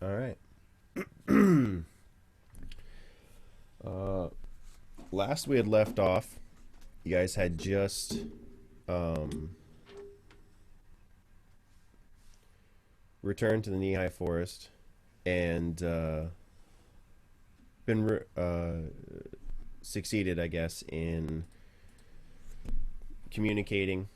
All right. uh, Last we had left off, you guys had just um, returned to the Knee-High Forest and succeeded, I guess, in communicating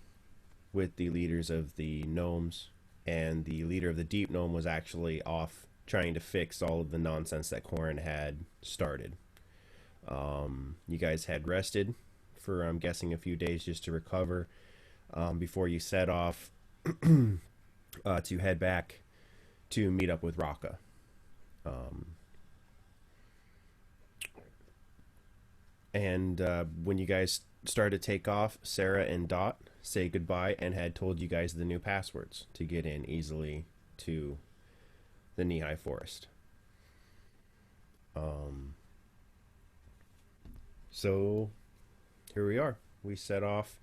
with the leaders of the gnomes, and the leader of the deep gnome was actually off trying to fix all of the nonsense that Corin had started. You guys had rested for, I'm guessing, a few days just to recover before you set off to head back to meet up with Raka. Um, and when you guys started to take off, Sarah and Dot say goodbye and had told you guys the new passwords to get in easily to the Knee-High Forest. So here we are. We set off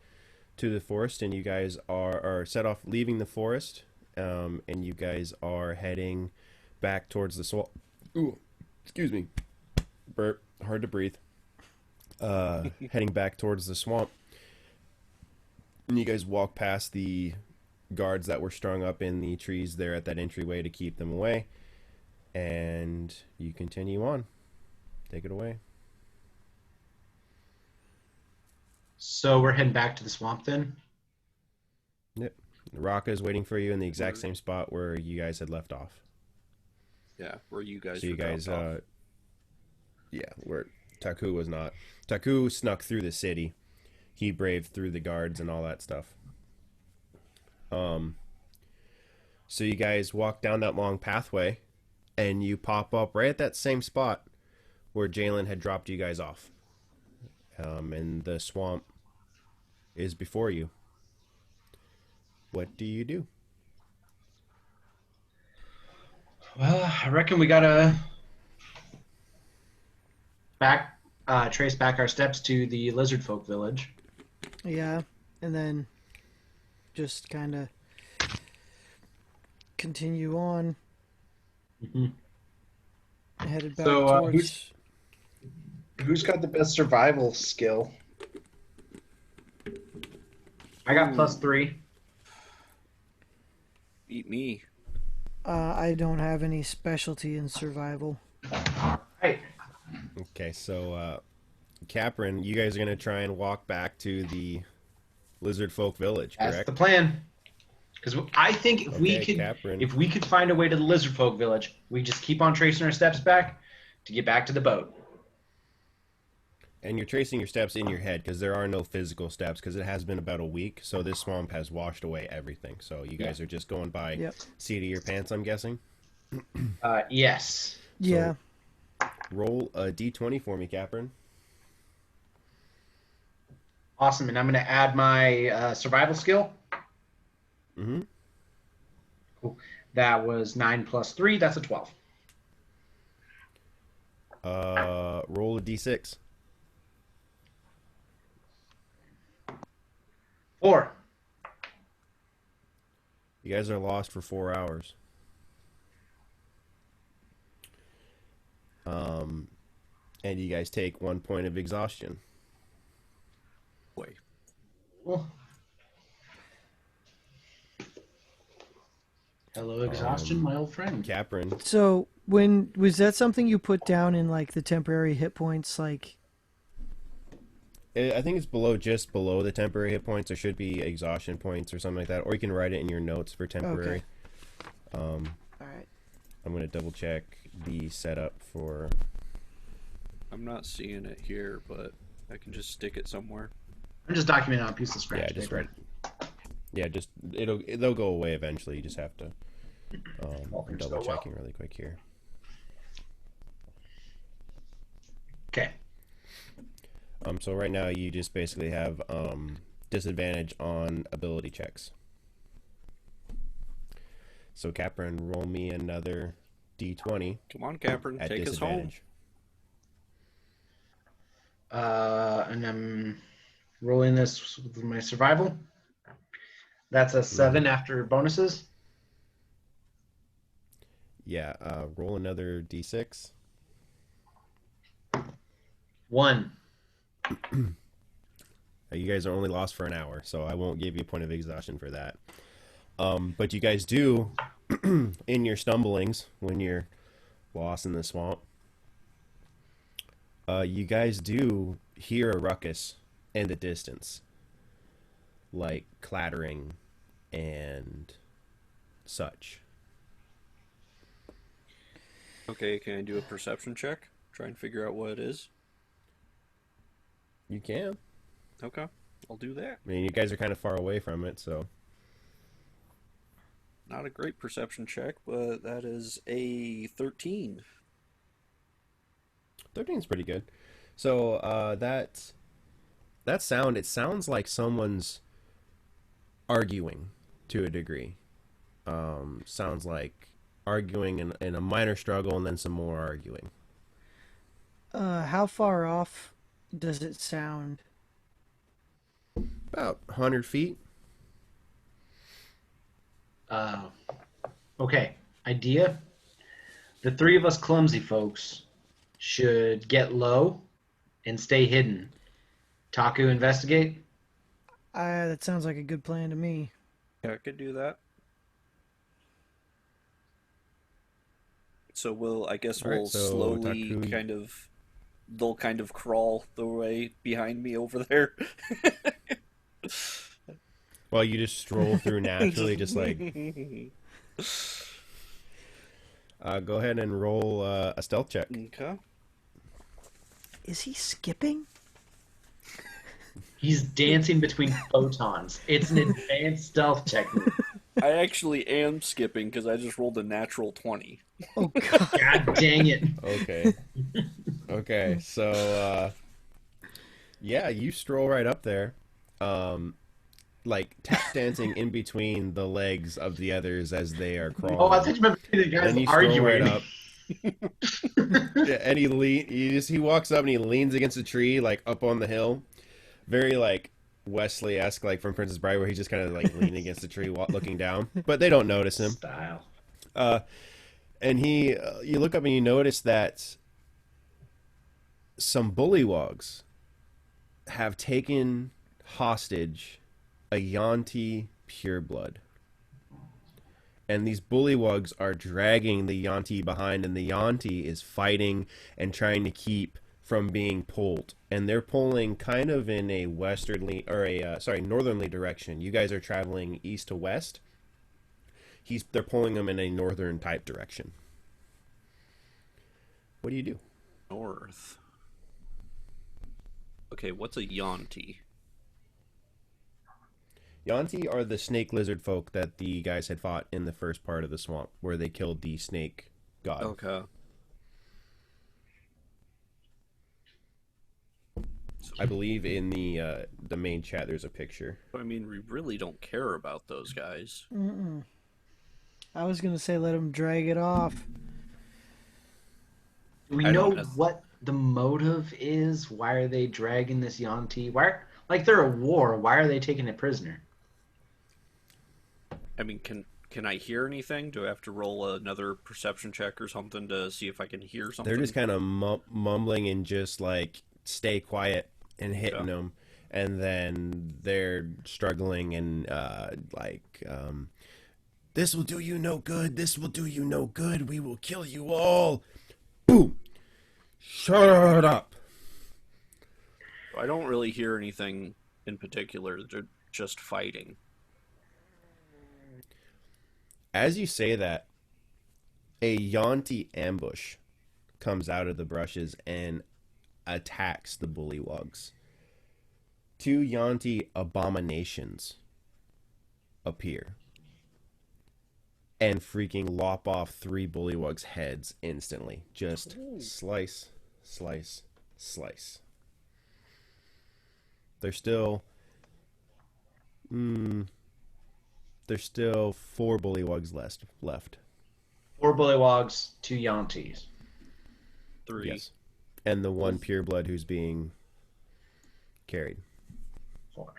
to the forest, and you guys are set off leaving the forest, and you guys are heading back towards the swamp. Ooh, excuse me. Burp. Hard to breathe. Heading back towards the swamp. And you guys walk past the guards that were strung up in the trees there at that entryway to keep them away. And you continue on. Take it away. So we're heading back to the swamp then? Yep. Raka is waiting for you in the exact same spot where you guys had left off. Yeah, where you guys So you were guys, dropped off. yeah, where Taku was not. Taku snuck through the city. He braved through the guards and all that stuff. So you guys walk down that long pathway, and you pop up right at that same spot where Jalen had dropped you guys off. And the swamp is before you. What do you do? Well, I reckon we gotta trace back our steps to the lizard folk village. Yeah, and then just kind of continue on, Mm-hmm. headed back So, towards. who's got the best survival skill? I got +3. Beat me. I don't have any specialty in survival. Right. Okay, so Caprin, you guys are gonna try and walk back to the lizard folk village, That's correct? the plan. Because I think if Caprin. we could find a way to the lizard folk village, we just keep on tracing our steps back to get back to the boat. And you're tracing your steps in your head because there are no physical steps because it has been about a week. So this swamp has washed away everything. So you guys are just going by Yep. seat of your pants, I'm guessing. Yes. Yeah. Roll a d20 for me, Caprin. Awesome. And I'm going to add my survival skill. Mm-hmm. Cool. That was 9 + 3. That's a 12. Roll a d6. 4. You guys are lost for 4 hours. And you guys take 1 point of exhaustion. Boy. Cool. Hello, exhaustion, my old friend. Caprin, So when was that something you put down in like the temporary hit points? Like, I think it's just below the temporary hit points. There should be exhaustion points or something like that, or you can write it in your notes for temporary. all right. I'm gonna double check the setup for. I'm not seeing it here, but I can just stick it somewhere. I'm just documenting on a piece of scratch Yeah, just paper. write it. Yeah, just they'll go away eventually. You just have to. All things Double go well. checking really quick here. Okay. So right now you just basically have disadvantage on ability checks. So Caprin, roll me another d20 Come on, Caprin, at take us home. disadvantage. And I'm rolling this with my survival. That's a 7 after bonuses. Yeah, roll another d6. 1. You guys are only lost for an hour, so I won't give you a point of exhaustion for that. But you guys do, in your stumblings, when you're lost in the swamp, you guys do hear a ruckus in the distance, like clattering and such. Okay, can I do a perception check? Try and figure out what it is. You can. Okay, I'll do that. I mean, you guys are kind of far away from it, so. Not a great perception check, but that is a 13. 13 is pretty good. So that sound, it sounds like someone's arguing to a degree. Sounds like arguing in a minor struggle and then some more arguing. How far off does it sound? About 100 feet. Okay. Idea. The 3 of us clumsy folks should get low and stay hidden. Taku, investigate. That sounds like a good plan to me. Yeah, I could do that. So I guess All right, we'll so slowly Taku- they'll kind of crawl the way behind me over there. Well, you just stroll through naturally, just like. Go ahead and roll a stealth check. Okay. Is he skipping? He's dancing between photons. It's an advanced stealth technique. I actually am skipping because I just rolled a natural 20. Oh God! God dang it. Okay. Okay, so yeah, you stroll right up there. Like tap dancing in between the legs of the others as they are crawling. Oh, I thought you meant the guys Then you stroll arguing. right up. Yeah, and he walks up and he leans against a tree, like up on the hill, very like Wesley-esque, like from Princess Bride, where he's just kind of like leaning against the tree, looking down. But they don't notice him. Style. And you look up and you notice that some bullywogs have taken hostage a Yanti pureblood. And these bullywogs are dragging the Yanti behind, and the Yanti is fighting and trying to keep from being pulled. And they're pulling kind of in a westerly, or northerly direction. You guys are traveling east to west. They're pulling them in a northern type direction. What do you do? North. Okay, what's a Yanti? Yanti are the snake lizard folk that the guys had fought in the first part of the swamp, where they killed the snake god. Okay. I believe in the main chat there's a picture. I mean, we really don't care about those guys. Mm-mm. I was gonna say let him drag it off. Do we know what the motive is? Why are they dragging this Yanti? Like they're at war. Why are they taking it prisoner? I mean, can I hear anything? Do I have to roll another perception check or something to see if I can hear something? They're just kind of mumbling and just like stay quiet and hitting them, and then they're struggling and this will do you no good. This will do you no good. We will kill you all. Boom. Shut up. I don't really hear anything in particular. They're just fighting. As you say that, a Yanti ambush comes out of the brushes and attacks the bullywogs. 2 Yanti abominations appear and freaking lop off 3 bullywogs' heads instantly. Just slice, slice, slice. There's still 4 bullywogs left. 4 bullywogs, 2 Yantis. 3. Yes. And the 1 pureblood who's being carried. 4.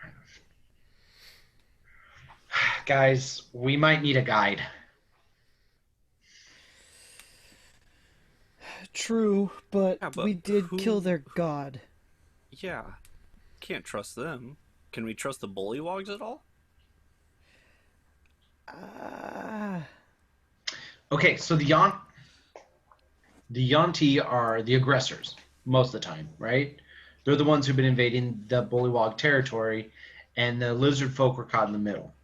Guys, we might need a guide. True, but Yeah, but we did kill who? their god. Yeah, can't trust them. Can we trust the bullywogs at all? Ah, Okay, so the Yonti are the aggressors most of the time, right? They're the ones who've been invading the Bullywog territory, and the lizard folk were caught in the middle.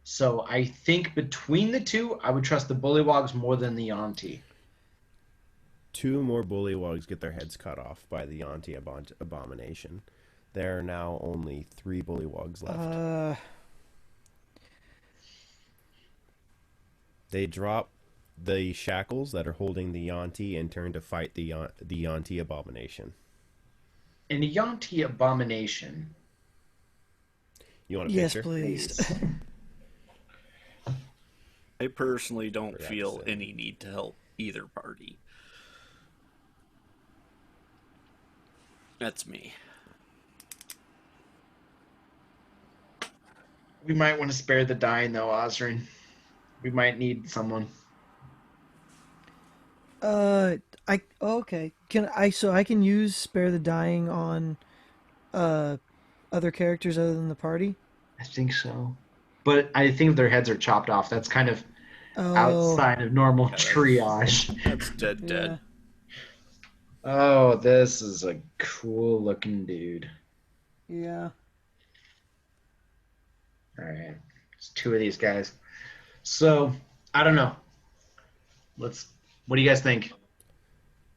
So I think between the two, I would trust the Bullywogs more than the Yonti. 2 more bullywogs get their heads cut off by the Yanti abomination. There are now only 3 bullywogs left. They drop the shackles that are holding the Yanti and turn to fight the Yanti abomination. And the Yonti abomination. You want a yes, picture? please. I personally don't Forgot to feel say. any need to help either party. That's me. We might want to spare the dying, though, Osrin. We might need someone. Okay. I can use spare the dying on other characters other than the party? I think so. But I think their heads are chopped off. That's kind of Oh, outside of normal that's- triage. That's dead. yeah. Oh, this is a cool looking dude. Yeah. All right. It's 2 of these guys. So, I don't know. What do you guys think?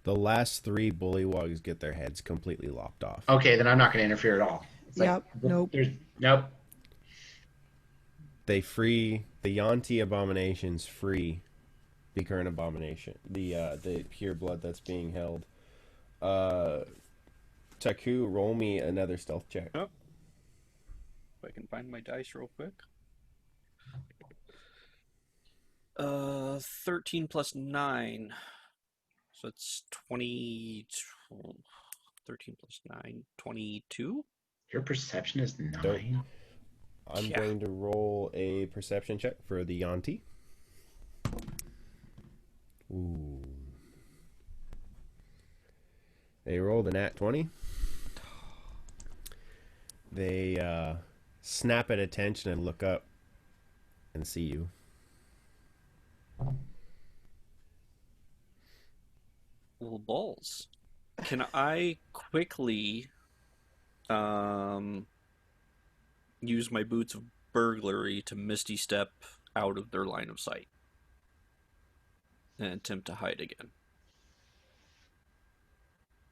The last 3 bullywogs get their heads completely lopped off. Okay, then I'm not going to interfere at all. It's Yep, nope. Nope. They free the Yanti abominations, free the current abomination, the pure blood that's being held. Taku, roll me another stealth check. Oh. If I can find my dice real quick. 13 plus 9. So it's 20. 13 plus 9, 22? Your perception is 9. Dope. I'm Yeah. going to roll a perception check for the Yanti. Ooh. They rolled a nat 20. They snap at attention and look up and see you. Little balls. Can I quickly use my boots of burglary to misty step out of their line of sight and attempt to hide again?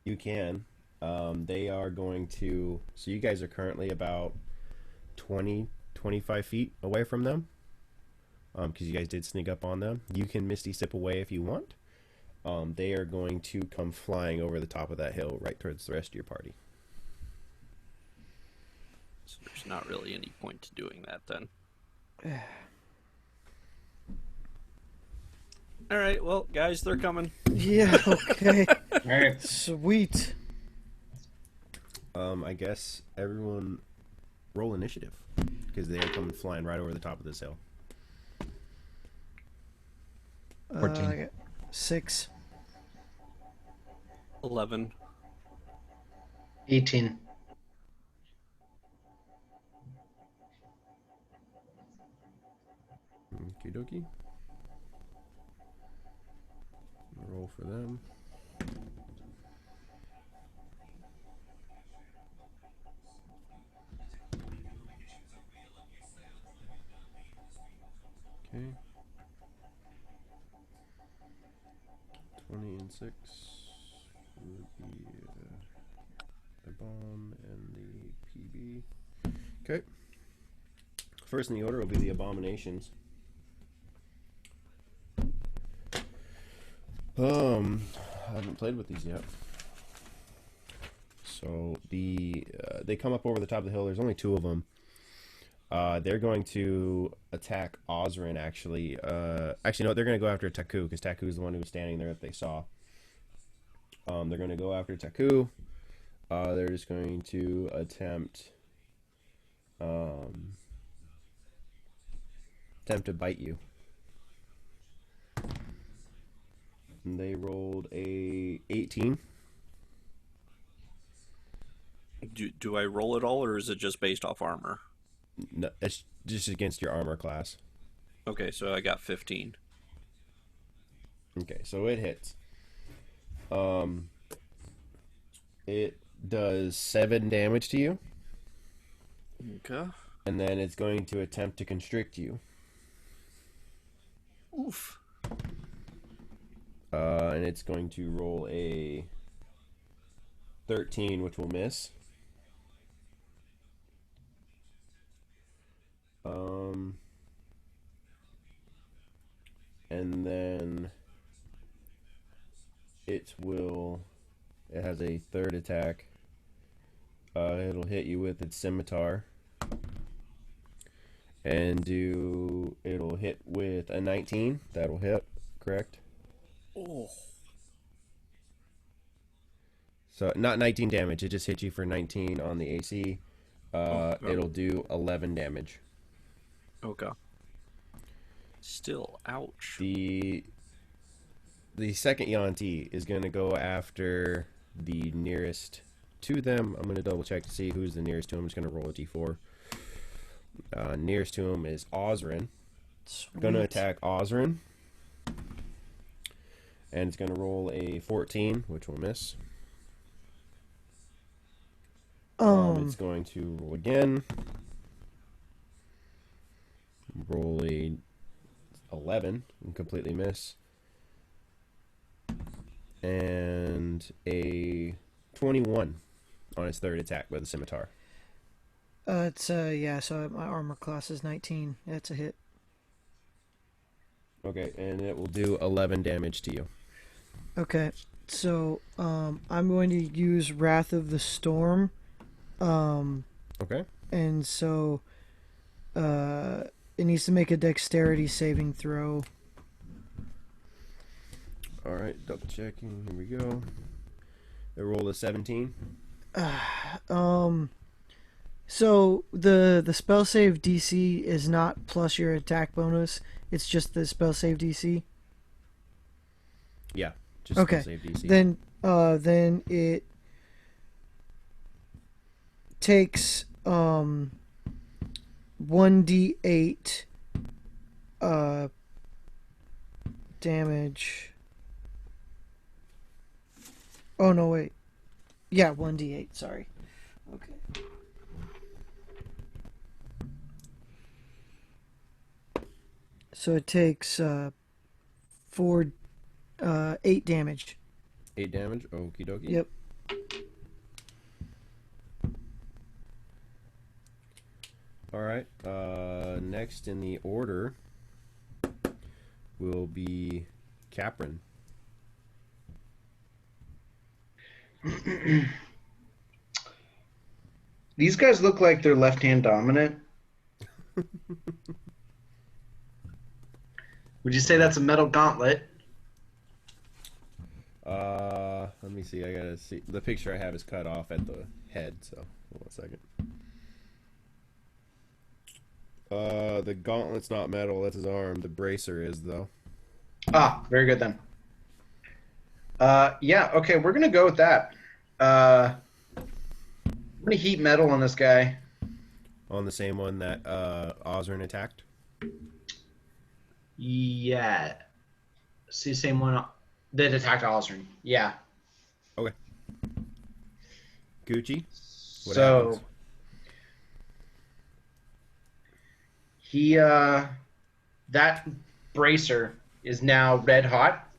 You can. They are going to... So you guys are currently about 20, 25 feet away from them. Because you guys did sneak up on them. You can misty step away if you want. They are going to come flying over the top of that hill right towards the rest of your party. So there's not really any point to doing that then. All right, well, guys, they're coming. Yeah, okay. All right. Sweet. I guess everyone roll initiative. Because they are coming flying right over the top of this hill. 14. I got 6. 11. 18. Okie dokie. Roll for them. Okay. 20 and 6 would be the bomb and the PB. Okay. First in the order will be the abominations. I haven't played with these yet. So they come up over the top of the hill. There's only 2 of them. They're going to attack Osrin, actually. Actually, no, they're going to go after Taku, because Taku is the one who was standing there that they saw. They're going to go after Taku. They're just going to attempt to bite you. And they rolled a 18. Do I roll it all, or is it just based off armor? No, it's just against your armor class. Okay, so I got 15. Okay, so it hits. It does 7 damage to you, Okay. and then it's going to attempt to constrict you. Oof. And it's going to roll a 13, which will miss. And then it has a third attack. It'll hit you with its scimitar. And it'll hit with a 19. That'll hit, correct? Oh. So not 19 damage, it just hit you for 19 on the AC. It'll do 11 damage. Okay. Still, ouch. The second Yanti is going to go after the nearest to them. I'm going to double check to see who's the nearest to him. I'm just going to roll a d4. Nearest to him is Osrin. Going to attack Osrin. And it's going to roll a 14, which will miss. It's going to roll again. Roll a 11 and completely miss. And a 21 on its third attack with a scimitar. So my armor class is 19. That's a hit. Okay, and it will do 11 damage to you. Okay, so I'm going to use Wrath of the Storm. Okay. And so it needs to make a dexterity saving throw. Alright, double checking. Here we go. It rolled a 17. So the spell save DC is not plus your attack bonus. It's just the spell save DC. Yeah, just Okay. save DC. Then it takes 1d8 damage. Oh no, wait. Yeah, 1d8, sorry. Okay. So it takes 8 damage. 8 damage? Okie dokie. Yep. Alright, next in the order will be Caprin. These guys look like they're left-hand dominant. Would you say that's a metal gauntlet? Let me see. I gotta see. The picture I have is cut off at the head, so hold on a second. The gauntlet's not metal. That's his arm. The bracer is, though. Ah, very good then. Yeah, okay, we're gonna go with that. I'm gonna heat metal on this guy. On the same one that Osrin attacked. Yeah. See, same one that attacked Osrin. Yeah. Okay. Gucci. What So happens? he that bracer is now red hot.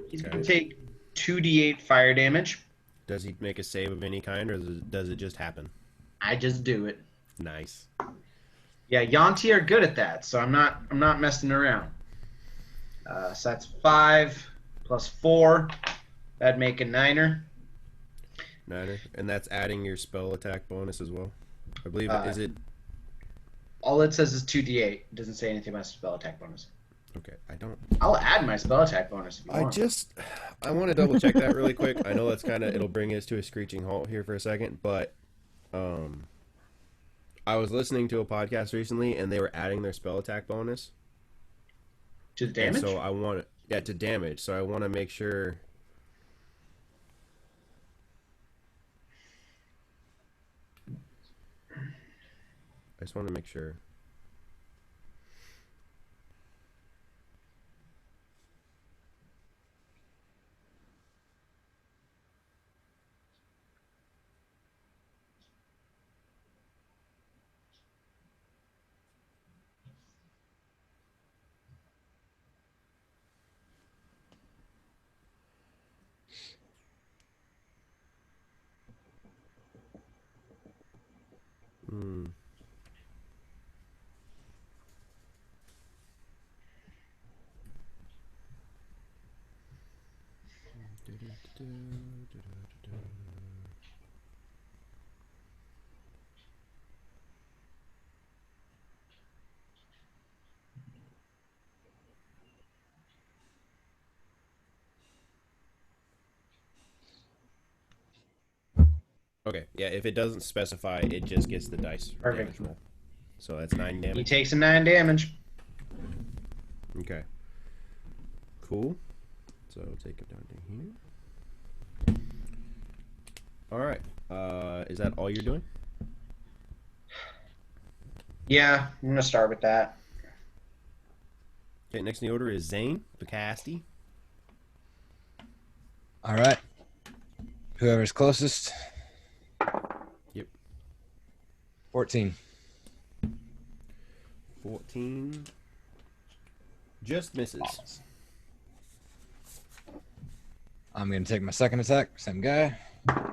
He's gonna take 2d8 fire damage. Does he make a save of any kind, or does it just happen? I just do it. Nice. Yeah, Yanti are good at that, so I'm not messing around. So that's 5 plus 4. That'd make a 9er. Niner. And that's adding your spell attack bonus as well. I believe is it. All it says is 2d8. It doesn't say anything about spell attack bonus. Okay, I don't. I'll add my spell attack bonus if you want. I want to double check that really quick. I know that's it'll bring us to a screeching halt here for a second, but I was listening to a podcast recently and they were adding their spell attack bonus To the damage? And so I want Yeah, to damage. So I want to make sure. I just want to make sure. Hmm. Okay, yeah, if it doesn't specify, it just gets the dice Perfect. damage roll. So that's 9 He damage. takes some 9 damage. Okay. Cool. So take it down to here. Alright. Is that all you're doing? Yeah, I'm gonna start with that. Okay, next in the order is Zane, the casty. All right. Whoever's closest. Yep. 14. 14. Just misses. I'm going to take my second attack. Same guy. I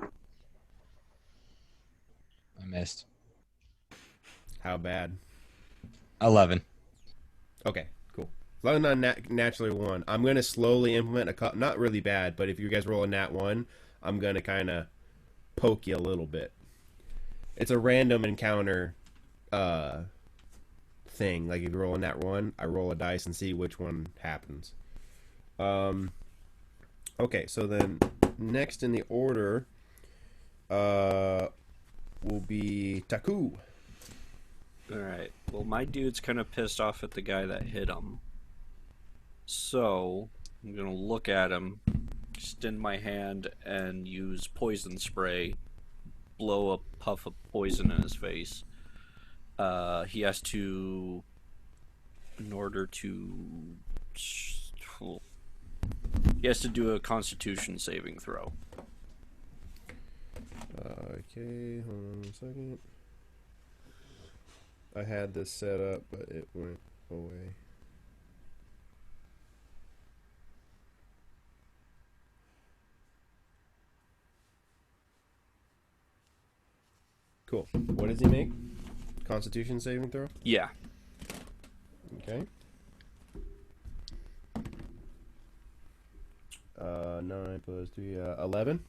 missed. How bad? 11. Okay, cool. As long as not naturally 1, I'm going to slowly implement not really bad, but if you guys roll a nat 1, I'm going to kind of poke you a little bit. It's a random encounter thing. Like if you roll a nat 1, I roll a dice and see which one happens. Okay, so then next in the order will be Taku. Alright, well, my dude's kind of pissed off at the guy that hit him. So, I'm gonna look at him, extend my hand, and use poison spray, blow a puff of poison in his face. He has to, in order to, he has to do a Constitution saving throw. Okay, hold on a second. I had this set up, but it went away. Cool. What does he make? Constitution saving throw? Yeah. Okay. 9 plus 3, 11.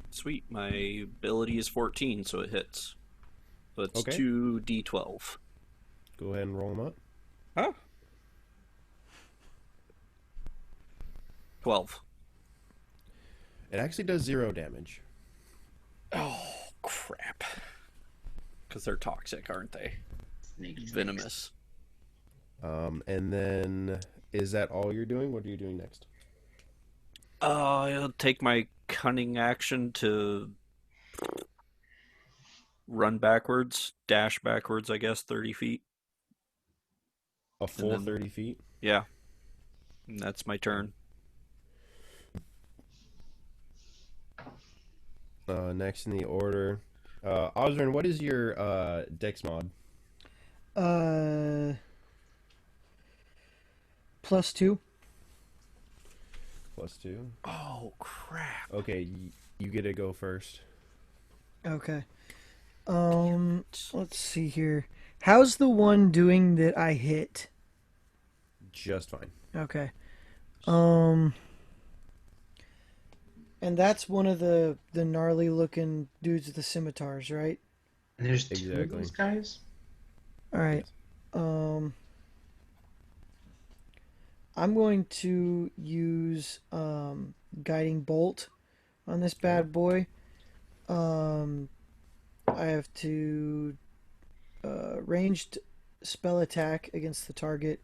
Sweet. My ability is 14, so it hits. So it's Okay. 2d12. Go ahead and roll them up. Huh? 12. It actually does 0 damage. Oh, crap. Because they're toxic, aren't they? Venomous. And then, is that all you're doing? What are you doing next? I'll take my cunning action to run backwards, dash backwards, I guess, 30 feet. A full then- 30 feet? Yeah. And that's my turn. Next in the order. Osrin, what is your dex mod? +2. +2. Oh, crap. Okay, you get to go first. Okay. Let's see here. How's the one doing that I hit? Just fine. Okay. And that's one of the gnarly looking dudes with the scimitars, right? And there's 2 of Exactly. those guys? All right. I'm going to use guiding bolt on this bad boy. I have to ranged spell attack against the target.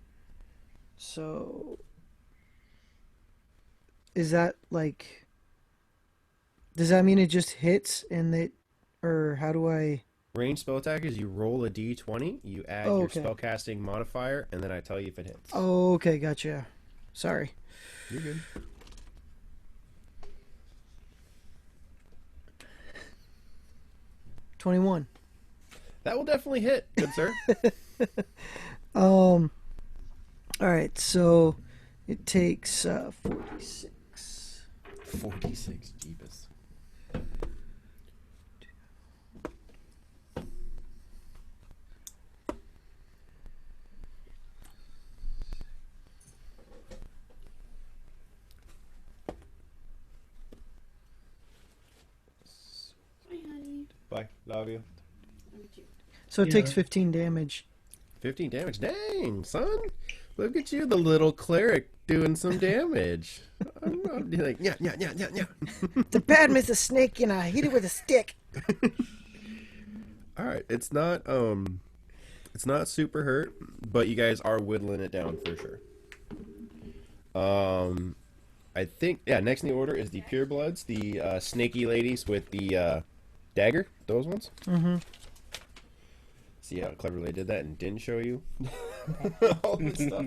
So is that like? Does that mean it just hits and it, or how do I? Range spell attack is you roll a d20, you add Oh, your okay. spellcasting modifier, and then I tell you if it hits. Oh, okay, gotcha. Sorry. You're good. $21. That will definitely hit, good sir. All right, so it takes 46. 46, Jeebus. Bye, love you. So it takes Yeah. 15 damage. 15 damage. Dang, son. Look at you, the little cleric, doing some damage. I'm like, yeah. The bad Mr. Snake, and I hit it with a stick. All right, it's not super hurt, but you guys are whittling it down for sure. I think next in the order is the purebloods, the snaky ladies with the dagger, those ones. Mm-hmm. See how cleverly I did that and didn't show you all this stuff.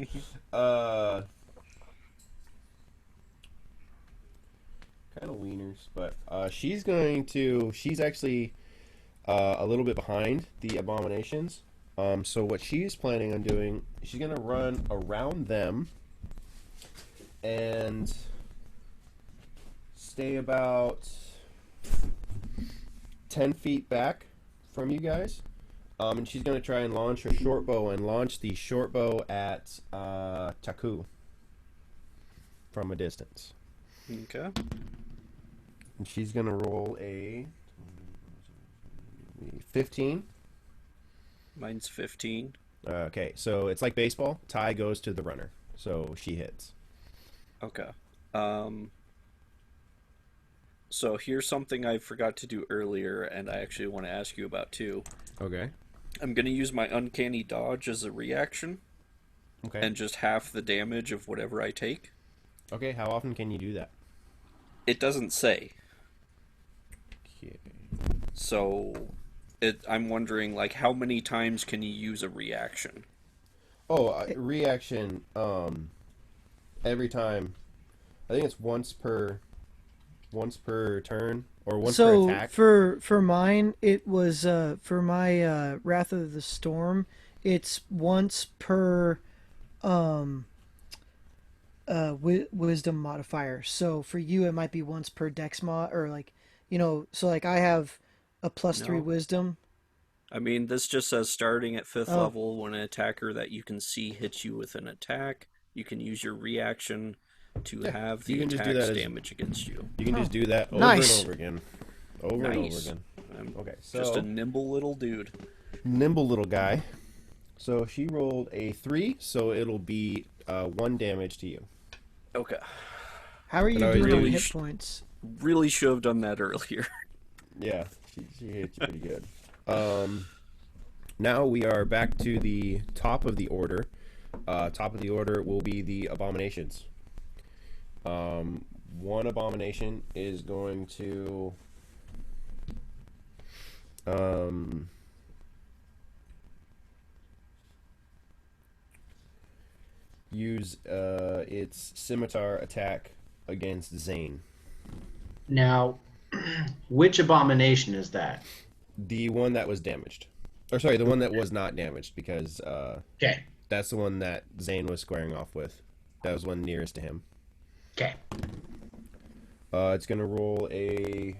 Kind of wieners, but she's actually a little bit behind the abominations. So what she's planning on doing, she's gonna run around them and stay about 10 feet back from you guys. And she's going to try and launch her short bow and launch the short bow at Taku from a distance. Okay. And she's going to roll a 15. Mine's 15. Okay, so it's like baseball. Tie goes to the runner, so she hits. Okay. So here's something I forgot to do earlier, and I actually want to ask you about too. Okay. I'm going to use my uncanny dodge as a reaction, Okay. and just half the damage of whatever I take. Okay, how often can you do that? It doesn't say. Okay. So I'm wondering, like, how many times can you use a reaction? Oh, reaction. Every time. I think it's once per turn or once per attack. For mine, it was for my Wrath of the Storm. It's once per wisdom modifier. So for you, it might be once per dex mod, or like, so like I have a +3 No. wisdom. I mean, this just says starting at 5th Oh. level, when an attacker that you can see hits you with an attack, you can use your reaction to Yeah, have you the can just do attack's that as- damage against you. You can just do that over Nice. and over again. Over and over Nice. again. I'm Okay, so just a nimble little dude. nimble little guy. So she rolled a 3, so it'll be 1 damage to you. Okay. How are you But I doing on really hit sh- points? Really should have done that earlier. Yeah, she hit you pretty good. Now we are back to the top of the order. Top of the order will be the abominations. One abomination is going to use its scimitar attack against Zane. Now, which abomination is that? The one that was damaged. Or sorry, the one that was not damaged, because Okay. that's the one that Zane was squaring off with. That was one nearest to him. Okay. It's gonna roll a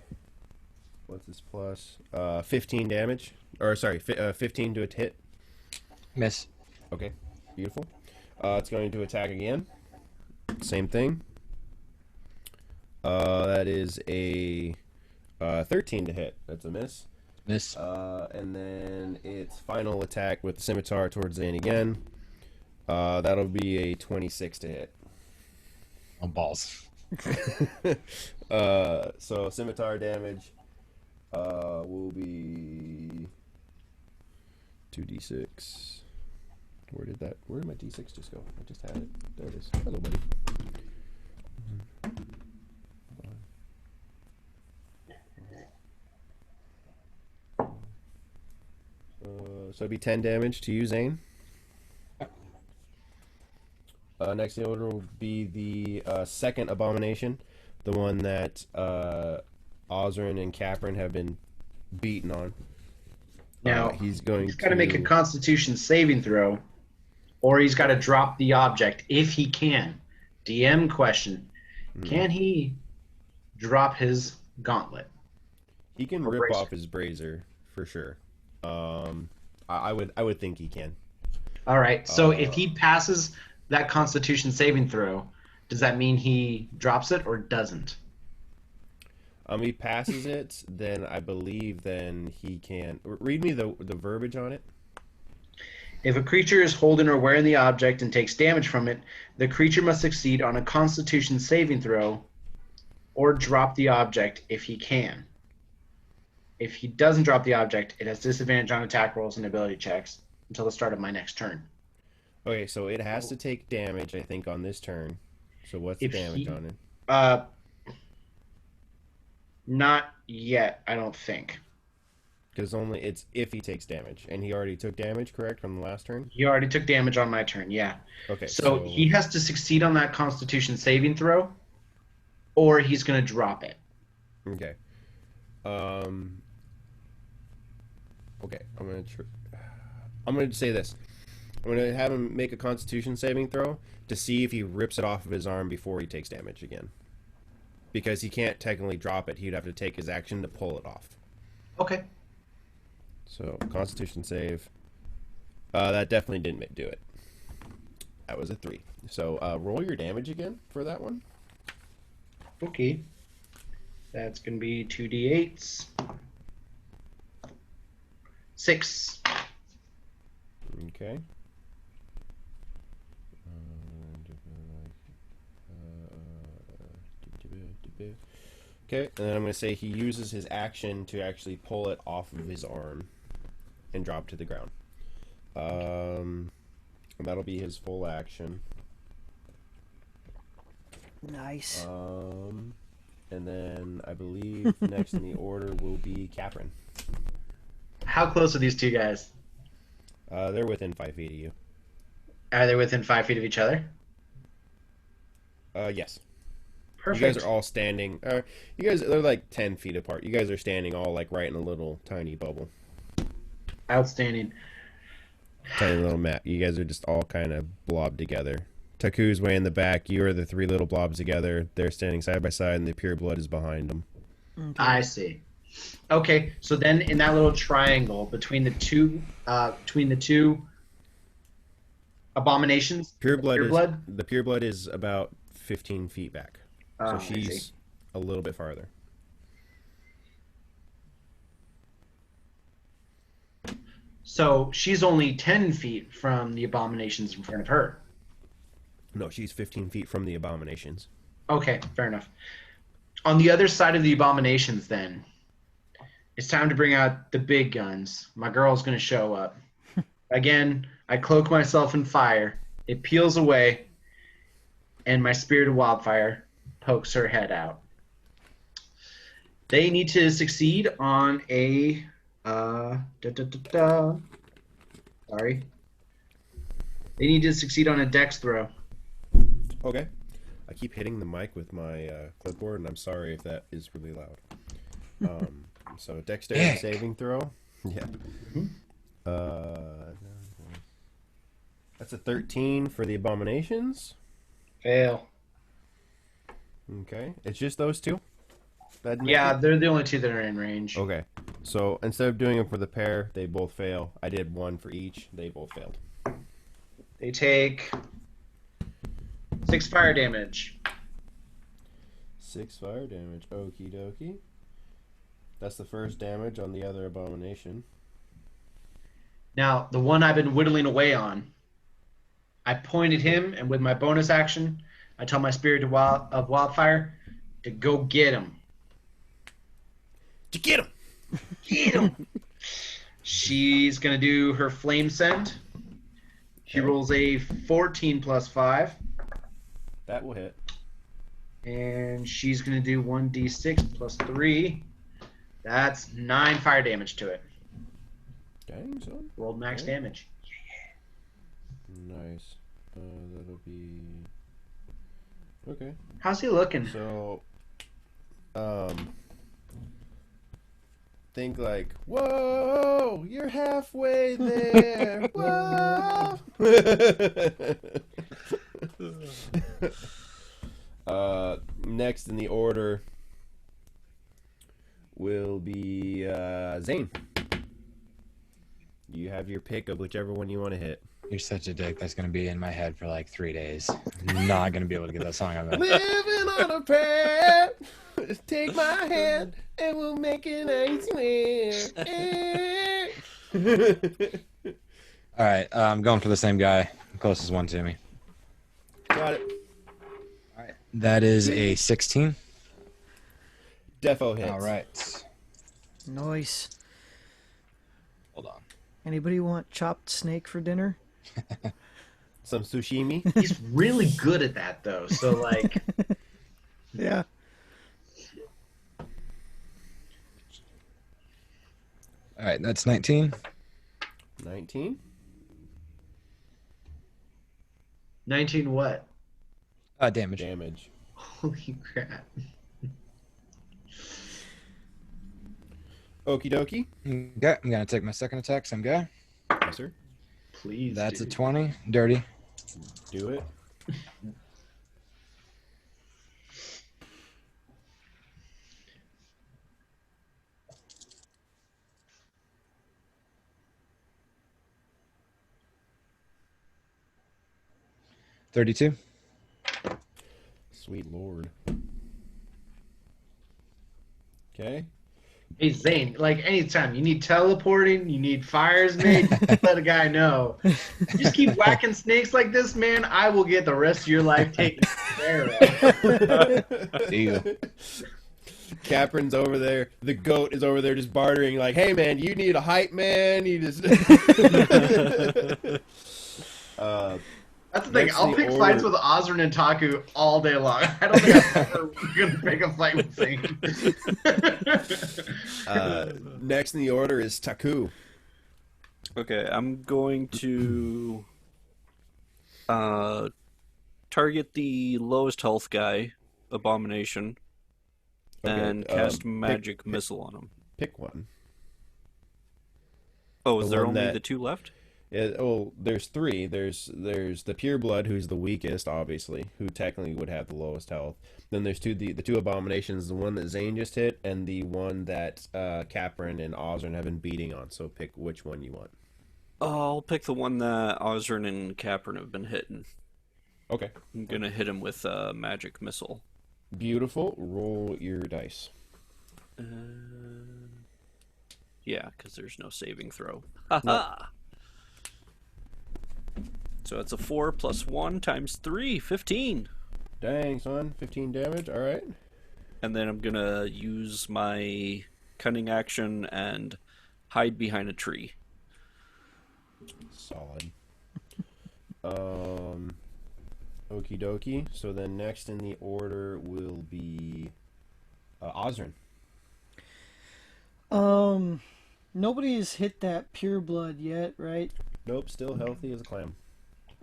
what's this plus? 15 damage. Or sorry, 15 to a hit. Miss. Okay, beautiful. It's going to attack again. Same thing. That is a 13 to hit. That's a miss. Miss. And then its final attack with the scimitar towards Zane again. That'll be a 26 to hit. On balls. So scimitar damage will be 2d6. Where did my d6 just go? I just had it. There it is. Hello, buddy. So it'd be 10 damage to you, Zane. Next in the order will be the second abomination, the one that Ozrin and Capron have been beaten on. Now he's got to make a Constitution saving throw, or he's got to drop the object if he can. DM question: Can he drop his gauntlet? He can rip off his brazier for sure. I would think he can. All right. So if he passes that Constitution saving throw, does that mean he drops it or doesn't? He passes it, then I believe then he can. Read me the verbiage on it. If a creature is holding or wearing the object and takes damage from it, the creature must succeed on a Constitution saving throw or drop the object if he can. If he doesn't drop the object, it has disadvantage on attack rolls and ability checks until the start of my next turn. Okay, so it has to take damage, I think, on this turn. So what's the damage on it? Not yet, I don't think. Because only it's if he takes damage, and he already took damage, correct, from the last turn? He already took damage on my turn, yeah. Okay. So he has to succeed on that Constitution saving throw, or he's going to drop it. Okay. Okay, I'm gonna say this. I'm gonna have him make a Constitution saving throw to see if he rips it off of his arm before he takes damage again. Because he can't technically drop it, he'd have to take his action to pull it off. Okay. So Constitution save. That definitely didn't do it. That was a 3. So roll your damage again for that one. Okay. That's gonna be 2d8s. 6. Okay. Okay, and then I'm going to say he uses his action to actually pull it off of his arm and drop to the ground. And that'll be his full action. Nice. And then I believe next in the order will be Capron. How close are these two guys? They're within 5 feet of you. Are they within 5 feet of each other? Yes. Perfect. You guys are all standing. They're like 10 feet apart. You guys are standing all like right in a little tiny bubble. Outstanding. Tiny little map. You guys are just all kind of blobbed together. Taku's way in the back. You are the 3 little blobs together. They're standing side by side, and the pure blood is behind them. Okay. I see. Okay, so then in that little triangle between the two abominations, The pure blood is about 15 feet back. So I she's see. a little bit farther. So she's only 10 feet from the abominations in front of her. No, she's 15 feet from the abominations. Okay, fair enough. On the other side of the abominations, then, it's time to bring out the big guns. My girl's going to show up. Again, I cloak myself in fire. It peels away, and my spirit of wildfire pokes her head out. They need to succeed on a... Sorry. They need to succeed on a dex throw. Okay. I keep hitting the mic with my clipboard, and I'm sorry if that is really loud. So dexterity saving throw. Yeah. That's a 13 for the abominations. Fail. Okay. It's just those two? Yeah, they're the only two that are in range. Okay. So instead of doing them for the pair, they both fail. I did one for each. They both failed. They take 6 fire damage. 6 fire damage. Okie dokie. That's the first damage on the other abomination. Now, the one I've been whittling away on, I point at him, and with my bonus action, I tell my spirit of wildfire to go get him. To get him! Get him! She's going to do her flame send. She rolls a 14 plus 5. That will hit. And she's going to do 1d6 plus 3. That's 9 fire damage to it. Dang, son. Rolled max Okay. damage. Nice. That'll be okay. How's he looking? So, think like, whoa, you're halfway there. Whoa. Next in the order will be Zane. You have your pick of whichever one you want to hit. You're such a dick. That's gonna be in my head for like 3 days. I'm not gonna be able to get that song out of Living on a prayer. Take my hand and we'll make it nice. All right, I'm going for the same guy. The closest one to me. Got it. All right, that is a 16. Defo hits. All right, Nice. hold on. Anybody want chopped snake for dinner? Some sushimi. He's really good at that though. So like, Yeah. All right, that's 19. 19. 19 what? Damage. Damage. Holy crap! Okie dokie. Okay, I'm gonna take my second attack. Same guy. Yes, sir. Please. That's a dude. 20. Dirty. Do it. $32. Sweet lord. Okay. Hey Zane, like anytime you need teleporting, you need fires made, let a guy know. You just keep whacking snakes like this, man. I will get the rest of your life taken care of. Deal. Capron's over there. The goat is over there just bartering like, hey man, you need a hype man. You just That's the thing. Next I'll the pick order- fights with Ozrin and Taku all day long. I don't think I'm ever gonna pick a fight with Zane. next in the order is Taku. Okay, I'm going to target the lowest health guy, Abomination, Okay, and cast pick- magic missile on him. Pick one. Oh, the is there one only that- the two left? There's three. There's the pure blood, who's the weakest, obviously, who technically would have the lowest health. Then there's the two abominations, the one that Zane just hit, and the one that Capron and Ozrin have been beating on. So pick which one you want. I'll pick the one that Ozrin and Capron have been hitting. Okay. I'm gonna hit him with a magic missile. Beautiful. Roll your dice. Yeah, because there's no saving throw. Ha So it's a 4 plus 1 times 3, 15. Dang, son. 15 damage. All right. And then I'm gonna use my cunning action and hide behind a tree. Solid. Okie dokie. So then next in the order will be Ozrin. Nobody's hit that pure blood yet, right? Nope, still healthy as a clam.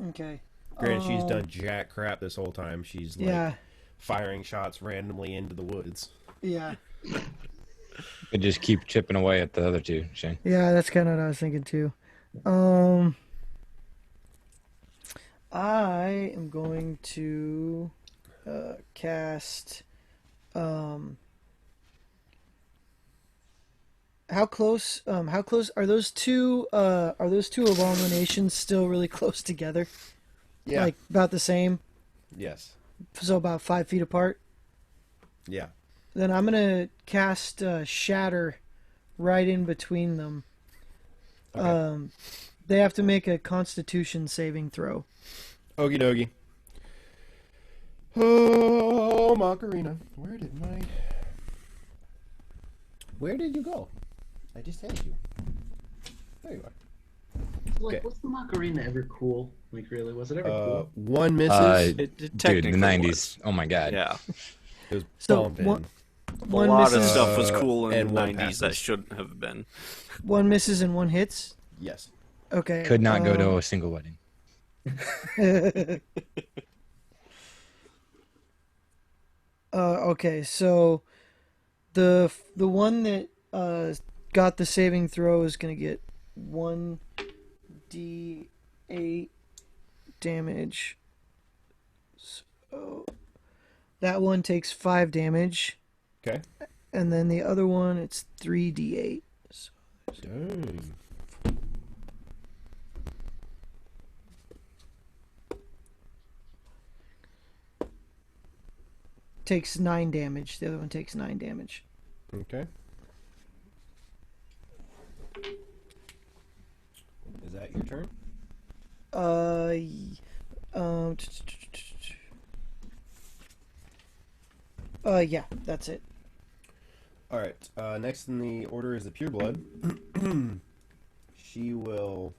Okay. Granted, she's done jack crap this whole time. She's like Yeah. firing shots randomly into the woods. Yeah. Could just keep chipping away at the other two, Shane. Yeah, that's kind of what I was thinking too. I am going to cast. How close? How close are those two? Are those two abominations still really close together? Yeah. Like about the same. Yes. So about 5 feet apart. Yeah. Then I'm gonna cast Shatter right in between them. Okay. They have to make a Constitution saving throw. Okie dokie. Oh, Macarena. Where did you go? I just had you. There you are. Like, Okay. was the Macarena ever cool? Like, really, was it ever cool? One misses. Dude, It the technically 90s. was. Oh my god. Yeah. It was So, bumping. A One lot of misses. stuff was cool in and the one 90s that passes. shouldn't have been. One misses and one hits. Yes. Okay. Could not go to a single wedding. Okay, so the one that got the saving throw is gonna get 1d8 damage. So that one takes 5 damage, Okay. and then the other one it's 3d8. So Dang. takes 9 damage. The other one takes 9 damage. Okay. Is that your turn? Y- um, yeah, that's it. All right. Next in the order is the pureblood. She will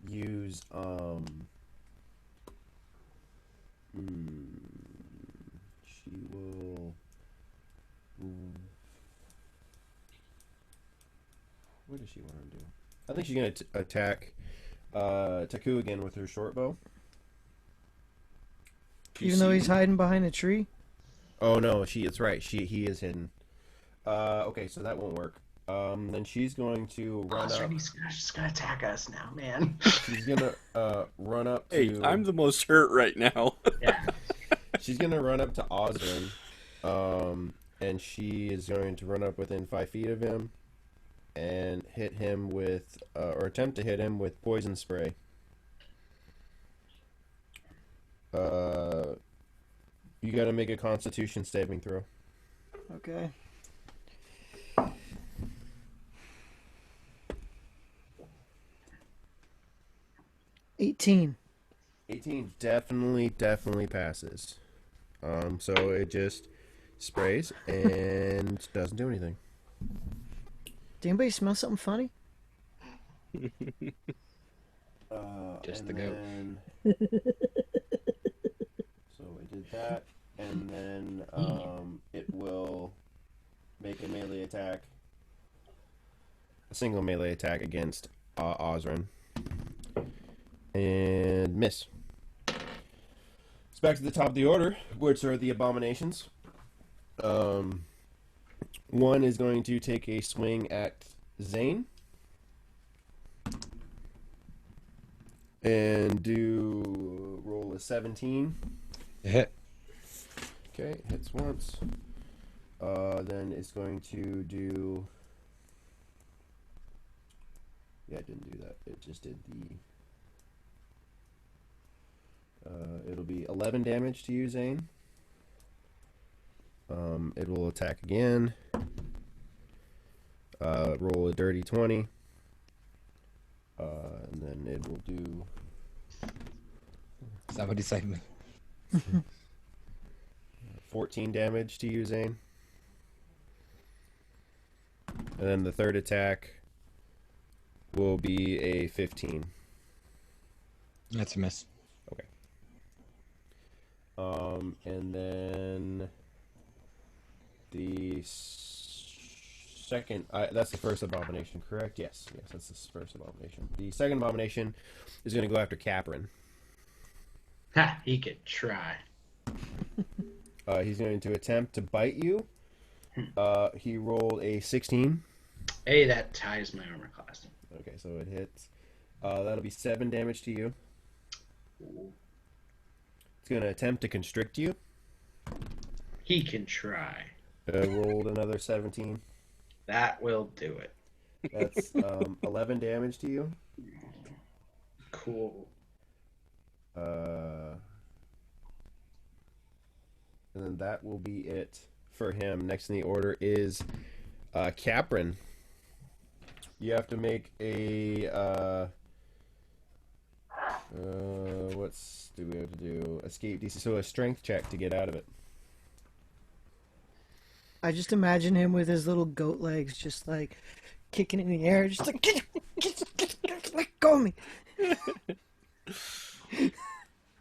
use she will. What does she want to do? I think she's gonna attack Taku again with her short bow. Even though he's hiding behind a tree. Oh no, it's right. He is hidden. Okay, so that won't work. Then she's going to run up. He's just gonna attack us now, man. She's gonna run up to. Hey, I'm the most hurt right now. Yeah. She's gonna run up to Osrin, and she is going to run up within 5 feet of him, and hit him with, or attempt to hit him with poison spray. You gotta make a Constitution saving throw. Okay. $18. 18 definitely passes. So it just sprays and doesn't do anything. Did anybody smell something funny? Just And the goat. then- So I did that, and then it will make a melee attack, a single melee attack against Osrin, and miss. It's back to the top of the order, which are the abominations. One is going to take a swing at Zane. And roll a 17. Hit. Okay, hits once. Then it's going to do. Yeah, it didn't do that. It just did the. It'll be 11 damage to you, Zane. It will attack again. Roll a dirty 20. And then it will do. Somebody save me. 14 damage to you, Zane. And then the third attack will be a 15. That's a miss. And then the second, that's the first abomination, correct? Yes, that's the first abomination. The second abomination is going to go after Caprin. Ha! He could try. He's going to attempt to bite you. He rolled a 16. Hey, that ties my armor class. Okay, so it hits. That'll be 7 damage to you. It's going to attempt to constrict you. He can try. Rolled another 17. That will do it. That's 11 damage to you. Cool. And then that will be it for him. Next in the order is Caprin. You have to make a what's do we have to do? Escape DC. So a strength check to get out of it. I just imagine him with his little goat legs just like kicking in the air, just like let go of me.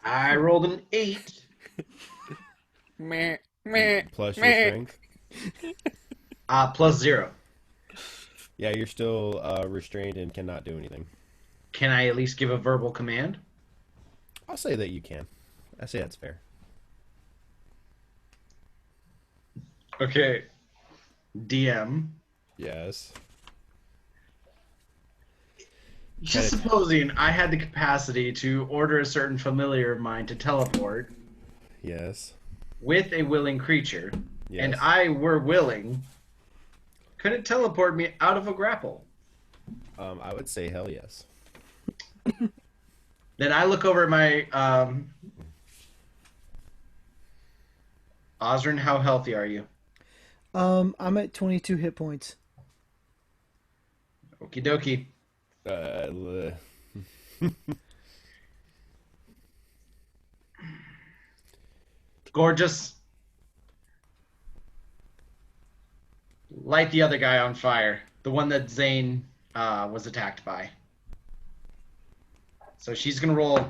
I rolled an 8. Meh, meh, Plus your meh. strength. +0. Yeah, you're still restrained and cannot do anything. Can I at least give a verbal command? I'll say that you can. I say that's fair. Okay. DM. Yes. Just supposing I had the capacity to order a certain familiar of mine to teleport Yes. with a willing creature, Yes. and I were willing, could it teleport me out of a grapple? I would say hell yes. Then I look over at my Osrin, how healthy are you? I'm at 22 hit points. Okie dokie. Gorgeous. Light the other guy on fire. The one that Zane was attacked by. So she's going to roll.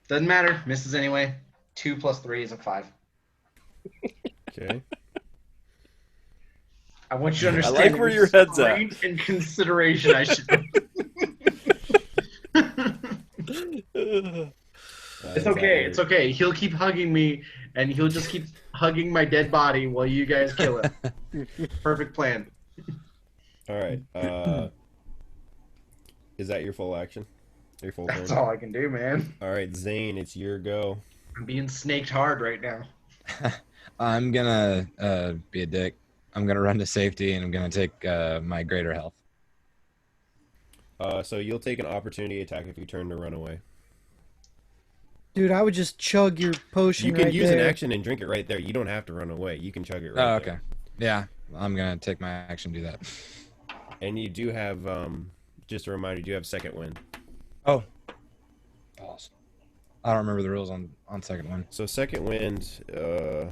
Doesn't matter. Misses anyway. 2 + 3 is a 5. Okay. I want you to understand. like where your head's at. Restraint and consideration I should. It's okay. It's okay. He'll keep hugging me, and he'll just keep hugging my dead body while you guys kill him. Perfect plan. All right. Is that your full action? Your full That's turn? all I can do, man. All right, Zane, it's your go. I'm being snaked hard right now. I'm gonna be a dick. I'm gonna run to safety, and I'm gonna take my greater health. So you'll take an opportunity attack if you turn to run away. Dude, I would just chug your potion You can right use there. an action and drink it right there. You don't have to run away. You can chug it right Oh, okay. there. Yeah, I'm gonna take my action, do that. And you do have, just a reminder, you do have second wind. Oh. Awesome. I don't remember the rules on second one. So second wind, oh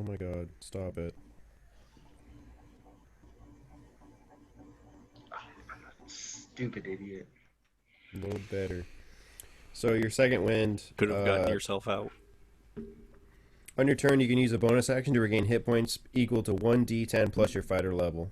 my god, stop it. Stupid idiot. No better. So your second wind, Could have gotten yourself out. on your turn, you can use a bonus action to regain hit points equal to 1d10 plus your fighter level.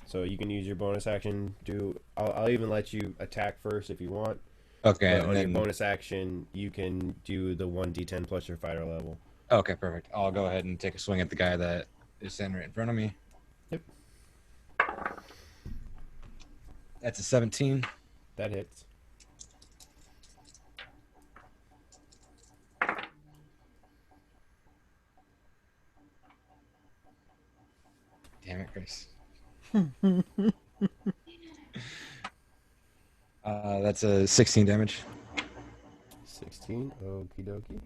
So you can use your bonus action to... I'll even let you attack first if you want. Okay. But on and your then, bonus action, you can do the 1d10 plus your fighter level. okay, perfect. I'll go ahead and take a swing at the guy that is standing right in front of me. Yep. That's a 17. That hits. Damn it, Chris. That's a 16 damage. 16. Okie dokie.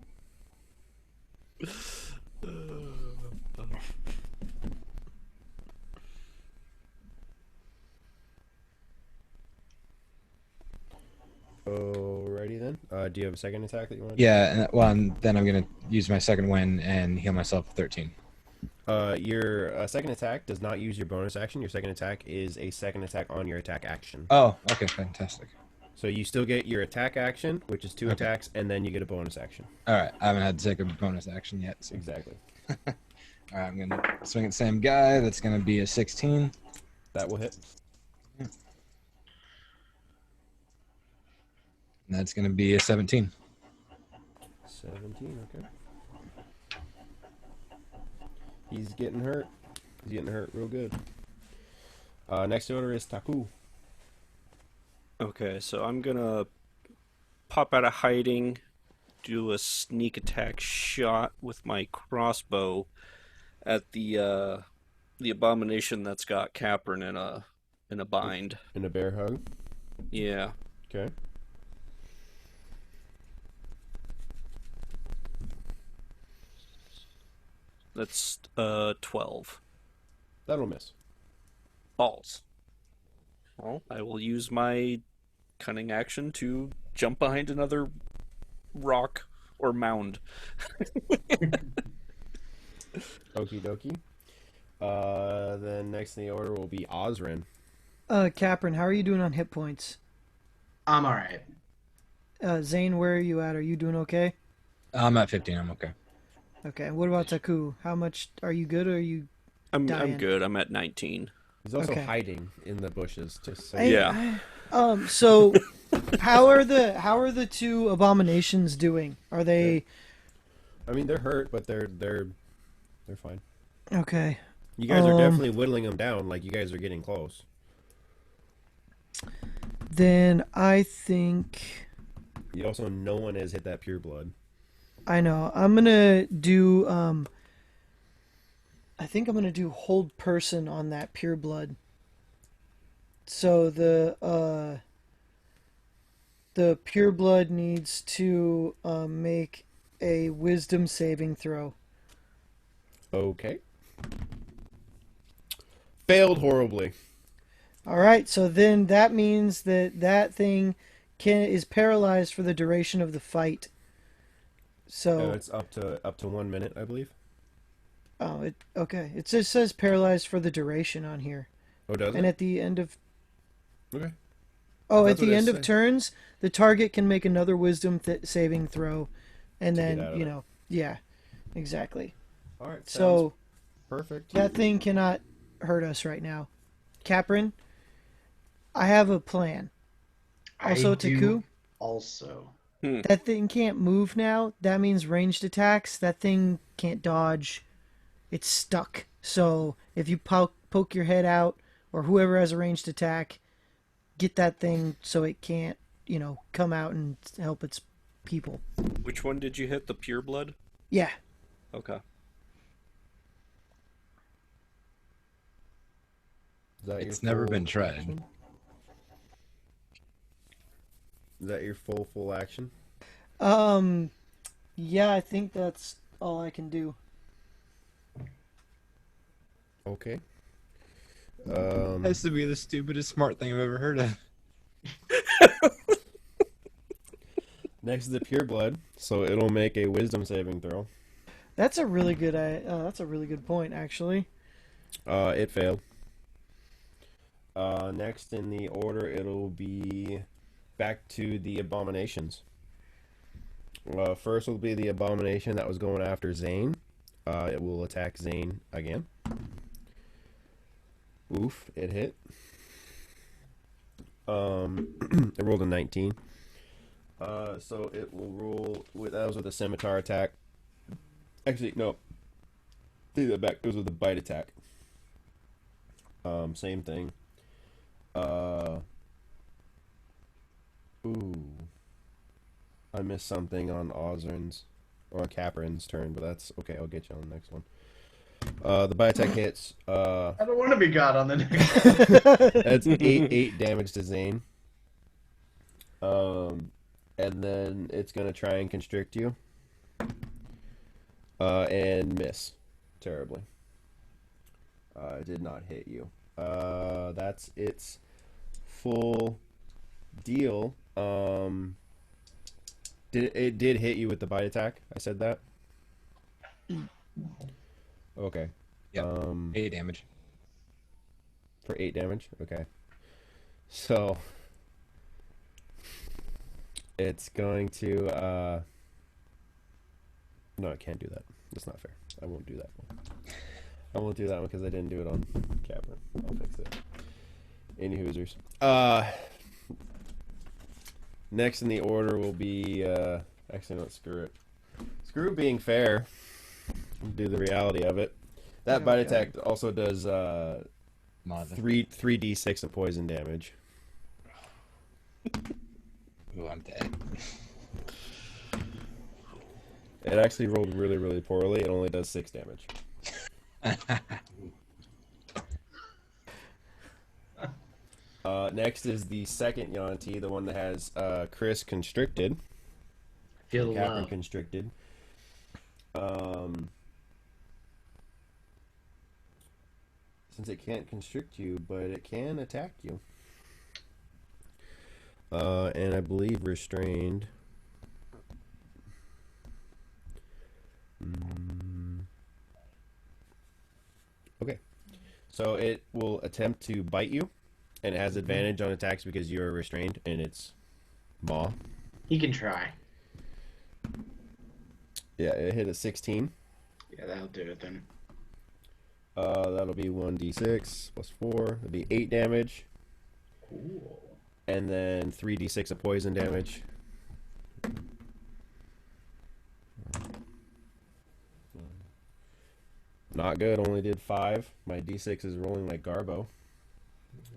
Alrighty then. Do you have a second attack that you want to Yeah, and then I'm gonna use my second win and heal myself 13. Your second attack does not use your bonus action. Your second attack is a second attack on your attack action. Oh, okay, fantastic. So you still get your attack action, which is 2 Okay. attacks, and then you get a bonus action. All right, I haven't had to take a bonus action yet. So. Exactly. All right, I'm gonna swing at the same guy. That's gonna be a 16. That will hit. And that's gonna be a 17. 17, okay. He's getting hurt. He's getting hurt real good. Next order is Taku. Okay, so I'm gonna pop out of hiding, do a sneak attack shot with my crossbow at the abomination that's got Capron in a bind. In a bear hug. Yeah. Okay. That's 12 That'll miss. balls. Well, I will use my cunning action to jump behind another rock or mound. Okie dokie. Then next in the order will be Osrin. Caprin, how are you doing on hit points? I'm all right. Zane, where are you at? Are you doing okay? I'm at 15. I'm okay. Okay. What about Taku? How much are you good or are you I'm dying? good. I'm at 19. He's also Okay. hiding in the bushes, just so Yeah. So how are the two abominations doing? Are they I mean, they're hurt, but they're fine. okay? You guys are definitely whittling them down. Like you guys are getting close. Then I think You also, no one has hit that pure blood. I know. I'm gonna do I think I'm gonna do hold person on that pure blood. So the pure blood needs to make a wisdom saving throw. Okay. Failed horribly. All right, so then that means that thing is paralyzed for the duration of the fight. So It's up to 1 minute, I believe. okay. It just says paralyzed for the duration on here, Oh, does and it? at the end of Okay. at That's what the it end of says. turns, the target can make another wisdom saving throw, and To get then out of it. yeah, exactly. All right. Sounds So perfect. that thing cannot hurt us right now. Caprin, I have a plan. Also, I do Taku, also. that thing can't move now. That means ranged attacks. That thing can't dodge. It's stuck. So if you poke your head out, or whoever has a ranged attack, get that thing so it can't, come out and help its people. Which one did you hit? The pure blood? Yeah. Okay. Is that It's your never full been tried. action? Is that your full action? Yeah, I think that's all I can do. Okay. Has to be the stupidest smart thing I've ever heard of. Next is the pure blood, so it'll make a wisdom saving throw. That's a really good. That's a really good point, actually. It failed. Next in the order, it'll be back to the abominations. First will be the abomination that was going after Zane. It will attack Zane again. Oof, it hit. It rolled a 19. So it will roll with that was with a scimitar attack. Actually, no. Take that back. It was with a bite attack. Same thing. Ooh. I missed something on Ozrin's or on Caprin's turn, but that's okay. I'll get you on the next one. The bite attack hits. I don't want to be God on the next. That's eight damage to Zane. And then it's gonna try and constrict you. And miss terribly. It did not hit you. That's its full deal. It did hit you with the bite attack? I said that. Okay. Yep. 8 damage. For 8 damage? Okay. So it's going to no, I can't do that. That's not fair. I won't do that one. I won't do that one because I didn't do it on camera. I'll fix it. Any Hoosers. Next in the order will be actually no, screw it. Screw being fair. Do the reality of it. That bite attack also does Mother. 3d6 of poison damage. Ooh, I'm dead. It actually rolled really, really poorly. It only does 6 damage. Next is the second Yanti, the one that has Chris constricted. Feel the Captain love. constricted. Since it can't constrict you, but it can attack you. And I believe restrained. Okay. So it will attempt to bite you, And it has advantage on attacks because you're restrained and it's maw. He can try. Yeah, it hit a 16. Yeah, that'll do it then. That'll be 1d6 plus 4. That'll be 8 damage. Cool. And then 3d6 of poison damage. Not good, only did 5. My d6 is rolling like Garbo.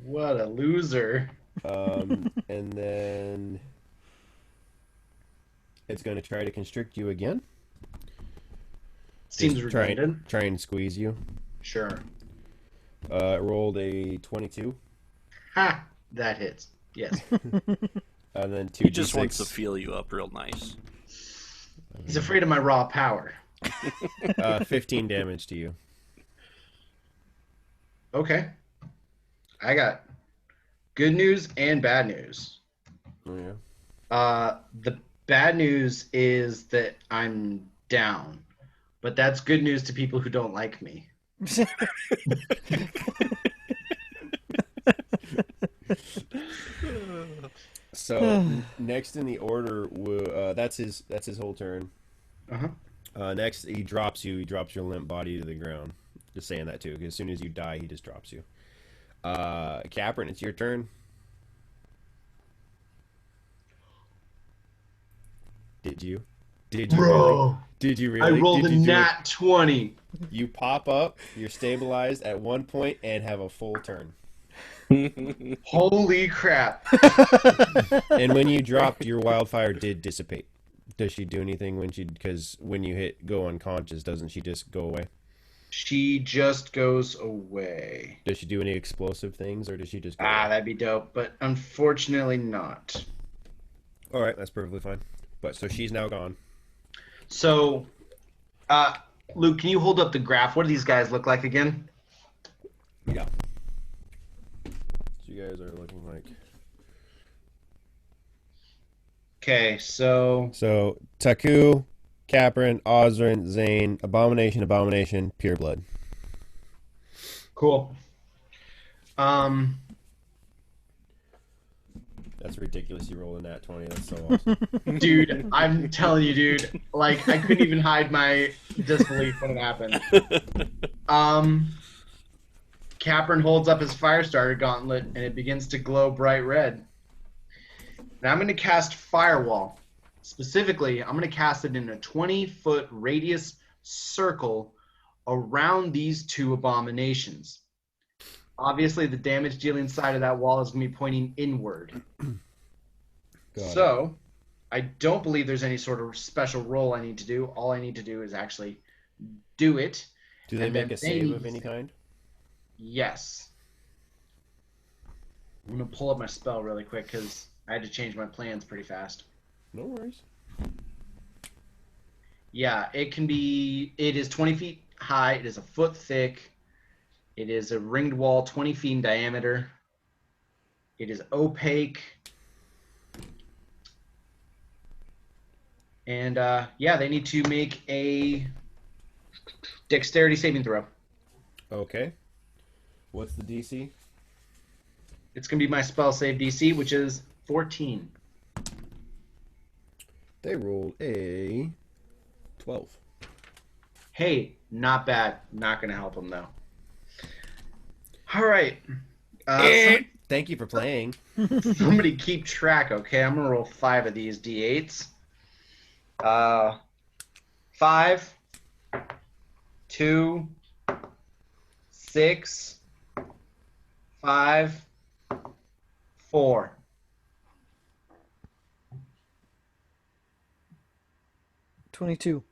What a loser. And then it's going to try to constrict you again. Seems Just redundant. Try and squeeze you. Sure. It rolled a 22. Ha! That hits. Yes. And then 2d6. He just wants to feel you up real nice. He's afraid of my raw power. 15 damage to you. Okay. I got good news and bad news. Oh, yeah. The bad news is that I'm down, but that's good news to people who don't like me. So next in the order, that's his whole turn. Uh-huh. Next, he drops you. He drops your limp body to the ground. Just saying that too, because as soon as you die, he just drops you. Caprin, it's your turn. Did you? Did you really? Did you really? I rolled Did a you do it? nat 20. You pop up. You're stabilized at one point and have a full turn. Holy crap. And when you dropped, your wildfire did dissipate. Does she do anything because when you go unconscious, doesn't she just go away? She just goes away. Does she do any explosive things, or does she just go Ah, away? that'd be dope, but unfortunately not. All right, that's perfectly fine. But so she's now gone. So, Luke, can you hold up the graph? What do these guys look like again? Yeah. So you guys are looking like. Okay, so So Taku, Caprin, Ozrin, Zane, Abomination, Pureblood. cool. That's ridiculous. You rolled a nat 20. That's so awesome. Dude, I'm telling you, dude. Like, I couldn't even hide my disbelief when it happened. Caprin holds up his Firestarter gauntlet, and it begins to glow bright red. And I'm going to cast Firewall. Specifically, I'm going to cast it in a 20-foot radius circle around these two abominations. Obviously, the damage-dealing side of that wall is going to be pointing inward. So, I don't believe there's any sort of special roll I need to do. All I need to do is actually do it. Do they And make then a save of any kind? Yes. I'm going to pull up my spell really quick because I had to change my plans pretty fast. No worries. Yeah, it is 20 feet high. It is a foot thick. It is a ringed wall 20 feet in diameter. It is opaque. And yeah, they need to make a dexterity saving throw. Okay. What's the DC? It's going to be my spell save DC, which is 14. They rolled a 12. Hey, not bad. Not going to help them, though. All right. Thank you for playing. Somebody keep track, okay? I'm going to roll 5 of these D8s. 5, 2, 6, 5, 4. $22.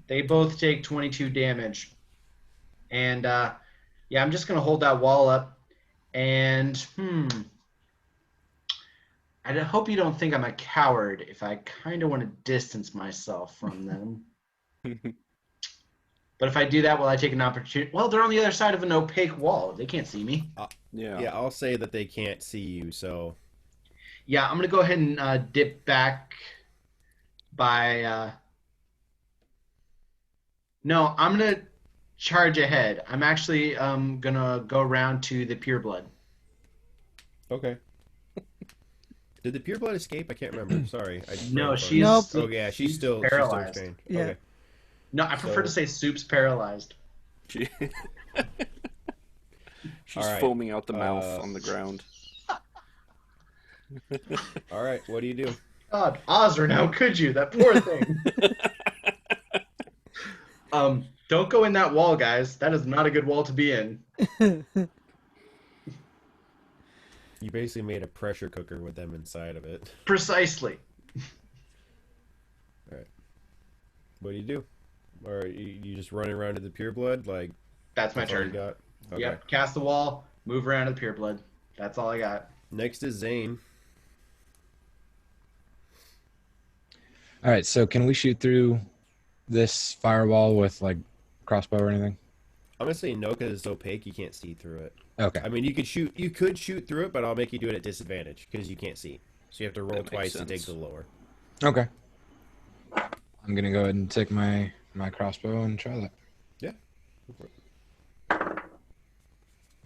They both take 22 damage. And, yeah, I'm just going to hold that wall up. And, I hope you don't think I'm a coward if I kind of want to distance myself from them. But if I do that, will I take an opportunity? Well, they're on the other side of an opaque wall. They can't see me. Yeah, I'll say that they can't see you, so... Yeah, I'm going to go ahead and dip back by... No, I'm going to charge ahead. I'm actually going to go around to the Pureblood. Okay. Did the pureblood escape? I can't remember. Sorry. No, brain she's farted. Nope. Oh yeah, she's still paralyzed. restrained. Yeah. Okay. No, I prefer to say Soup's paralyzed. She... She's All right. foaming out the mouth on the ground. All right. What do you do? God, Ozrin, how could you? That poor thing. Don't go in that wall, guys. That is not a good wall to be in. You basically made a pressure cooker with them inside of it. Precisely. All right. What do you do? Or you just running around to the pureblood? Like That's my that's all you turn. got? Okay. Yep. Cast the wall. Move around to the pureblood. That's all I got. Next is Zane. All right, so can we shoot through this firewall with like crossbow or anything? I'm gonna say no because it's opaque. You can't see through it. Okay. I mean, you could shoot. You could shoot through it, but I'll make you do it at disadvantage because you can't see. So you have to roll That makes twice to take sense. the lower. Okay. I'm gonna go ahead and take my crossbow and try that. Yeah. Go for it.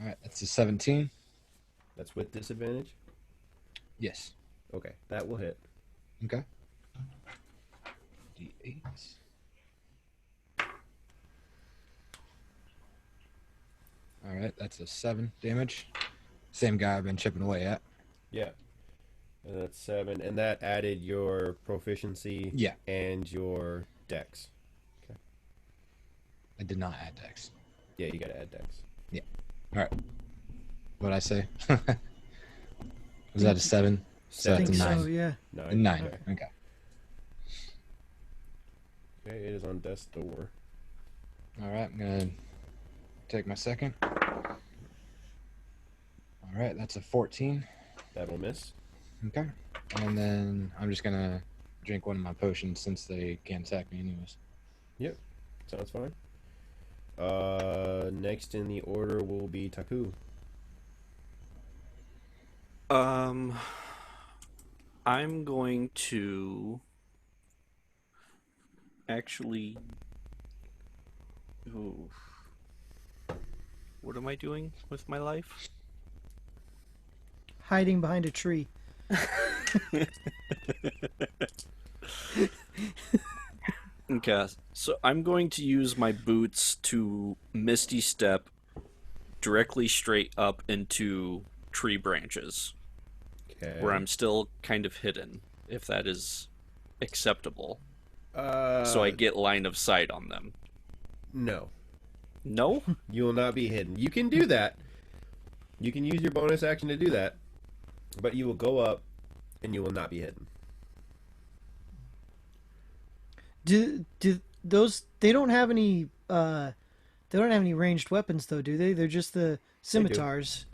All right, that's a 17. That's with disadvantage. Yes. Okay, that will hit. Okay. D8. All right, that's a 7 damage. Same guy I've been chipping away at. Yeah. And that's 7, and that added your proficiency. Yeah. And your dex. I did not add dex. Yeah, you gotta add dex. All right. What'd I say? Was that a 7? So I that's think a 9. so, yeah. 9. 9. Okay. Okay. Okay, it is on death's door. All right, I'm gonna take my second. All right, that's a 14. That'll miss. Okay. And then I'm just gonna drink one of my potions since they can't attack me anyways. Yep. Sounds fine. Next in the order will be Taku. I'm going to actually. Ooh. What am I doing with my life? Hiding behind a tree. Okay, so I'm going to use my boots to Misty Step directly straight up into tree branches, Okay. where I'm still kind of hidden, if that is acceptable. Uh, So I get line of sight on them. No. No? You will not be hidden. You can do that. You can use your bonus action to do that. But you will go up and you will not be hidden. Do those? They don't have any. They don't have any ranged weapons though, do they? They're just the scimitars.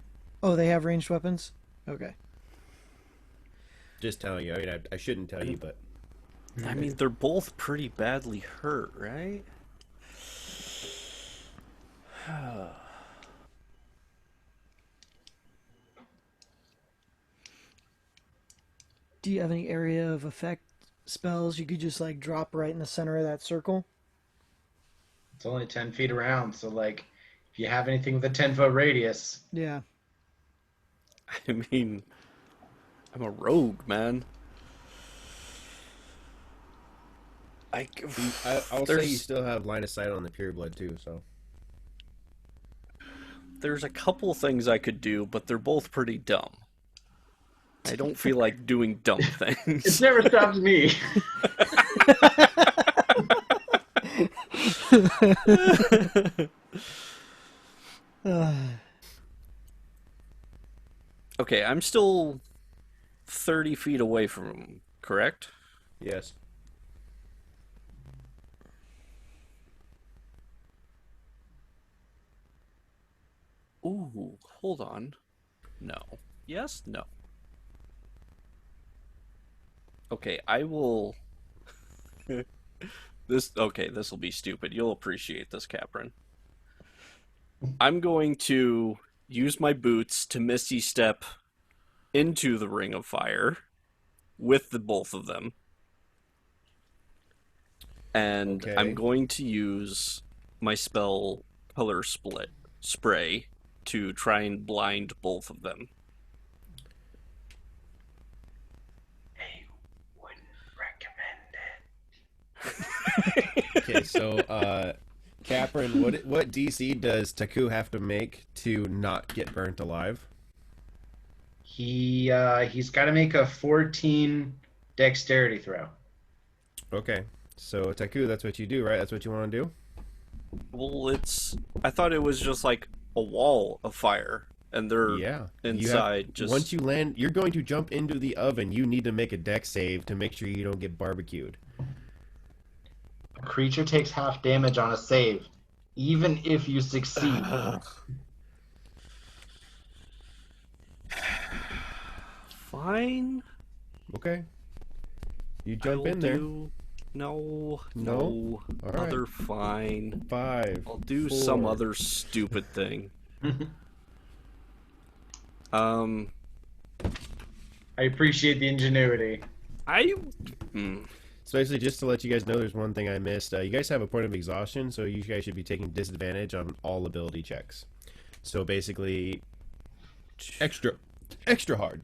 Oh, they have ranged weapons. Okay. Just telling you. I mean, I shouldn't tell you, but I mean, they're both pretty badly hurt, right? Do you have any area of effect spells you could just like drop right in the center of that circle? It's only 10 feet around, so like, if you have anything with a 10-foot radius, Yeah. I mean, I'm a rogue, man. I'll say There's- you still have line of sight on the pureblood too. So There's a couple things I could do, but they're both pretty dumb. I don't feel like doing dumb it's things. never stopped me. Okay, I'm still 30 feet away from him, correct? yes, Ooh, hold on. No. Yes? No. Okay, I will... this will be stupid. You'll appreciate this, Capron. I'm going to use my boots to Misty Step into the ring of fire with the both of them. And Okay. I'm going to use my spell Color Spray to try and blind both of them. Okay, so Capron, what DC does Taku have to make to not get burnt alive? He's got to make a 14 dexterity throw. Okay, so Taku, that's what you do, right? That's what you want to do? Well, I thought it was just like a wall of fire, and they're Yeah. inside. Just Once you land, you're going to jump into the oven. You need to make a dex save to make sure you don't get barbecued. A creature takes half damage on a save, even if you succeed. Fine. Okay. You I jump will in there. No. All right. Other fine. 5. I'll do 4. some other stupid thing. I appreciate the ingenuity. So basically, just to let you guys know, there's one thing I missed. You guys have a point of exhaustion, so you guys should be taking disadvantage on all ability checks. So basically, extra hard.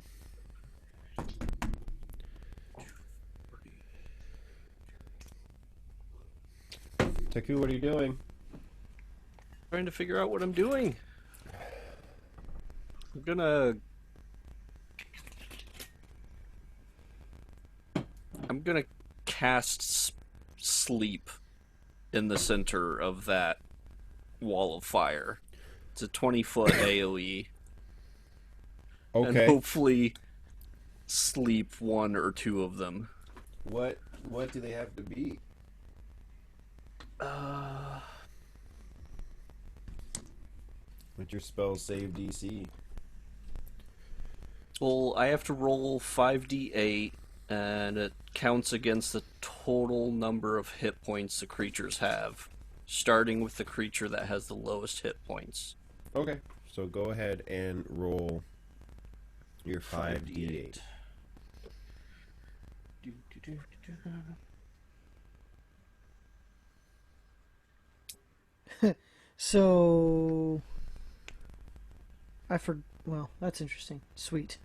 Taku, what are you doing? Trying to figure out what I'm doing. I'm gonna cast sleep in the center of that wall of fire. It's a 20-foot AoE. And Okay. hopefully sleep one or two of them. What do they have to be? What's your spell save DC? Well, I have to roll 5d8, and it counts against the total number of hit points the creatures have, starting with the creature that has the lowest hit points. Okay. So go ahead and roll your 5d8. So well, that's interesting. Sweet.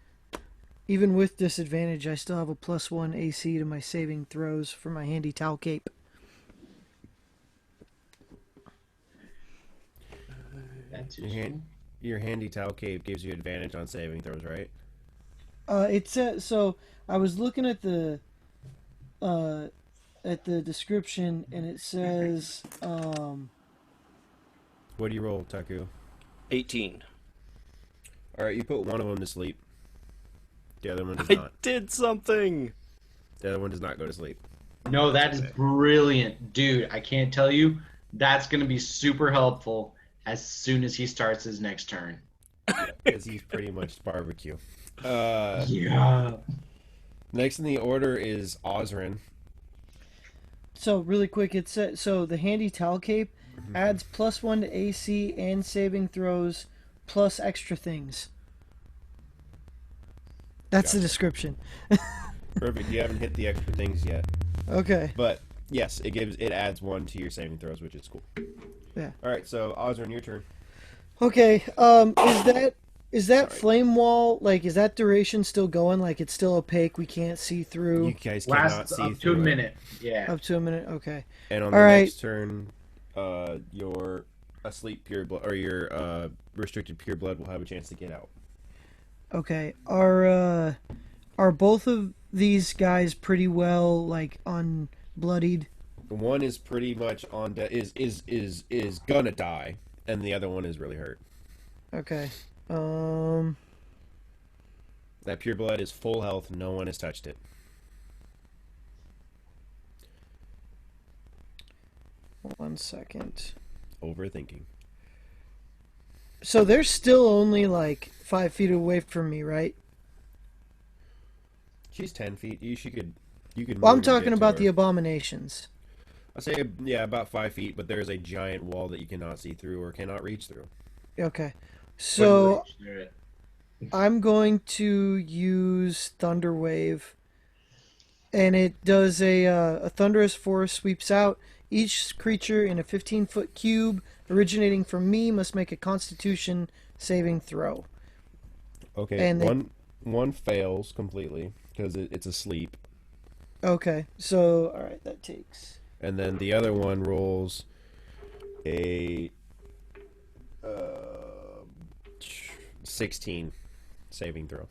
Even with disadvantage, I still have a +1 AC to my saving throws for my handy towel cape. That's Your handy towel cape gives you advantage on saving throws, right? It says so. I was looking at the description, and it says What do you roll, Taku? 18. All right, you put one of them to sleep. The other one does I not. did something! The other one does not go to sleep. No, that is brilliant. Dude, I can't tell you. That's going to be super helpful as soon as he starts his next turn. Because he's pretty much barbecue. Yeah. Next in the order is Osrin. so really quick. It said so the handy towel cape adds +1 to AC and saving throws plus extra things. That's the description. Perfect. You haven't hit the extra things yet. Okay. But yes, it adds 1 to your saving throws, which is cool. Yeah. All right, so Osrin, your turn. Okay. Is that flame wall, like, is that duration still going? Like, it's still opaque, we can't see through? You guys cannot Last see up to a through it. minute. Yeah. Up to a minute? Okay. And on All the right. next turn, your asleep pure blood or your restricted pure blood will have a chance to get out. Okay. Are both of these guys pretty well, like, unbloodied? One is pretty much on is gonna die, and the other one is really hurt. Okay. That pure blood is full health. No one has touched it. One second. Overthinking. So they're still only, like, 5 feet away from me, right? She's 10 feet. You could. Well, I'm move and talking get to about her. the abominations. I say about 5 feet, but there is a giant wall that you cannot see through or cannot reach through. Okay. So Wouldn't reach I'm going to use Thunder Wave, and it does a thunderous force sweeps out. Each creature in a 15-foot cube originating from me must make a Constitution saving throw. Okay, And one fails completely because it's asleep. Okay, so all right, that takes And then the other one rolls a 16 saving throw.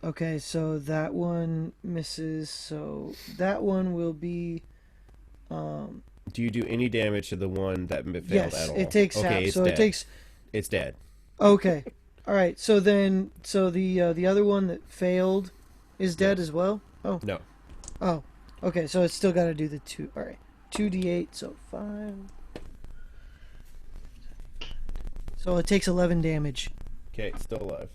Okay, so that one misses. So that one will be. Do you do any damage to the one that failed Yes, at all? it takes okay, half. it's So dead. it takes. It's dead. Okay, all right. So then, the other one that failed is dead Yes. as well. Oh. No. Oh. Okay, so it's still got to do the 2. All right, 2d8. So 5. So it takes 11 damage. Okay, it's still alive.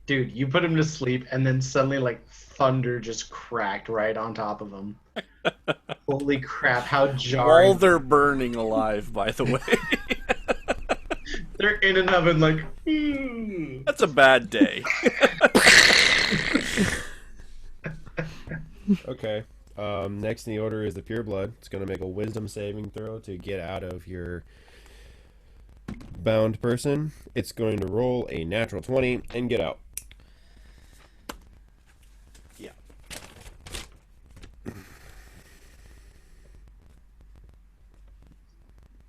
Dude, you put him to sleep, and then suddenly, like, thunder just cracked right on top of him. Holy crap, how jarring. While they're burning alive, by the way. They're in an oven, like, That's a bad day. Okay. Next in the order is the pureblood. It's going to make a wisdom saving throw to get out of your bound person. It's going to roll a natural 20 and get out. Yeah.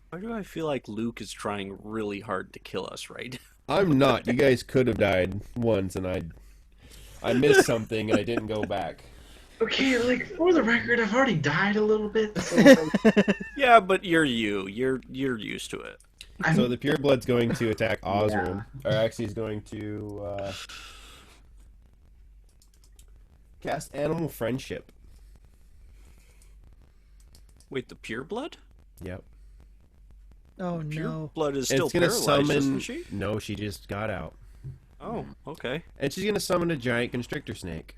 Why do I feel like Luke is trying really hard to kill us right now? I'm not. You guys could have died once, and I missed something, and I didn't go back. Okay, like, for the record, I've already died a little bit. So, Yeah, but you're you're used to it. So the pureblood's going to attack Osrin, or actually, he's going to cast Animal Friendship. Wait, the pure blood? Yep. Oh Pure no. blood is And still it's gonna paralyzed, summon. isn't she? No, she just got out, Oh, okay. and she's gonna summon a giant constrictor snake.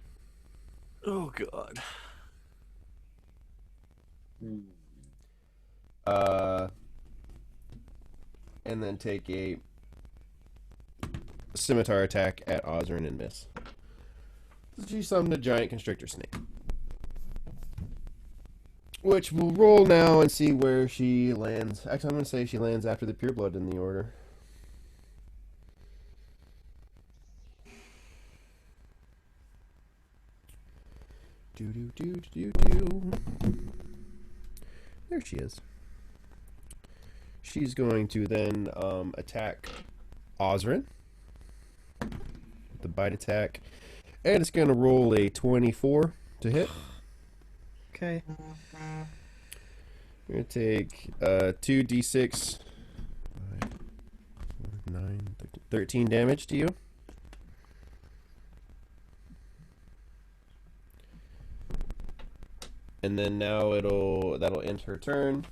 Oh god. And then take a scimitar attack at Osrin and miss. She summoned a giant constrictor snake. Which we'll roll now and see where she lands. Actually, I'm going to say she lands after the pureblood in the order. Do. There she is. She's going to then attack Osrin. The bite attack. And it's going to roll a 24 to hit. Okay. We're going to take 2d6, 5, 4, 9, 13 damage to you. And then now that'll end her turn.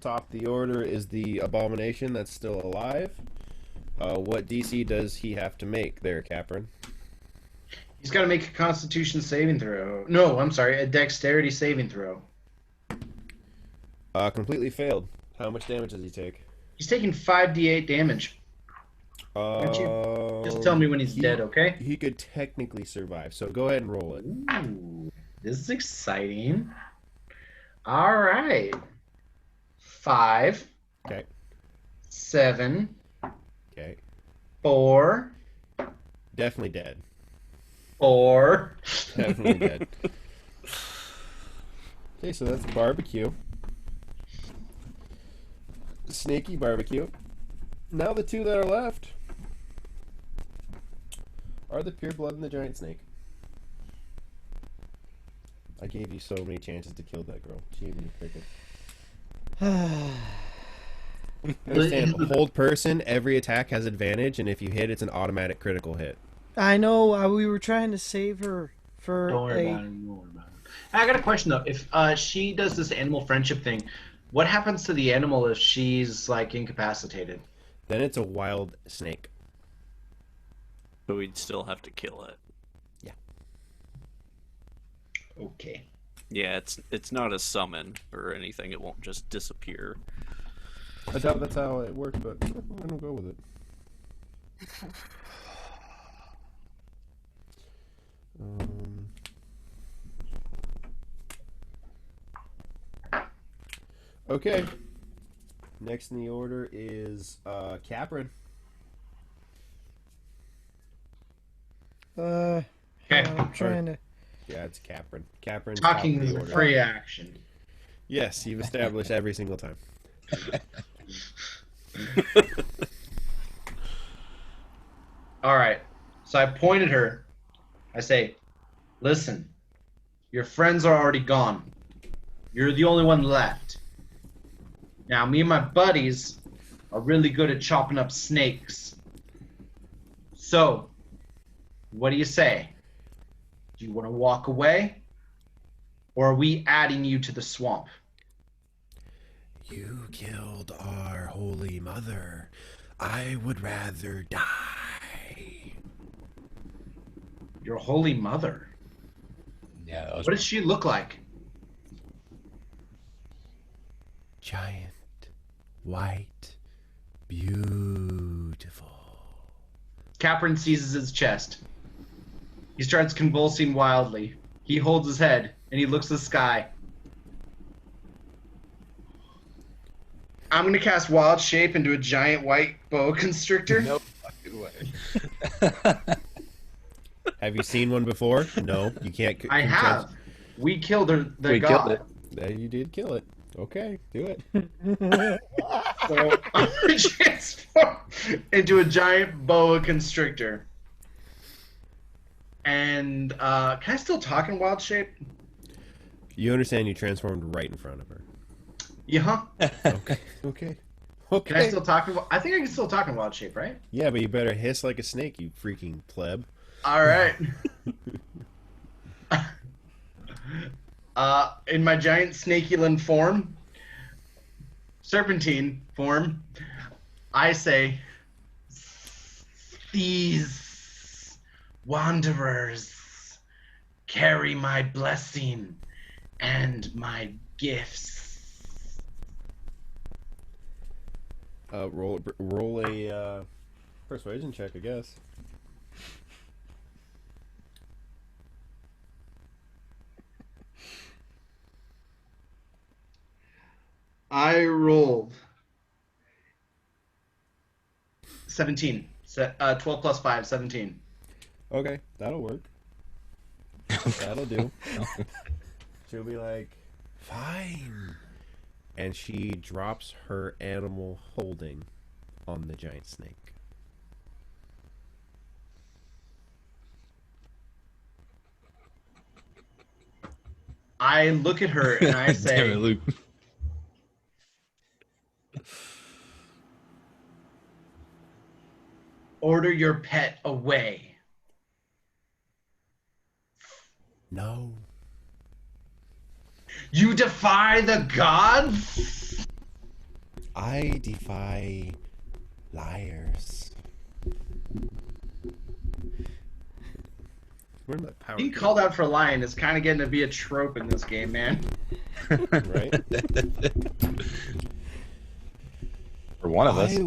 Top of the order is the abomination that's still alive. What DC does he have to make there, Capron? he's got to make a Constitution saving throw. No, I'm sorry, a Dexterity saving throw. Completely failed. How much damage does he take? He's taking 5d8 damage. Just tell me when he's dead, okay? He could technically survive, so go ahead and roll it. Ooh, this is exciting. All right. 5. Okay. 7. Okay. 4. Definitely dead. 4. Definitely dead. Okay, so that's barbecue. Snaky barbecue. Now the two that are left are the pureblood and the giant snake. I gave you so many chances to kill that girl. She didn't pick it. Understand, hold person, every attack has advantage, and if you hit, it's an automatic critical hit. I know. We were trying to save her for Don't worry about it. Don't worry about it. I got a question though. If she does this animal friendship thing, what happens to the animal if she's like incapacitated? Then it's a wild snake. So we'd still have to kill it. Okay. Yeah, it's not a summon or anything. It won't just disappear. I doubt that's how it works, but I'm gonna go with it. Okay. Next in the order is Capron. Okay. I'm trying to. Yeah, it's Capron. Capron's top of Talking the is a order. free action. Yes, you've established every single time. All right. So I point at her. I say, listen, your friends are already gone. You're the only one left. Now, me and my buddies are really good at chopping up snakes. So, what do you say? Do you want to walk away? Or are we adding you to the swamp? You killed our holy mother. I would rather die. Your holy mother? Yeah, that was What does she look like? Giant, white, beautiful. Capron seizes his chest. He starts convulsing wildly. He holds his head, and he looks at the sky. I'm going to cast Wild Shape into a giant white boa constrictor. no fucking way. Have you seen one before? No, you can't. I have. We killed the We god. killed it. Yeah, you did kill it. Okay, do it. So I'm going to transform into a giant boa constrictor. And can I still talk in Wild Shape? You understand you transformed right in front of her. Yeah. Okay. Okay. Can I still talk in? I think I can still talk in Wild Shape, right? Yeah, but you better hiss like a snake, you freaking pleb. All right. In my giant snakeulin form, serpentine form, I say, these wanderers carry my blessing and my gifts. Roll a persuasion check, I guess. I rolled 17. 12 plus 5, 17. Okay, that'll work. That'll do. She'll be like, fine. And she drops her animal holding on the giant snake. I look at her and I Damn say, it, Luke. order your pet away. No. You defy the gods? I defy liars. Where's my power? Being called out for lying is kind of getting to be a trope in this game, man. Right? For one of us. I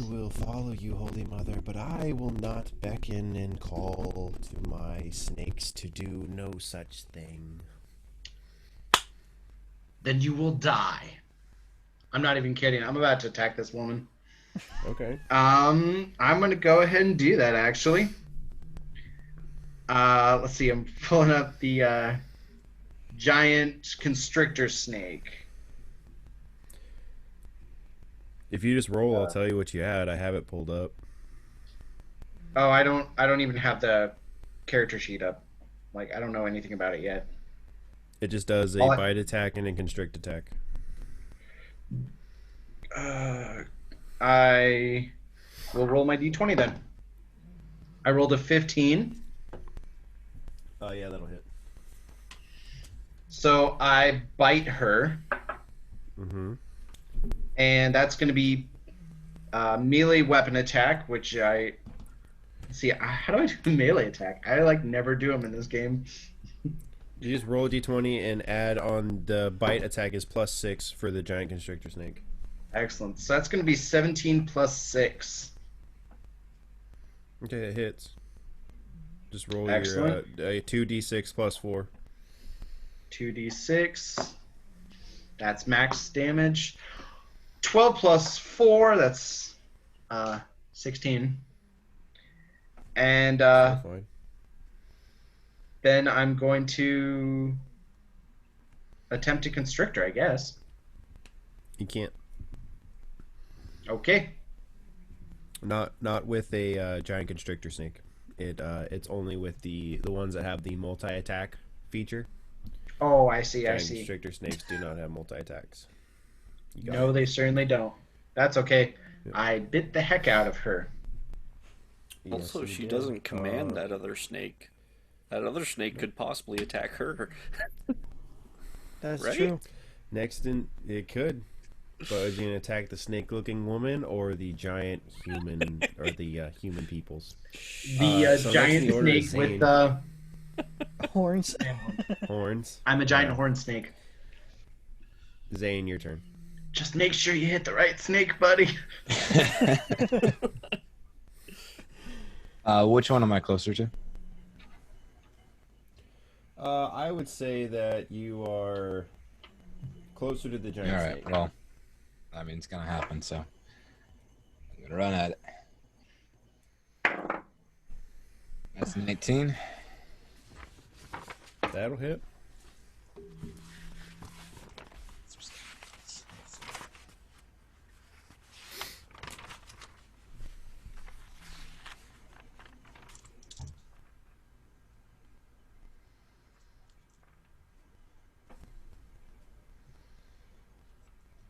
will follow you, Holy Mother, but I will not beckon and call to my snakes to do no such thing. Then you will die. I'm not even kidding. I'm about to attack this woman. Okay. I'm gonna go ahead and do that actually. Let's see, I'm pulling up the giant constrictor snake. If you just roll, I'll tell you what you had. I have it pulled up. Oh, I don't even have the character sheet up. Like, I don't know anything about it yet. It just does a All I- bite attack and a constrict attack. I will roll my d20 then. I rolled a 15. Oh, yeah, that'll hit. So I bite her, Mm-hmm. and that's going to be melee weapon attack, which I... See, how do I do melee attack? I, like, never do them in this game. You just roll a d20 and add on the bite attack is +6 for the giant constrictor snake. Excellent. So that's going to be 17 plus 6. Okay, it hits. Just roll Excellent. your 2d6 plus 4. 2d6. That's max damage. 12 plus 4, that's 16. And Fine. then I'm going to attempt to constrict her, I guess. You can't. Okay. Not with a giant constrictor snake. It's only with the ones that have the multi-attack feature. Oh, I see, I Giant see. constrictor snakes do not have multi-attacks. No, they certainly don't. That's okay. Yep. I bit the heck out of her. Yes, Also, you she did. doesn't command that other snake. That other snake could possibly attack her. That's Right? true. Next it could. But is you gonna attack the snake-looking woman or the giant human or the human peoples? The so next giant in the order snake is with Zane. the... Horns. Horns. I'm a giant horn snake. Zane, your turn. Just make sure you hit the right snake, buddy. Which one am I closer to? I would say that you are closer to the giant All right. snake. Well, I mean, it's gonna happen, so I'm gonna run at it. That's 19. That'll hit.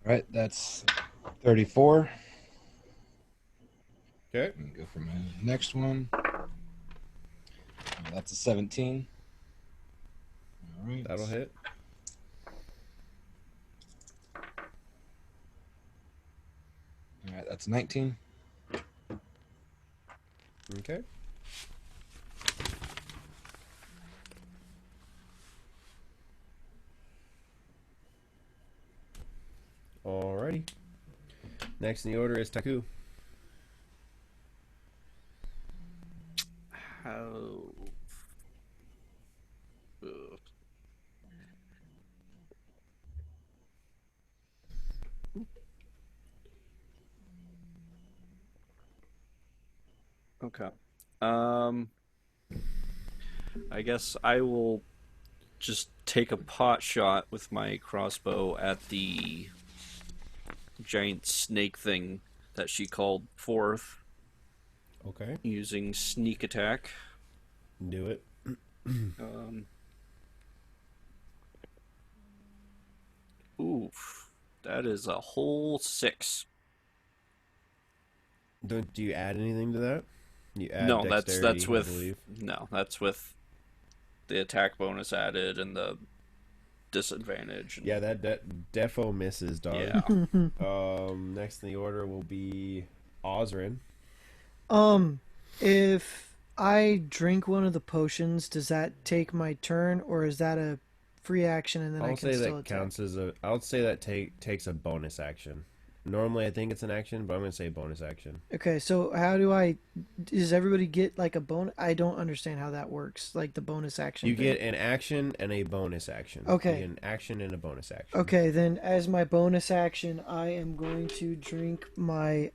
All right, that's 34. Okay. Let me go for my next one. That's a 17. All right. That'll hit. All right, that's 19. Okay. Alrighty. Next in the order is Taku. How? Ugh. Okay. I guess I will just take a pot shot with my crossbow at the giant snake thing that she called forth Okay. using sneak attack. Do it. Oof. That is a whole 6. Do you add anything to that? You add No, dexterity, that's I with believe. no, that's with the attack bonus added and the disadvantage. Yeah, that defo misses, dog. Yeah. Next in the order will be Osrin. If I drink one of the potions, does that take my turn, or is that a free action and then I I'll can say still that attack? counts as a. I'll say that takes a bonus action. Normally, I think it's an action, but I'm gonna say bonus action. Okay, so how do I? Does everybody get like a bonus? I don't understand how that works. Like the bonus action. You thing. get an action and a bonus action. Okay. You get an action and a bonus action. Okay, then as my bonus action, I am going to drink my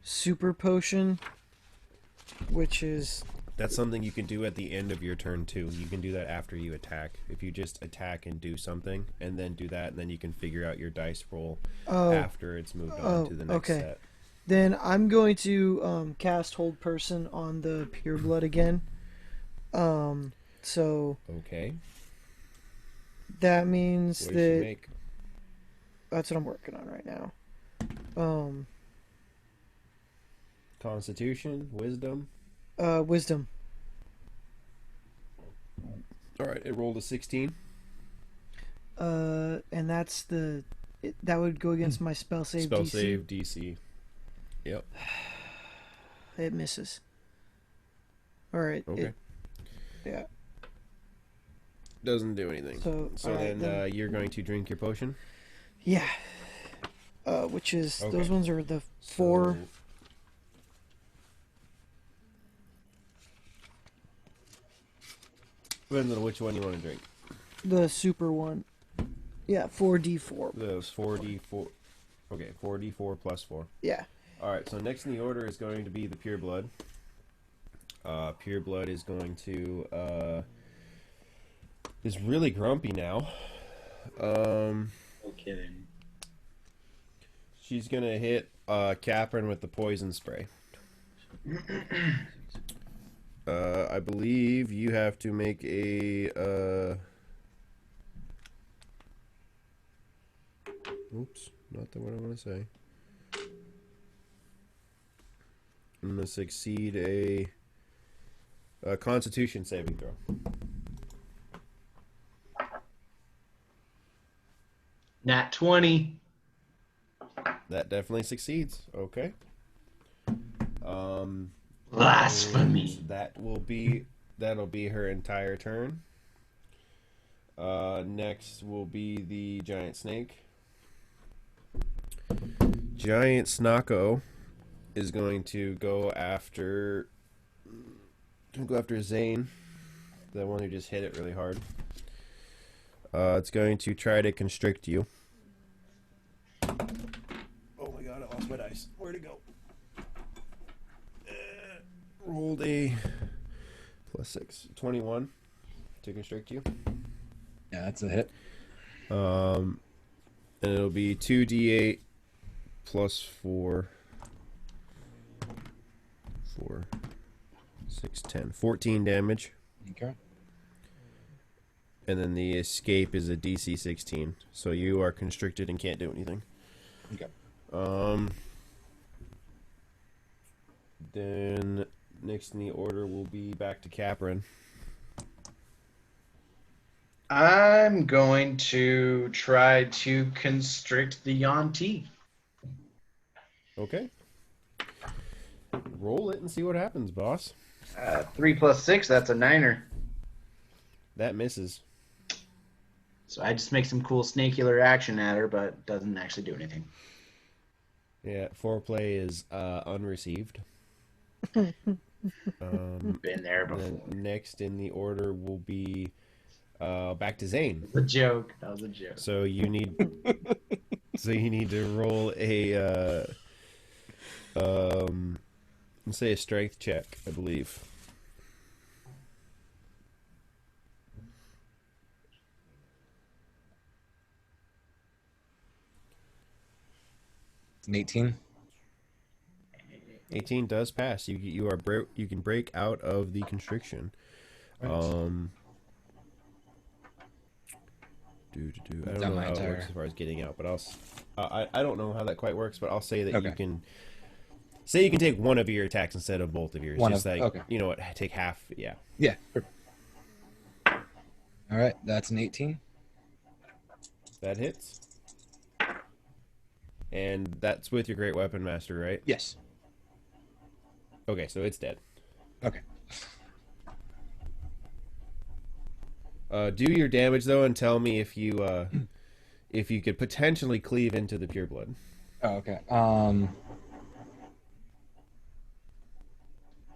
super potion, which is That's something you can do at the end of your turn too. You can do that after you attack. If you just attack and do something, and then do that, and then you can figure out your dice roll after it's moved on to the next okay. set. Then I'm going to cast Hold Person on the Pure Blood again. So Okay. that means What does she that make? that's what I'm working on right now. Constitution, wisdom. Wisdom. All right, it rolled a 16. And that's that would go against my spell save Spell DC. save DC. Yep. It misses. All right. Okay. Yeah. Doesn't do anything. So, So all right, then you're going to drink your potion. Yeah. Which is Okay. those ones are the 4. So- Depends on which one you want to drink. The super one. Yeah, 4d4. Those 4d4. Okay, 4d4 plus 4. Yeah. All right. So next in the order is going to be the pure blood. Pure blood is going to is really grumpy now. Um, No kidding. she's gonna hit Capron with the poison spray. I believe you have to make a. Oops, not the what I want to say. I'm gonna succeed a Constitution saving throw. Nat 20. That definitely succeeds. Okay. Blasphemy. And that'll be her entire turn. Next will be the giant snake. Giant Snocko is going to go after Zane, the one who just hit it really hard. It's going to try to constrict you. Oh my god, I lost my dice. Where'd it go? Rolled a +6, 21 to constrict you. Yeah, that's a hit. And it'll be 2d8 plus 4. 4, 6, 10. 14 damage. Okay. And then the escape is a DC 16. So you are constricted and can't do anything. Okay. Then next in the order will be back to Capron. I'm going to try to constrict the Yonti. Okay. Roll it and see what happens, boss. 3 plus 6, that's a 9er. That misses. So I just make some cool snakular action at her, but doesn't actually do anything. Yeah, foreplay is unreceived. Been there before. Then next in the order will be back to Zane. That was a joke. That was a joke. So you need to roll a let's say a strength check, I believe. It's an 18. 18 does pass. You can break out of the constriction. I don't know how it works as far as getting out, but I don't know how that quite works, but I'll say that you can take one of your attacks instead of both of yours. You know what, take half. Yeah. Yeah. All right, that's an 18. That hits. And that's with your Great Weapon Master, right? Yes. Okay, so it's dead. Okay. Do your damage though, and tell me if you could potentially cleave into the pure blood. Oh, okay.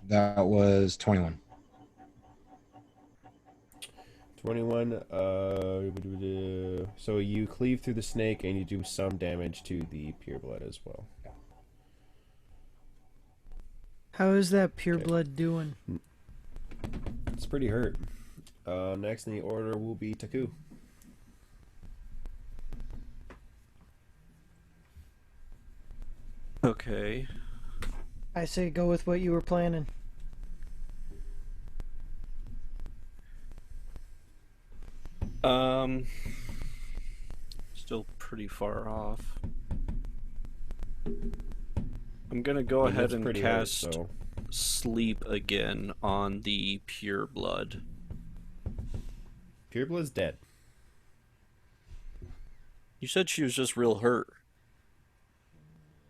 That was 21. 21. So you cleave through the snake, and you do some damage to the pure blood as well. How is that pure blood doing? It's pretty hurt. Next in the order will be Taku. Okay. I say go with what you were planning. Still pretty far off. I'm gonna go ahead and cast Sleep again on the pure blood. Pure blood's dead. You said she was just real hurt.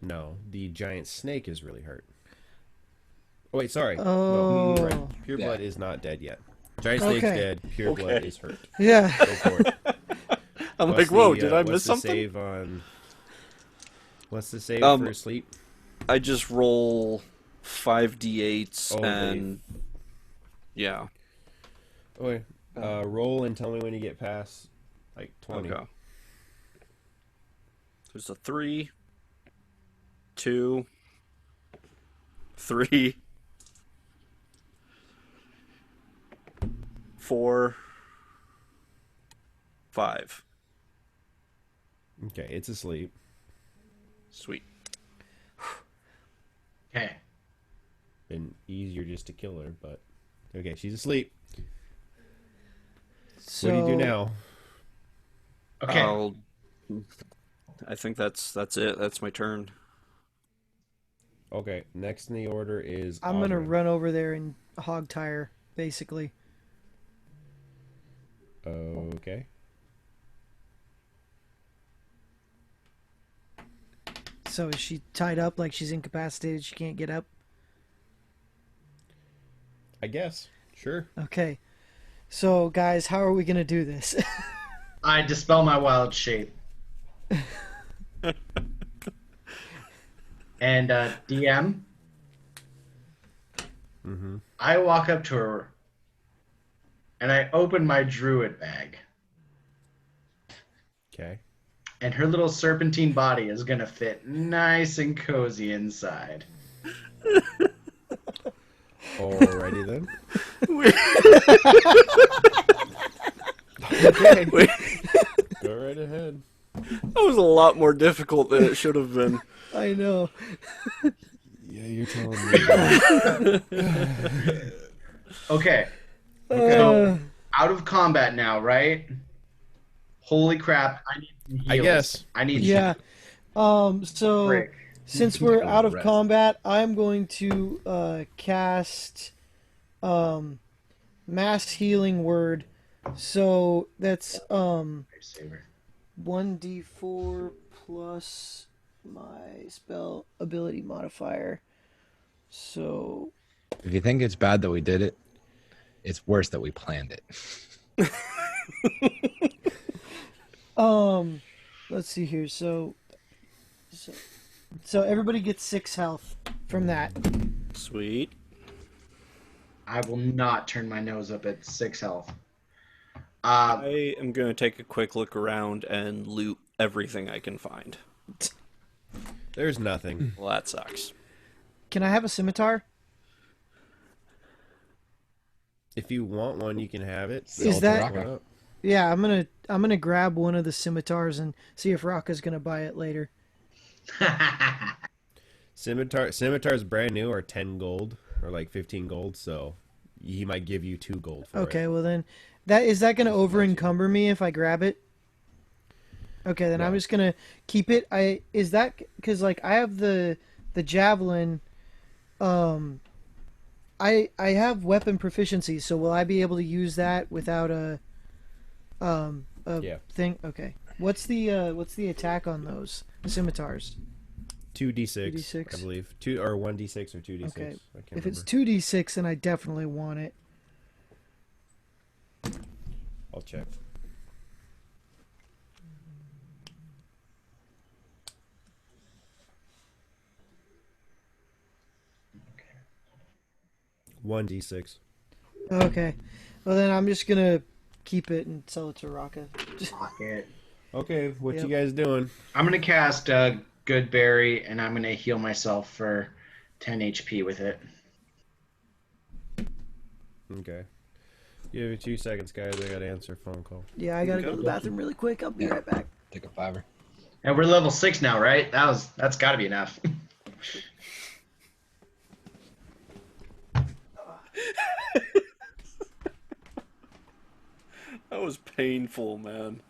No, the giant snake is really hurt. Oh wait, sorry. Oh. No, right. Pure blood is not dead yet. Giant snake's dead. Pure blood is hurt. Yeah. Go for it. I'm like, whoa, did I miss something? What's the save for sleep? I just roll 5d8s and yeah. Okay. Roll and tell me when you get past like 20. Okay. There's a 3, 2, 3, 4, 5. Okay, it's asleep. Sweet. Okay. Been easier just to kill her, but okay, she's asleep. So, What do you do now? Okay. I think that's it. That's my turn. Okay, next in the order is I'm gonna Audrey. run over there and hog tie her, basically. Okay. So is she tied up like she's incapacitated? She can't get up? I guess. Sure. Okay. So, guys, how are we going to do this? I dispel my wild shape. And DM, Mm-hmm. I walk up to her and I open my druid bag. Okay. And her little serpentine body is going to fit nice and cozy inside. Alrighty then. Okay. Wait, Go right ahead. that was a lot more difficult than it should have been. I know. Yeah, you're telling me. Okay. Uh, Out of combat now, right? Holy crap. I need some heals. I guess. I need yeah. So Frick. since we're out of Rest. combat, I'm going to cast mass healing word. So that's Saber. 1d4 plus my spell ability modifier. So If you think it's bad that we did it, it's worse that we planned it. let's see here. So everybody gets 6 health from that. Sweet. I will not turn my nose up at 6 health. I am going to take a quick look around and loot everything I can find. There's nothing. Well, that sucks. Can I have a scimitar? If you want one, you can have it. Is Sell that- to Raka. Yeah, I'm gonna grab one of the scimitars and see if Raka's gonna buy it later. Scimitars brand new are 10 gold or like 15 gold, so he might give you 2 gold for it. Okay, well then, is that gonna over encumber me if I grab it? Okay, then I'm No. just gonna keep it. Is that because like I have the javelin, I have weapon proficiency, so will I be able to use that without a Yeah. thing? Okay. What's the attack on those scimitars? 2d6, 2d6. I believe. 1d6 or 2d6. Okay. I can't If it's remember. 2d6, then I definitely want it. I'll check. Okay. 1d6. Okay. Well then I'm just gonna keep it and sell it to Raka. Fuck it. Okay, what Yep. you guys doing? I'm going to cast Good Berry, and I'm going to heal myself for 10 HP with it. Okay. Give me 2 seconds, guys. I gotta answer a phone call. Yeah, I gotta go to the bathroom really quick. I'll be right back. Take a fiver. And we're level 6 now, right? That's got to be enough. That was painful, man.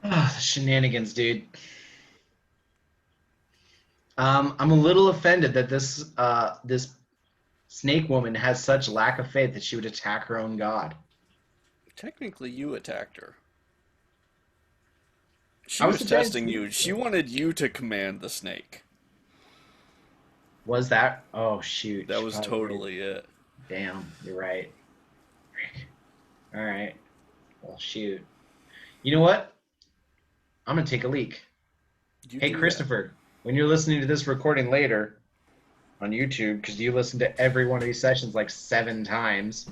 Ah, the shenanigans, dude. I'm a little offended that this snake woman has such lack of faith that she would attack her own god. Technically, you attacked her. She I was was testing against- you. She wanted you to command the snake. Was that? Oh shoot! That was Probably- totally it. Damn, you're right. Frick. All right. Well, shoot. You know what? I'm gonna take a leak. You Hey, do that. Christopher, when you're listening to this recording later on YouTube, because you listen to every one of these sessions like 7 times,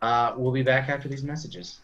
we'll be back after these messages.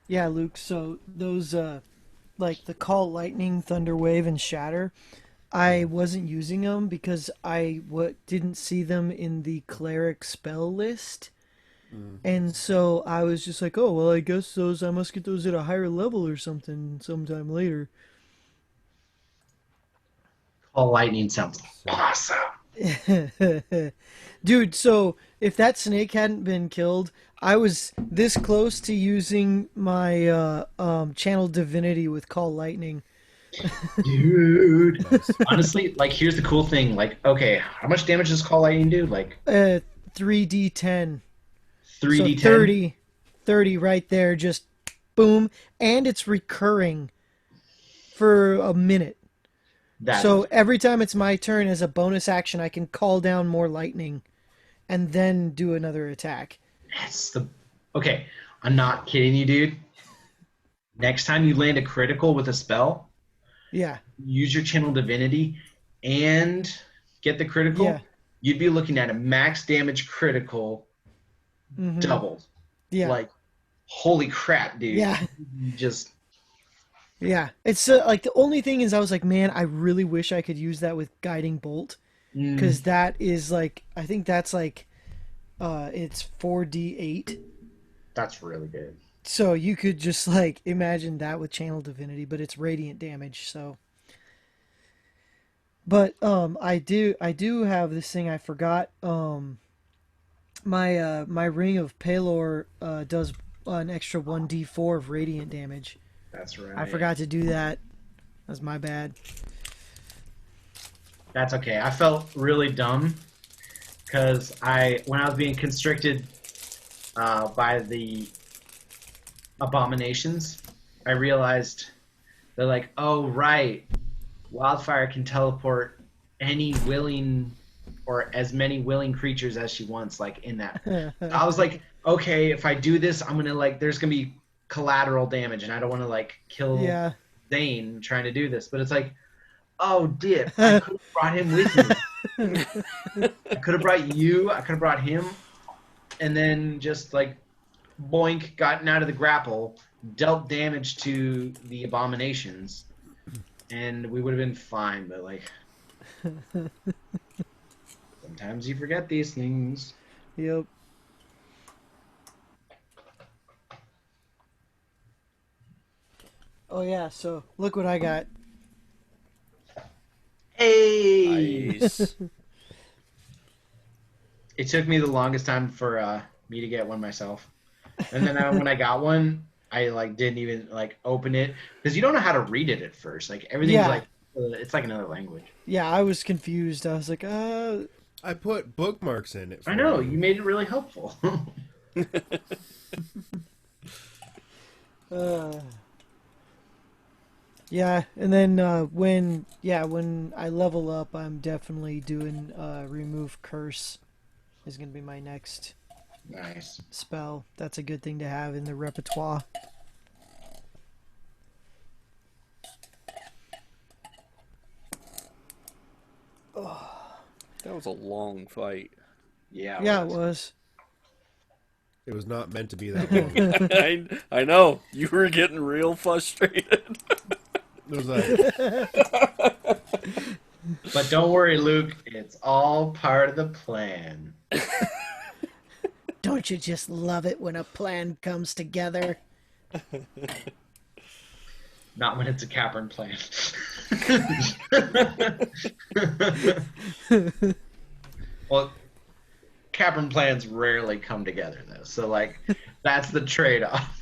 Yeah, Luke. So those like the Call Lightning, Thunder Wave, and Shatter, I wasn't using them because I didn't see them in the cleric spell list. And so I was just like, oh, well, I guess those, I must get those at a higher level or something sometime later. Call lightning sounds awesome. Dude, so if that snake hadn't been killed, I was this close to using my channel divinity with Call Lightning. Dude. Honestly, like, here's the cool thing. Like, okay, how much damage does Call Lightning do? Like, 3d10. 3d10? So 30 right there, just boom. And it's recurring for a minute. So every time it's my turn as a bonus action, I can call down more lightning and then do another attack. Okay, I'm not kidding you, dude. Next time you land a critical with a spell, Yeah. use your channel divinity and get the critical, Yeah. you'd be looking at a max damage critical Mhm. doubled. Yeah. Like, holy crap, dude. Yeah. Just Yeah. It's like the only thing is I was like, man, I really wish I could use that with Guiding Bolt. Because that is like, I think that's like, it's 4d8. that's really good. So you could just like imagine that with Channel Divinity, but it's radiant damage. So, but I do have this thing I forgot. My Ring of Pelor does an extra 1d4 of radiant damage. That's right. I forgot to do that. That's my bad. That's okay. I felt really dumb because when I was being constricted by the abominations, I realized they're like, oh, right, Wildfire can teleport any willing or as many willing creatures as she wants, like in that. I was like, okay, if I do this, I'm gonna like, there's gonna be collateral damage, and I don't want to like kill Zane trying to do this. But it's like, oh, dip! I could have brought him with me. I could have brought you. I could have brought him, and then just like boink, gotten out of the grapple, dealt damage to the abominations, and we would have been fine. But like, sometimes you forget these things. Yep. Oh yeah, so look what I got. Hey! Nice. It took me the longest time for me to get one myself, and then when I got one, I like didn't even like open it because you don't know how to read it at first. Like everything's like it's like another language. Yeah, I was confused. I was like, I put bookmarks in it. I know you made it really helpful. Yeah, and then when I level up, I'm definitely doing remove curse. Is gonna be my next Nice. spell. That's a good thing to have in the repertoire. That was a long fight. Yeah. Yeah, it was. It was not meant to be that long. I know. You were getting real frustrated. It was like, But don't worry, Luke. It's all part of the plan. Don't you just love it when a plan comes together? Not when it's a Capern plan. Well, Capern plans rarely come together, though. So, like, that's the trade-off.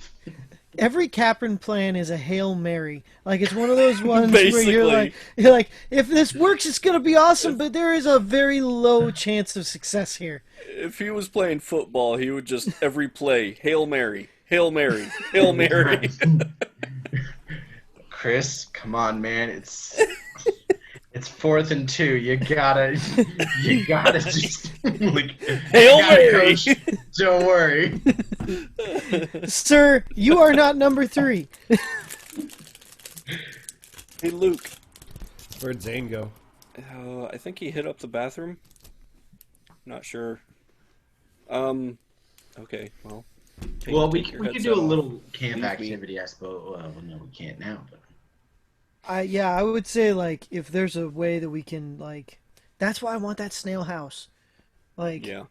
Every Capron plan is a Hail Mary. Like it's one of those ones where you're like, if this works, it's gonna be awesome, but there is a very low chance of success here. If he was playing football, he would just every play, Hail Mary, Hail Mary, Hail Mary. Chris, come on, man. It's 4th and 2. You gotta just like Hail I got it, Mary! Coach. Don't worry. Sir, you are not number 3. Hey, Luke. Where'd Zane go? I think he hit up the bathroom. Not sure. Okay, well. Well, we take your could headset do a off. little camp Leave me. activity, I suppose. Well, no, we can't now. But I would say like if there's a way that we can like, that's why I want that snail house. Like, Yeah,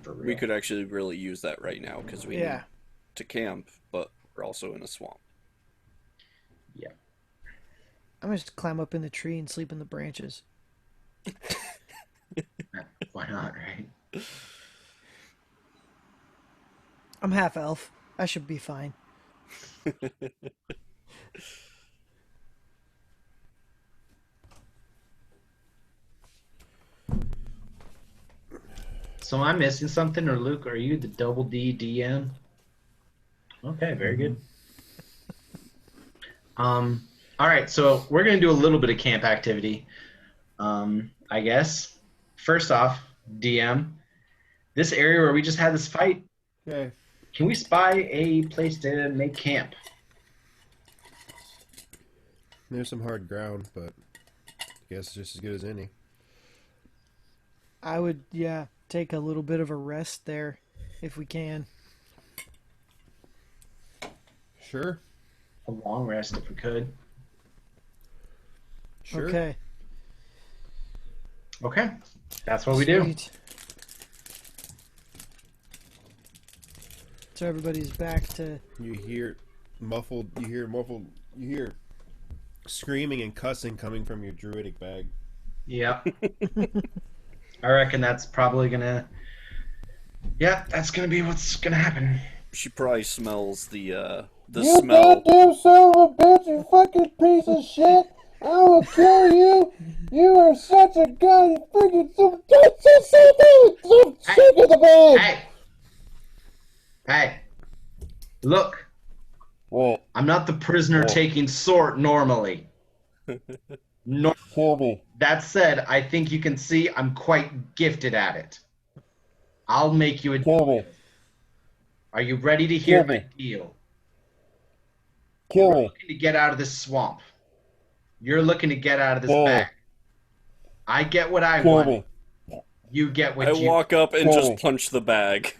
for real. we could actually really use that right now because we yeah. need to camp, but we're also in a swamp. Yeah. I'm gonna just climb up in the tree and sleep in the branches. Why not, right? I'm half elf. I should be fine. So am I missing something, or Luke? Are you the double D DM? Okay, very good. All right, so we're gonna do a little bit of camp activity. I guess. First off, DM, this area where we just had this fight, Okay. can we spy a place to make camp? There's some hard ground, but I guess just as good as any. I would, yeah, take a little bit of a rest there if we can. Sure. A long rest if we could. Sure. Okay. Okay, that's what we do. Sweet. So everybody's back to. You hear muffled. You hear screaming and cussing coming from your druidic bag. Yep. I reckon that's probably gonna. Yeah, that's gonna be what's gonna happen. She probably smells the You smell. goddamn son of a bitch, you fucking piece of shit! I will kill you! You are such a god freaking some sick of the bag! Hey! Hey! Look, What? I'm not the prisoner taking sort normally. Kill me. That said, I think you can see I'm quite gifted at it. I'll make you a Kill deal. me. Are you ready to hear Kill my me. deal? Kill We're me. looking to get out of this swamp. You're looking to get out of this Kill me. bag. I get what I Kill want. me. You get what I you walk up and Kill just me. punch the bag.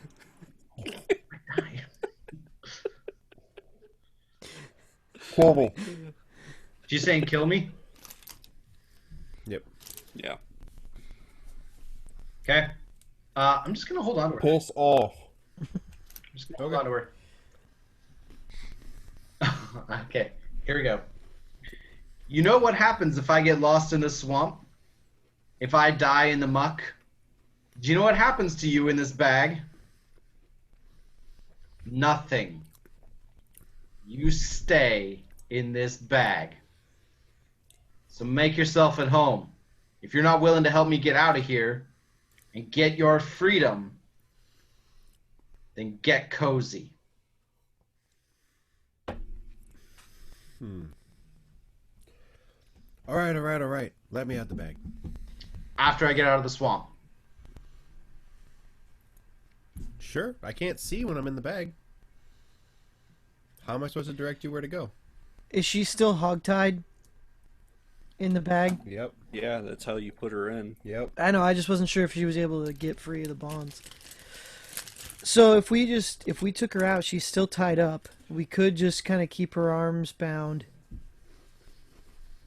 Kill me. You saying kill me? Yep. Yeah. Okay. I'm just gonna hold on to her. Piss off. I'm just gonna hold on to her. Okay, here we go. You know what happens if I get lost in the swamp? If I die in the muck? Do you know what happens to you in this bag? Nothing. You stay in this bag. So make yourself at home. If you're not willing to help me get out of here and get your freedom, then get cozy. All right. Let me out the bag. After I get out of the swamp. Sure. I can't see when I'm in the bag. How am I supposed to direct you where to go? Is she still hogtied in the bag? Yep. Yeah, that's how you put her in. Yep. I know. I just wasn't sure if she was able to get free of the bonds. So if we took her out, she's still tied up. We could just kind of keep her arms bound.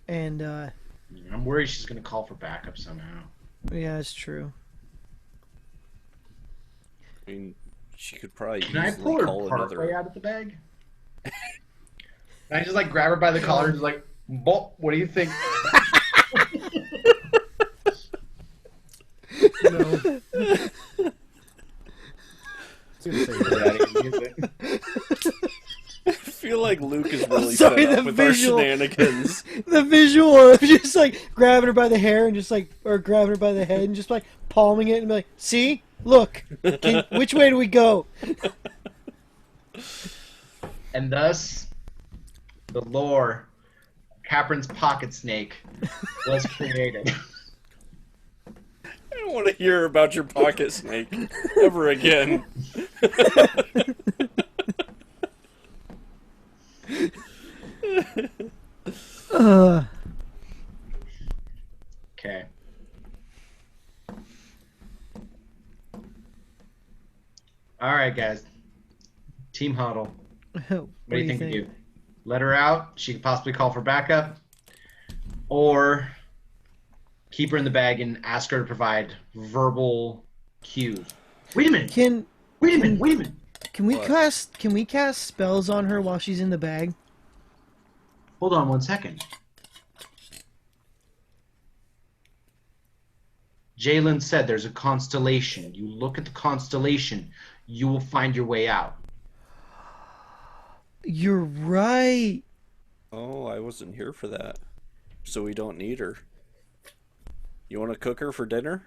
And I'm worried she's going to call for backup somehow. yeah, it's true. I mean, she could probably Can I easily pull her call partway another. out of the bag? Can I just like grab her by the collar and just like, "Boop, what do you think?" No. I was gonna say that. I feel like Luke is really sorry, fed the up with visual. our shenanigans. The visual of just like grabbing her by the hair and just like, or grabbing her by the head and just like palming it and be like, see, look, which way do we go? And thus, the lore Capron's pocket snake was created. I don't want to hear about your pocket snake ever again. Okay. All right, guys. Team huddle. What What do you think we do? Let her out. She could possibly call for backup, or keep her in the bag and ask her to provide verbal cues. Wait a minute. Wait a minute. Can we cast spells on her while she's in the bag? Hold on 1 second. Jalen said there's a constellation. You look at the constellation, you will find your way out. You're right. Oh, I wasn't here for that. So we don't need her. You want to cook her for dinner?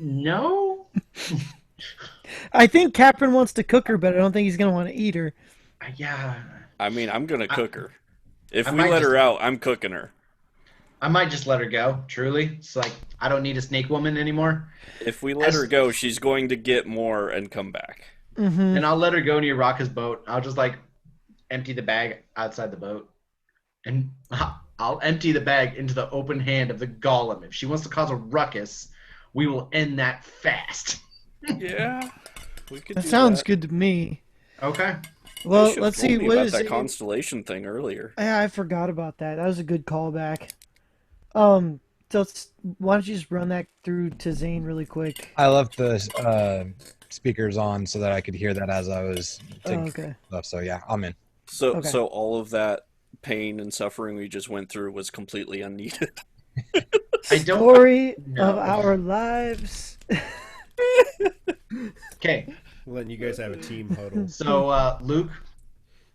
No? I think Capron wants to cook her, but I don't think he's gonna want to eat her. Yeah. I mean, I'm going to cook her. If I we might let her just- out, I'm cooking her. I might just let her go, truly. It's like, I don't need a snake woman anymore. If we let her go, she's going to get more and come back. Mm-hmm. And I'll let her go near Raka's boat. I'll just, like, empty the bag outside the boat. And I'll empty the bag into the open hand of the golem. If she wants to cause a ruckus, we will end that fast. Yeah, we could. That do sounds that. good to me. Okay. Well, You should've let's told see. me What about is that it? constellation thing earlier? Yeah, I forgot about that. That was a good callback. So why don't you just run that through to Zane really quick? I left the speakers on so that I could hear that as I was taking Okay. stuff. So yeah, I'm in. So, Okay. so all of that pain and suffering we just went through was completely unneeded. I don't. Story No. of our lives. Okay. Letting you guys have a team huddle. So, Luke,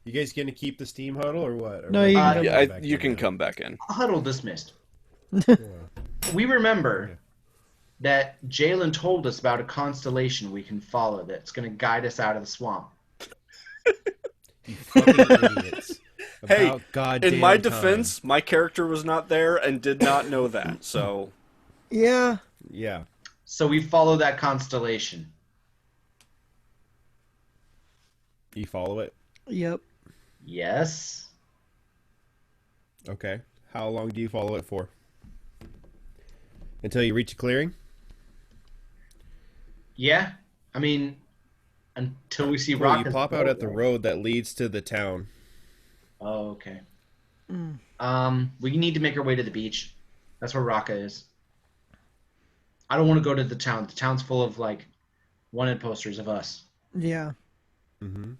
You guys gonna keep this team huddle or what? Or No, what? you can Uh, come Yeah, Back you to can now. come back in. huddle dismissed. Yeah. We remember Yeah. that Jalen told us about a constellation we can follow that's going to guide us out of the swamp. You fucking idiots. Hey, About goddamn In my time. defense, my character was not there and did not know that. So Yeah. Yeah. So we follow that constellation. You follow it? Yep. Yes. Okay. How long do you follow it for? Until you reach a clearing? Yeah. I mean, until we see Well, you Raka's pop out boat, at the right? road that leads to the town. Oh, okay. Mm. We need to make our way to the beach. That's where Raka is. I don't want to go to the town. The town's full of, like, wanted posters of us. Yeah. Mm-hmm.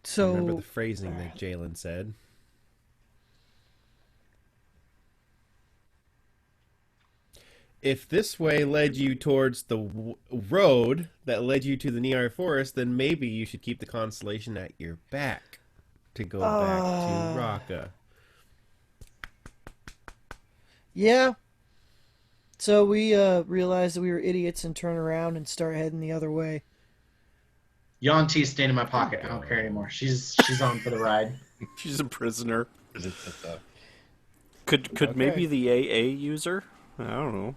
So Remember the phrasing that Jalen said. If this way led you towards the road that led you to the Near Forest, then maybe you should keep the constellation at your back to go back to Raka. yeah. So we realized that we were idiots and turn around and start heading the other way. Yanti's staying in my pocket. I don't care anymore. She's on for the ride. she's a prisoner. Is it the Could Okay. maybe the AA use her? I don't know.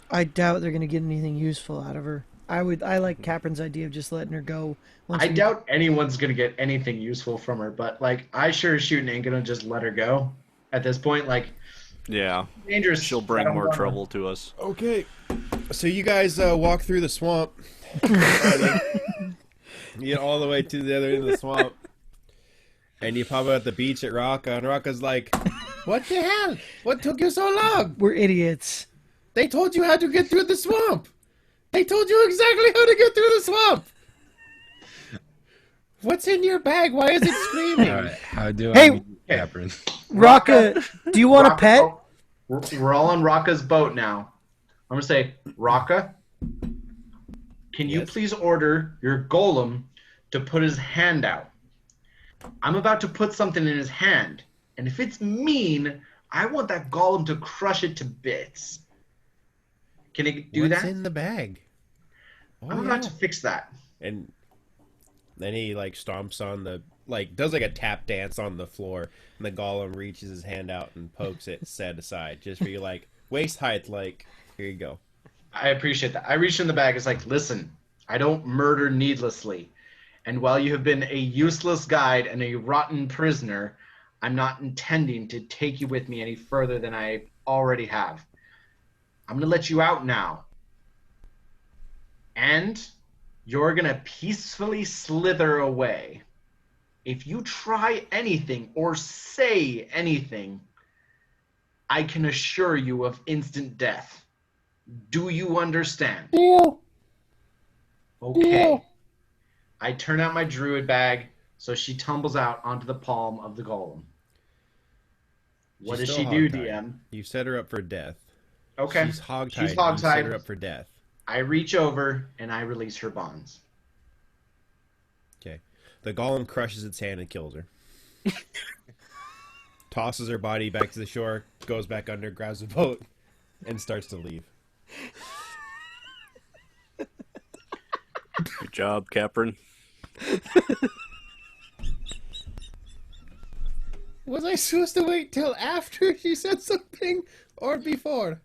I doubt they're gonna get anything useful out of her. I like Capron's idea of just letting her go. Once I we- doubt anyone's gonna get anything useful from her, but like I sure as shooting ain't gonna just let her go at this point. Like Yeah, dangerous. she'll I bring don't more wanna- trouble to us. Okay. So you guys walk through the swamp. You get all the way to the other end of the swamp. And you pop out at the beach at Raka, and Raka's like, "What the hell? What took you so long? We're idiots. They told you how to get through the swamp. They told you exactly how to get through the swamp. What's in your bag? Why is it screaming?" all right? How do Hey! I meet Capron? Raka, do you want a Raka- pet? oh, we're all on Raka's boat now. I'm gonna say, Raka, can you Yes? please order your golem to put his hand out? I'm about to put something in his hand, and if it's mean, I want that golem to crush it to bits. Can he do What's that? in the bag? Oh, I'm yeah. about to fix that. And then he like stomps on the like does like a tap dance on the floor, and the golem reaches his hand out and pokes it set aside, just for you, like waist height. Like, here you go. I appreciate that. I reach in the bag. It's like, listen, I don't murder needlessly. And while you have been a useless guide and a rotten prisoner, I'm not intending to take you with me any further than I already have. I'm going to let you out now. And you're going to peacefully slither away. If you try anything or say anything, I can assure you of instant death. Do you understand? Deal. Okay. Deal. I turn out my druid bag so she tumbles out onto the palm of the golem. What She's does still she do, hogtied. DM? You set her up for death. Okay. She's hogtied. She's You set hogtied. her up for death. I reach over and I release her bonds. Okay. The golem crushes its hand and kills her. Tosses her body back to the shore, goes back under, grabs a boat, and starts to leave. Good job, Capron. Was I supposed to wait till after she said something, or before?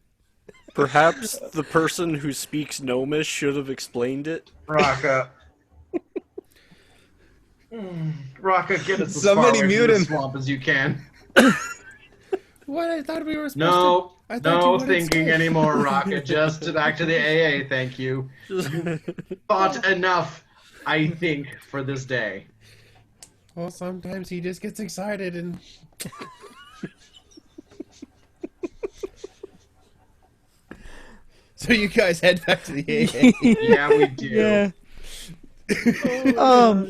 Perhaps the person who speaks Gnomish should have explained it. Raka. Raka, get us as Somebody far away mute from him. the swamp as you can. What? I thought we were supposed No, to... I thought you no wouldn't thinking say. anymore, Raka. Just back to the AA, thank you. Thought enough, I think, for this day. Well, sometimes he just gets excited and... So you guys head back to the AA. Yeah, we do. Yeah.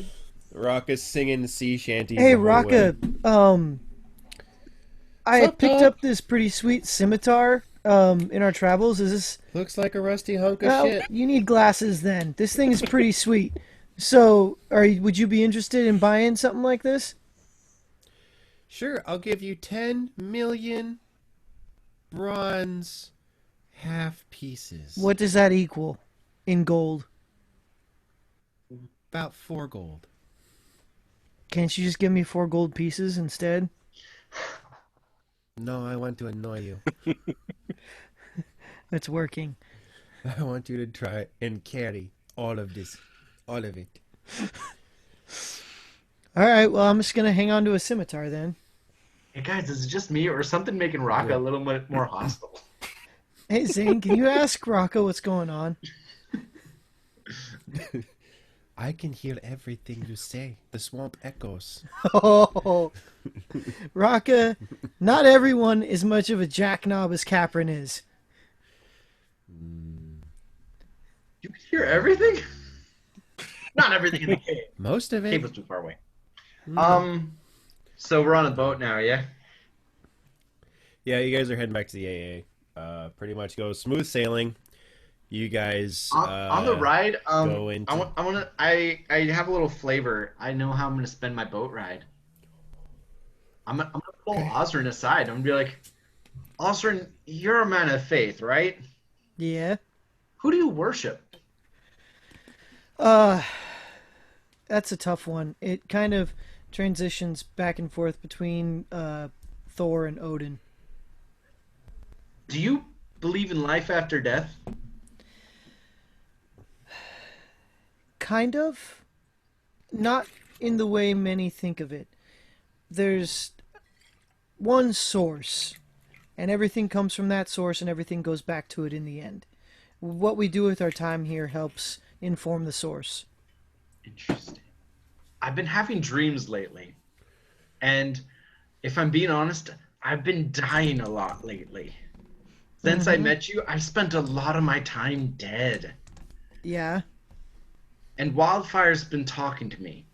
Rocka's singing sea shanties. Hey, the whole Raka. way. I had Sup, picked dog? up this pretty sweet scimitar in our travels. Is this? Looks like a rusty hunk of Well, shit. you need glasses then. This thing is pretty sweet. So, would you be interested in buying something like this? Sure, I'll give you 10 million bronze half pieces. What does that equal in gold? About 4 gold. Can't you just give me 4 gold pieces instead? No, I want to annoy you. It's working. I want you to try and carry all of this. All of it. All right, well, I'm just going to hang on to a scimitar then. Hey guys, is it just me or is something making Raka a little bit more hostile? Hey, Zane, can you ask Rocco what's going on? I can hear everything you say. The swamp echoes. Oh, Rocca, not everyone is much of a jackknob as Capron is. You can hear everything? Not everything in the cave. Most of The cave it. was too far away. So we're on a boat now, yeah? Yeah, you guys are heading back to the AA. Pretty much goes smooth sailing. You guys On the ride, go into- I have a little flavor. I know how I'm gonna spend my boat ride. I'm gonna pull Osrin aside. I'm gonna be like, Osrin, you're a man of faith, right? Yeah. Who do you worship? That's a tough one. It kind of transitions back and forth between Thor and Odin. Do you believe in life after death? Kind of. Not in the way many think of it. There's one source, and everything comes from that source, and everything goes back to it in the end. What we do with our time here helps inform the source. Interesting. I've been having dreams lately. And if I'm being honest, I've been dying a lot lately. Since I met you, I've spent a lot of my time dead. Yeah, And Wildfire's been talking to me.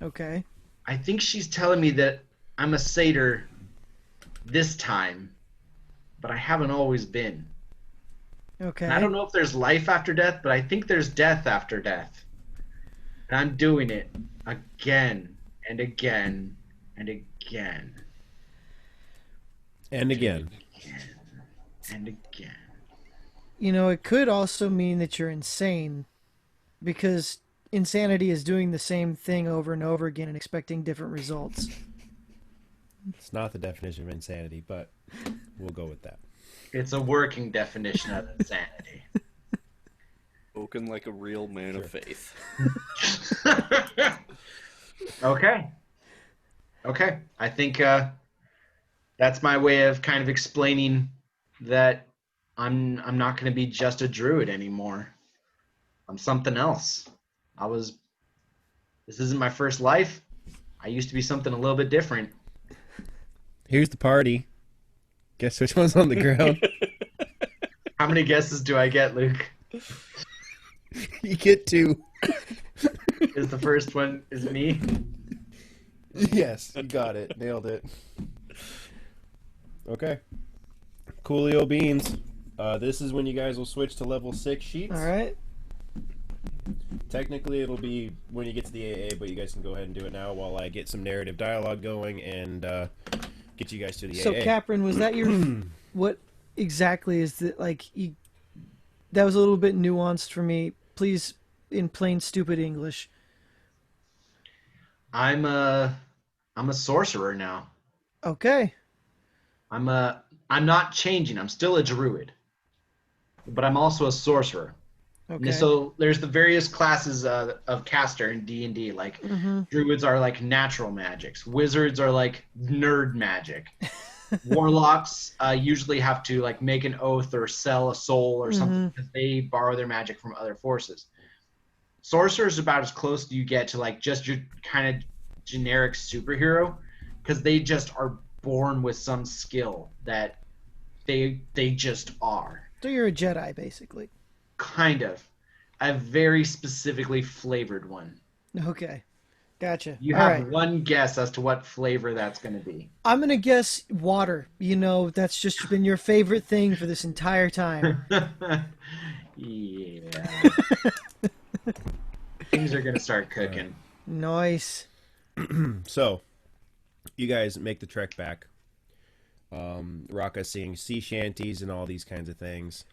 okay. I think she's telling me that I'm a satyr this time, but I haven't always been. Okay. And I don't know if there's life after death, but I think there's death after death. And I'm doing it again and again and again and again. and again. You know, it could also mean that you're insane, because insanity is doing the same thing over and over again and expecting different results. It's not the definition of insanity, but we'll go with that. It's a working definition of insanity. Spoken like a real man of faith. Okay. Okay. I think that's my way of kind of explaining that I'm not going to be just a druid anymore. I'm something else. This isn't my first life. I used to be something a little bit different. Here's the party. Guess which one's on the ground? How many guesses do I get, Luke? You get 2. Is the first one is me? Yes, you got it. Nailed it. Okay. Coolio beans. This is when you guys will switch to level 6 sheets. All right. Technically, it'll be when you get to the AA, but you guys can go ahead and do it now while I get some narrative dialogue going and get you guys to the So, AA. Caprin, was that your... what exactly is that, like... that was a little bit nuanced for me. Please, in plain, stupid English. I'm a sorcerer now. Okay. I'm not changing. I'm still a druid. But I'm also a sorcerer. Okay. So there's the various classes of caster in D&D. Like druids are like natural magics. Wizards are like nerd magic. Warlocks usually have to like make an oath or sell a soul or something because they borrow their magic from other forces. Sorcerers is about as close as you get to like just your kind of generic superhero because they just are born with some skill that they just are. So you're a Jedi, basically. Kind of. A very specifically flavored one. Okay. Gotcha. You All have right. one guess as to what flavor that's going to be. I'm going to guess water. You know, that's just been your favorite thing for this entire time. Yeah. Things are going to start cooking. Nice. So, you guys make the trek back. Raka singing sea shanties and all these kinds of things.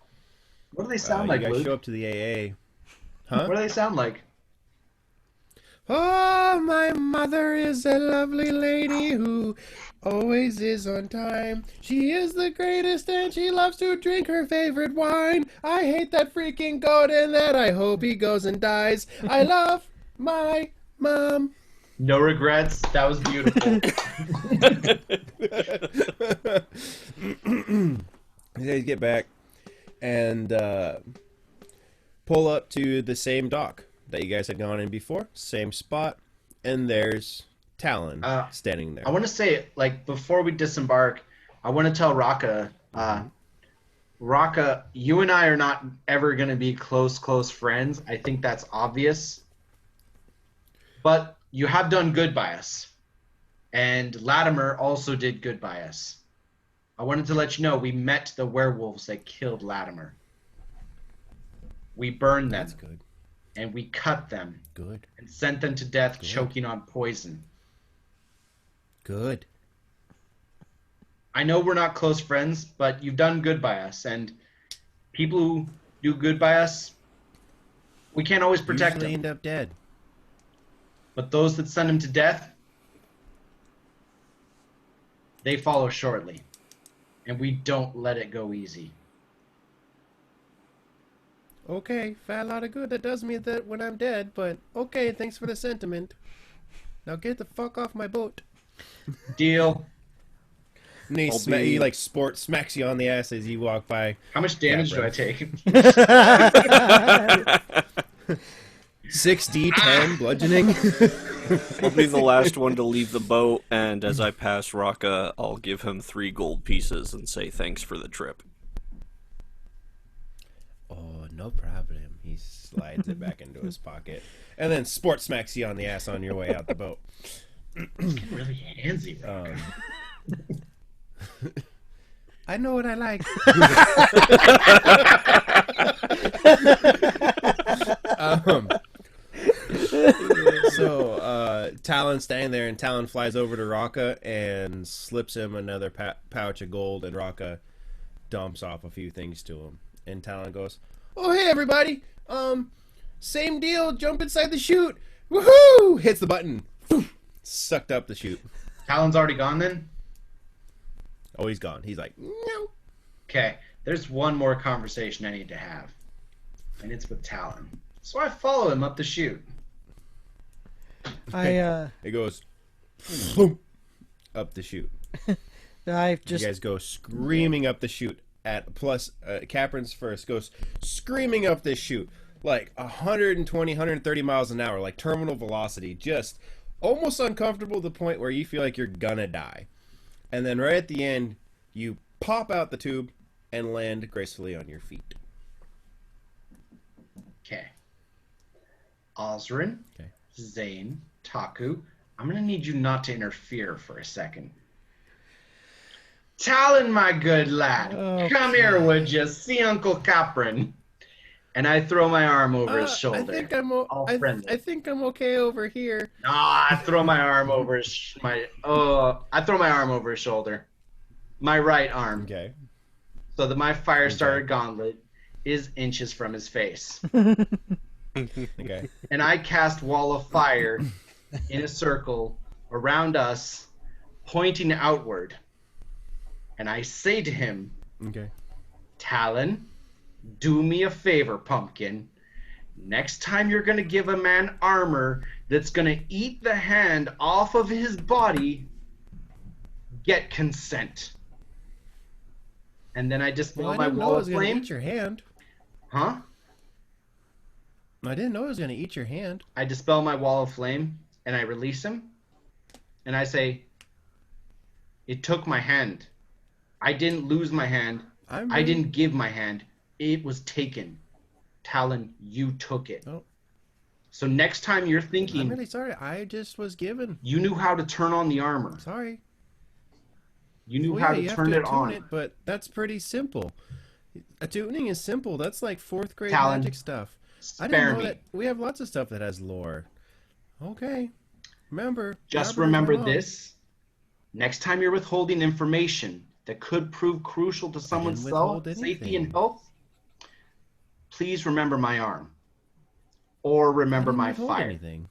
What do they sound like, you guys Luke? show up to the AA. Huh? What do they sound like? Oh, my mother is a lovely lady who always is on time. She is the greatest and she loves to drink her favorite wine. I hate that freaking goat and that I hope he goes and dies. I love my mom. No regrets. That was beautiful. You guys get back and pull up to the same dock that you guys had gone in before, same spot, and there's Talon standing there. I want to say, like, before we disembark, I want to tell Raka, Raka, you and I are not ever going to be close friends. I think that's obvious. But you have done good by us. And Latimer also did good by us. I wanted to let you know we met the werewolves that killed Latimer. We burned them. That's good. And we cut them. Good. And sent them to death choking on poison. Good. I know we're not close friends, but you've done good by us. And people who do good by us, we can't always protect Usually them. end up dead. But those that send them to death, they follow shortly. And we don't let it go easy. Okay, fat lot of good. That does mean that when I'm dead, but okay, thanks for the sentiment. Now get the fuck off my boat. Deal. And he like smacks you on the ass as you walk by. How much damage do I take? 6d10 bludgeoning. I'll be the last one to leave the boat, and as I pass Raka, I'll give him 3 gold pieces and say thanks for the trip. Oh, no problem. He slides it back into his pocket. And then smacks you on the ass on your way out the boat. It's getting really handsy, Raka. I know what I like. So Talon's standing there, and Talon flies over to Raka and slips him another pouch of gold, and Raka dumps off a few things to him. And Talon goes, "Oh, hey everybody! Same deal. Jump inside the chute. Woohoo! Hits the button. Sucked up the chute. Talon's already gone then? Oh, he's gone. He's like, no. Okay, there's one more conversation I need to have. And it's with Talon. So I follow him up the chute. It goes boom, up the chute. I just You guys go screaming up the chute at plus Capron's first goes screaming up this chute like 120, 130 miles an hour, like terminal velocity, just almost uncomfortable to the point where you feel like you're gonna die. And then right at the end, you pop out the tube and land gracefully on your feet. Okay. Osrin, Okay. Zane, Taku, I'm going to need you not to interfere for a second. Talon, my good lad, come here, would you? See Uncle Capron. And I throw my arm over his shoulder. I think I'm all friendly. I think I'm okay over here. I throw my arm over his I throw my arm over his shoulder. My right arm. Okay. So that my fire starter gauntlet is inches from his face. Okay. And I cast Wall of Fire in a circle around us, pointing outward. And I say to him, Okay. Talon, do me a favor, Pumpkin. Next time you're going to give a man armor that's going to eat the hand off of his body, get consent. And then I dispel my wall of flame. Eat your hand. Huh? I didn't know it was gonna eat your hand. I dispel my wall of flame and I release him. And I say, it took my hand. I didn't lose my hand. I didn't give my hand. It was taken. Talon, you took it. Oh. So next time you're thinking, I'm really sorry. I just was given. you knew how to turn on the armor. Sorry. You knew Well, how yeah, to you have turn to it tune on. it, but that's pretty simple. Tuning is simple. That's like 4th grade Talon, magic stuff. I Spare didn't know me. that. We have lots of stuff that has lore. Okay. Remember. Just Barbara's remember my mom. this. Next time you're withholding information that could prove crucial to someone's withhold safety anything. and health, please remember my arm. Or remember I didn't my withhold fire. anything.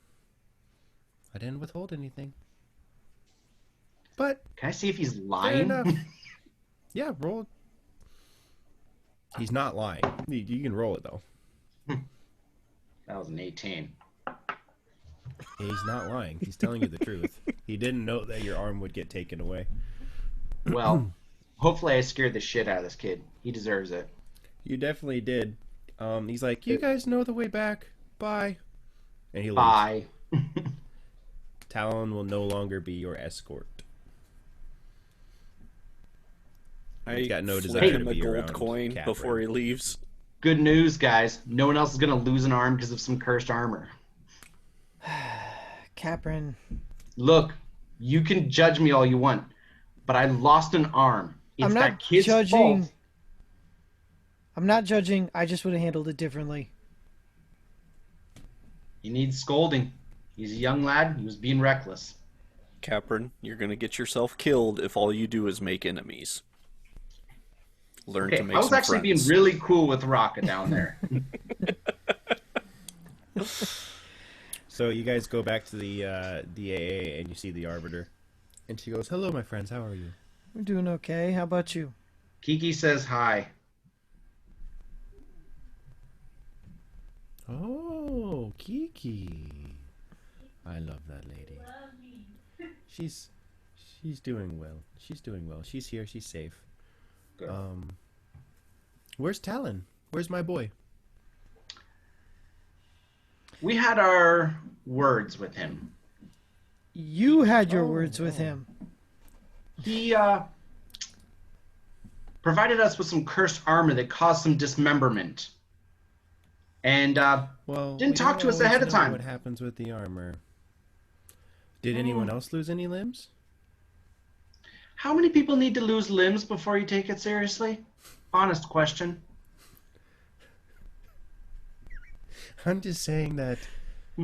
I didn't withhold anything. But Can I see if he's fair lying? enough. Yeah, roll. He's not lying. You can roll it though. That was an 18. He's not lying. He's telling you the truth. He didn't know that your arm would get taken away. Well, hopefully I scared the shit out of this kid. He deserves it. You definitely did. He's like, you guys know the way back. Bye. And he leaves. Bye. Talon will no longer be your escort. He's got no desire flip to him a be gold around coin Catherine. before he leaves. Good news, guys. No one else is going to lose an arm because of some cursed armor. Capron. Look, you can judge me all you want, but I lost an arm. It's I'm that not kid's judging. fault. I'm not judging. I just would have handled it differently. He needs scolding. He's a young lad. He was being reckless. Capron, you're gonna get yourself killed if all you do is make enemies. Learn Okay, to make I was some actually friends. being really cool with Raka down there. So you guys go back to the AA and you see the Arbiter. And she goes, hello, my friends. How are you? We're doing okay. How about you? Kiki says hi. Oh, Kiki. I love that lady. She's doing well. She's doing well. She's here. She's safe. Good. Where's Talon? Where's my boy? We had our words with him. You had your words with him. He provided us with some cursed armor that caused some dismemberment. And Well, didn't we talk don't to us always ahead of know time. What happens with the armor? Did anyone else lose any limbs? How many people need to lose limbs before you take it seriously? Honest question. I'm just saying that we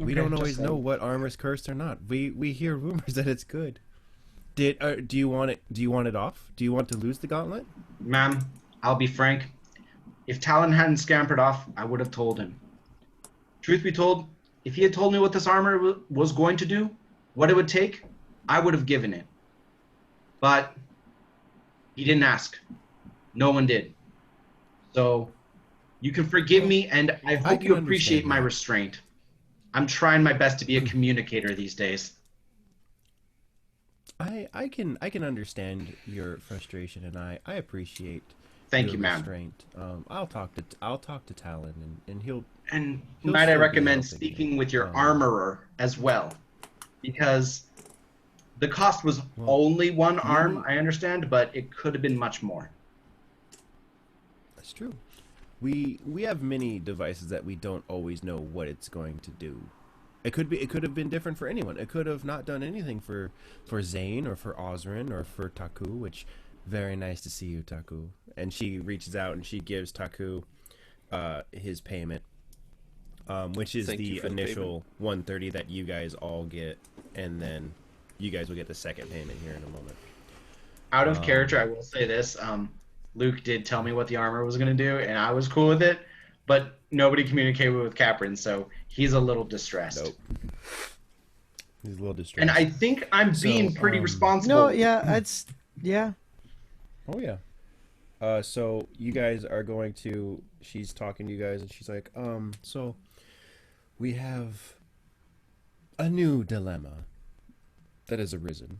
Okay, don't just always saying. know what armor's cursed or not. We hear rumors that it's good. Do you want it? Do you want it off? Do you want to lose the gauntlet? Ma'am, I'll be frank. If Talon hadn't scampered off, I would have told him. Truth be told, if he had told me what this armor was going to do, what it would take, I would have given it. But he didn't ask. No one did. So you can forgive me, and I hope can you appreciate understand my that. restraint. I'm trying my best to be a communicator these days. I can understand your frustration, and I appreciate Thank your you, ma'am. restraint. I'll talk to Talon, and he'll And He'll might I still be recommend helping speaking you. with your armorer as well, because the cost was only one arm, I understand, but it could have been much more. That's true. We have many devices that we don't always know what it's going to do. It could have been different for anyone. It could have not done anything for Zane or for Osrin or for Taku, which very nice to see you, Taku. And she reaches out and she gives Taku his payment, which is Thank you the for the initial 130 that you guys all get, and then you guys will get the second payment here in a moment. Out of character, I will say this. Luke did tell me what the armor was going to do, and I was cool with it, but nobody communicated with Caprin, so he's a little distressed. Nope. He's a little distressed. And I think I'm being pretty responsible. No, yeah, yeah. Oh yeah. So you guys are going to. She's talking to you guys, and she's like, so we have a new dilemma that has arisen,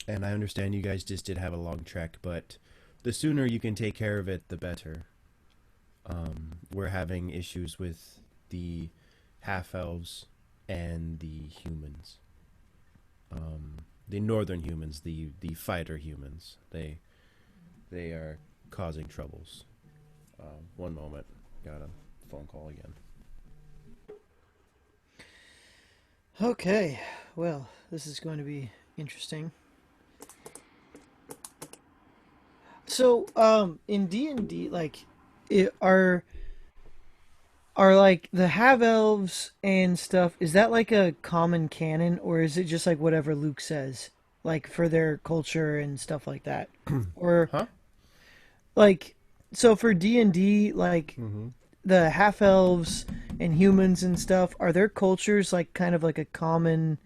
and I understand you guys just did have a long trek, but the sooner you can take care of it, the better. We're having issues with the half-elves and the humans. The northern humans, the fighter humans. They are causing troubles. One moment. Got a phone call again. Okay, well, this is going to be interesting. So, in D&D, like, are like the half elves and stuff? Is that like a common canon, or is it just like whatever Luke says, like for their culture and stuff like that? Or, Huh? like, so for D&D, like the half elves and humans and stuff, are their cultures like kind of like a common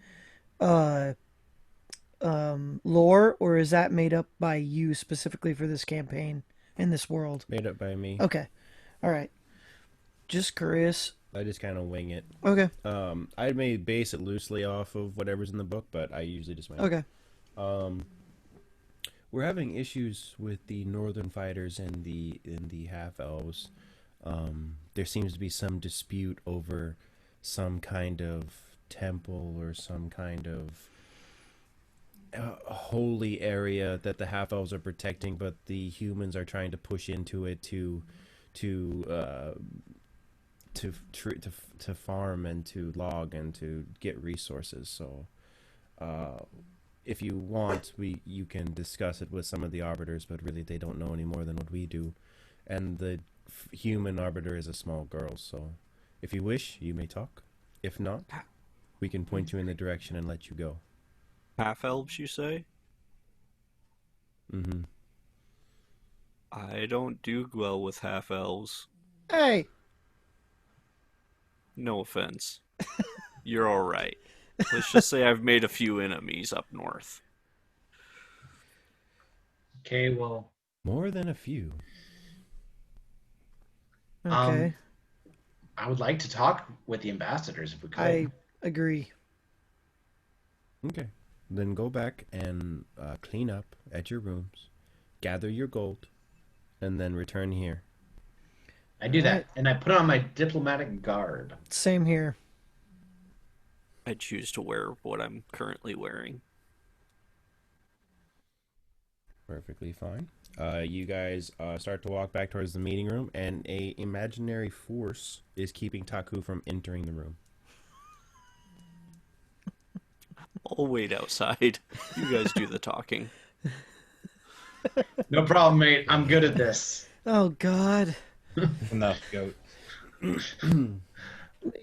lore, or is that made up by you specifically for this campaign in this world? Made up by me. Okay, all right. Just curious. I just kind of wing it. Okay. I may base it loosely off of whatever's in the book, but I usually just wing Okay. it. We're having issues with the northern fighters and the half elves. There seems to be some dispute over some kind of temple or some kind of holy area that the half elves are protecting, but the humans are trying to push into it to farm and to log and to get resources. So, if you want, you can discuss it with some of the arbiters, but really they don't know any more than what we do. And the human arbiter is a small girl, so if you wish, you may talk. If not, we can point you in the direction and let you go. Half elves, you say? Mm-hmm. I don't do well with half elves. Hey. No offense. You're alright. Let's just say I've made a few enemies up north. Okay, well, More than a few. Okay. I would like to talk with the ambassadors if we could. I agree. Okay. Then go back and clean up at your rooms, gather your gold, and then return here. I do that, and I put on my diplomatic garb. Same here. I choose to wear what I'm currently wearing. Perfectly fine. You guys start to walk back towards the meeting room, and a imaginary force is keeping Taku from entering the room. I'll wait outside. You guys do the talking. No problem, mate. I'm good at this. Oh God. Enough, goat.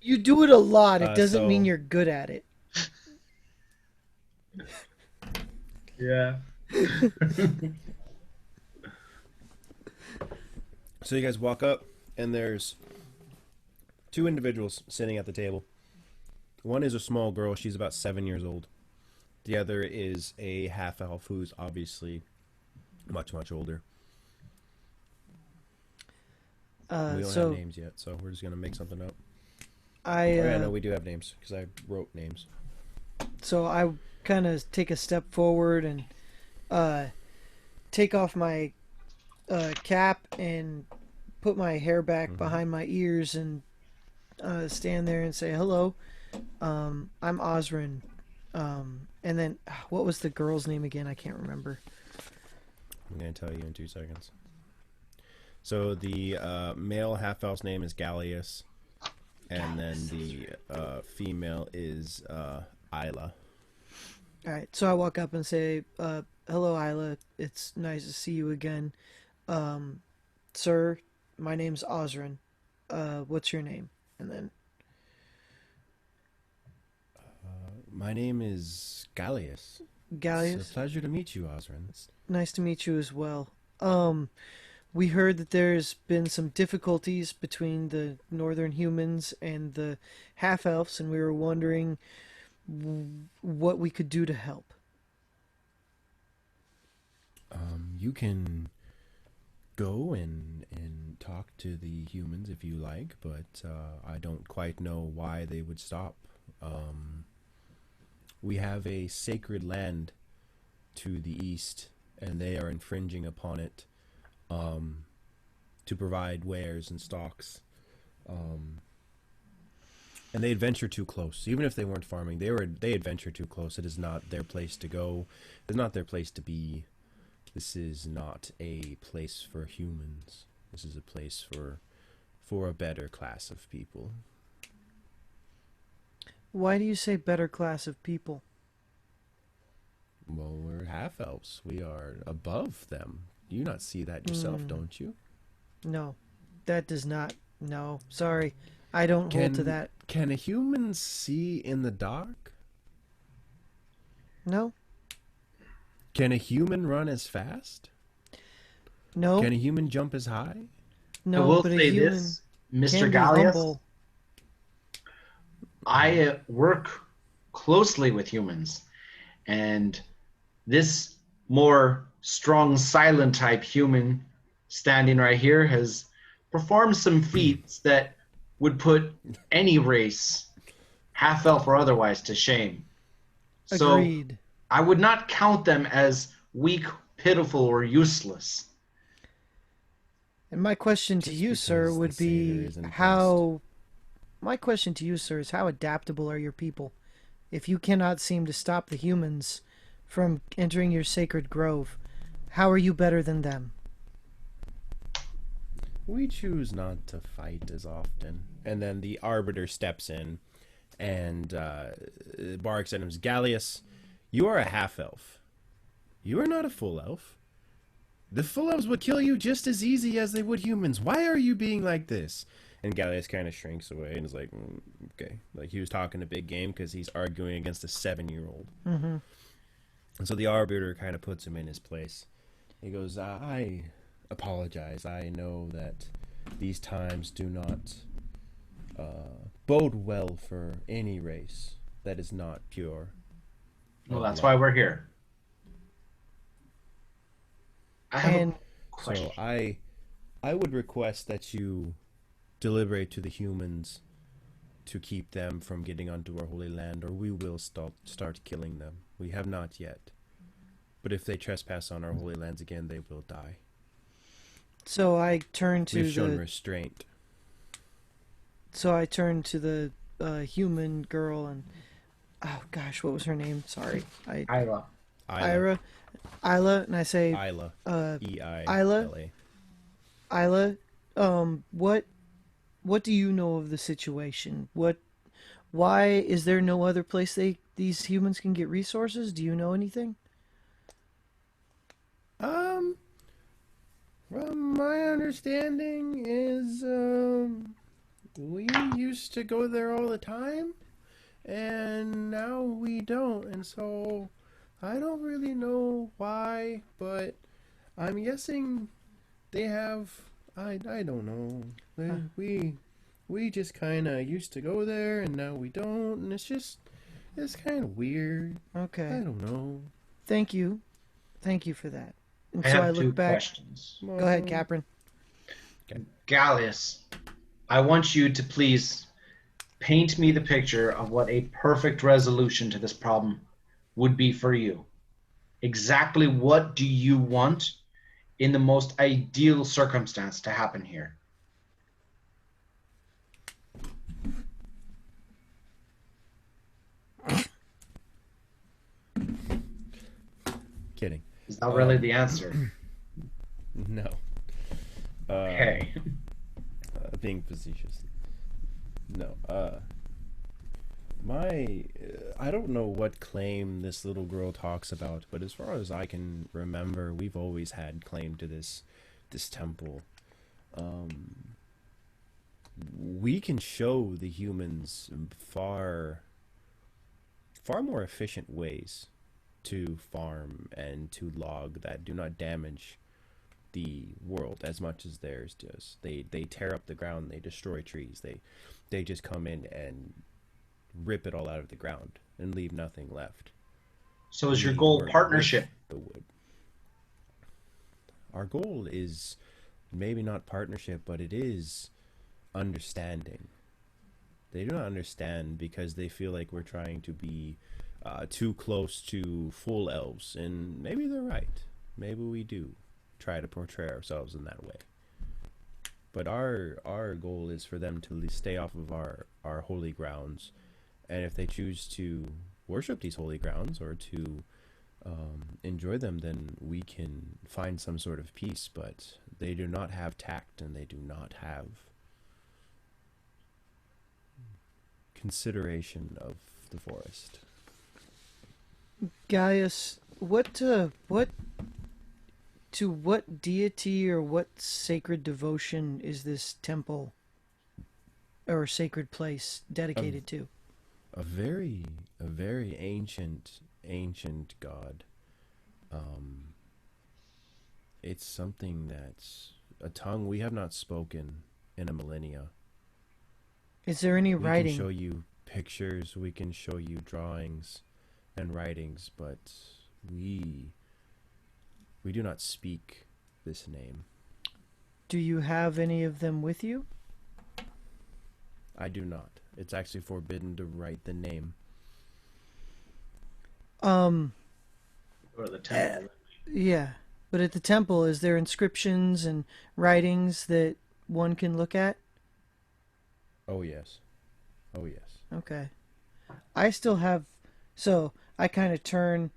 You do it a lot. It doesn't so- mean you're good at it. Yeah. So you guys walk up, and there's two individuals sitting at the table. One is a small girl. She's about 7 years old. The other is a half-elf who's obviously much, much older. We don't have names yet, so we're just going to make something up. I know we do have names because I wrote names. So I kind of take a step forward and take off my cap and put my hair back behind my ears and stand there and say, hello, I'm Osrin. And then, what was the girl's name again? I can't remember. I'm going to tell you in 2 seconds. So the male half-elf's name is Gallius, and then the female is Isla. All right, so I walk up and say, hello, Isla. It's nice to see you again. Sir, my name's Osrin. What's your name? And then... my name is Gallius. Gallius? It's a pleasure to meet you, Osrin. Nice to meet you as well. We heard that there's been some difficulties between the northern humans and the half-elves, and we were wondering what we could do to help. You can go and talk to the humans if you like, but I don't quite know why they would stop. We have a sacred land to the east, and they are infringing upon it to provide wares and stocks. And they'd venture too close. Even if they weren't farming, they'd venture too close. It is not their place to go. It's not their place to be. This is not a place for humans. This is a place for a better class of people. Why do you say better class of people? Well, we're half-elves. We are above them. You not see that yourself, don't you? No, that does not. No, sorry. I don't hold to that. Can a human see in the dark? No. Can a human run as fast? No. Can a human jump as high? No, I will but a say human this, Mr. can be Gallius. humble. I work closely with humans, and this more strong, silent type human standing right here has performed some feats that would put any race, half-elf or otherwise, to shame. Agreed. So I would not count them as weak, pitiful, or useless. And my question to you, sir, because would the savior be isn't how... My question to you, sir, is how adaptable are your people? If you cannot seem to stop the humans from entering your sacred grove, how are you better than them? We choose not to fight as often. And then the Arbiter steps in and barks at him. Gallius, you are a half-elf. You are not a full elf. The full elves would kill you just as easy as they would humans. Why are you being like this? And Gallius kind of shrinks away and is like, okay. Like, he was talking a big game because he's arguing against a 7-year-old. Mm-hmm. And so the Arbiter kind of puts him in his place. He goes, I apologize. I know that these times do not bode well for any race that is not pure. Well, that's why we're here. I have And a question. So I would request that you deliberate to the humans to keep them from getting onto our holy land, or we will start killing them. We have not yet. But if they trespass on our holy lands again, they will die. so I turn to We've shown the... restraint. So I turn to the human girl and... Oh, gosh, what was her name? Sorry. Isla. Ira. Isla, and I say... Isla. Isla? Isla. Isla, what do you know of the situation? Why is there no other place these humans can get resources? Do you know anything? From my understanding is, we used to go there all the time, and now we don't, and so I don't really know why, but I'm guessing they have, I don't know. we just kind of used to go there, and now we don't, and it's kind of weird. I Okay. don't know. Thank you. Thank you for that. And I so have I look two back. questions. Go ahead, Caprin. Gallius, I want you to please paint me the picture of what a perfect resolution to this problem would be for you. Exactly what do you want in the most ideal circumstance to happen here? Kidding. Is that really the answer? No. Okay. Being facetious. No. I don't know what claim this little girl talks about, but as far as I can remember, we've always had claim to this temple. We can show the humans far more efficient ways to farm and to log that do not damage the world as much as theirs does. They tear up the ground, they destroy trees, they just come in and rip it all out of the ground and leave nothing left. So is your We goal work with partnership? the wood. Our goal is maybe not partnership, but it is understanding. They do not understand because they feel like we're trying to be too close to full elves, and maybe they're right. Maybe we do try to portray ourselves in that way. But our goal is for them to stay off of our holy grounds, and if they choose to worship these holy grounds or to enjoy them, then we can find some sort of peace. But they do not have tact, and they do not have consideration of the forest. Gaius, what deity or what sacred devotion is this temple or sacred place dedicated to? A very ancient god. It's something that's a tongue we have not spoken in a millennia. Is there any We writing? can show you pictures, we can show you drawings and writings, but we do not speak this name. Do you have any of them with you? I do not. It's actually forbidden to write the name. Or the temple. Yeah. But at the temple, is there inscriptions and writings that one can look at? Oh yes. Oh yes. Okay. I still have... So, I kind of turn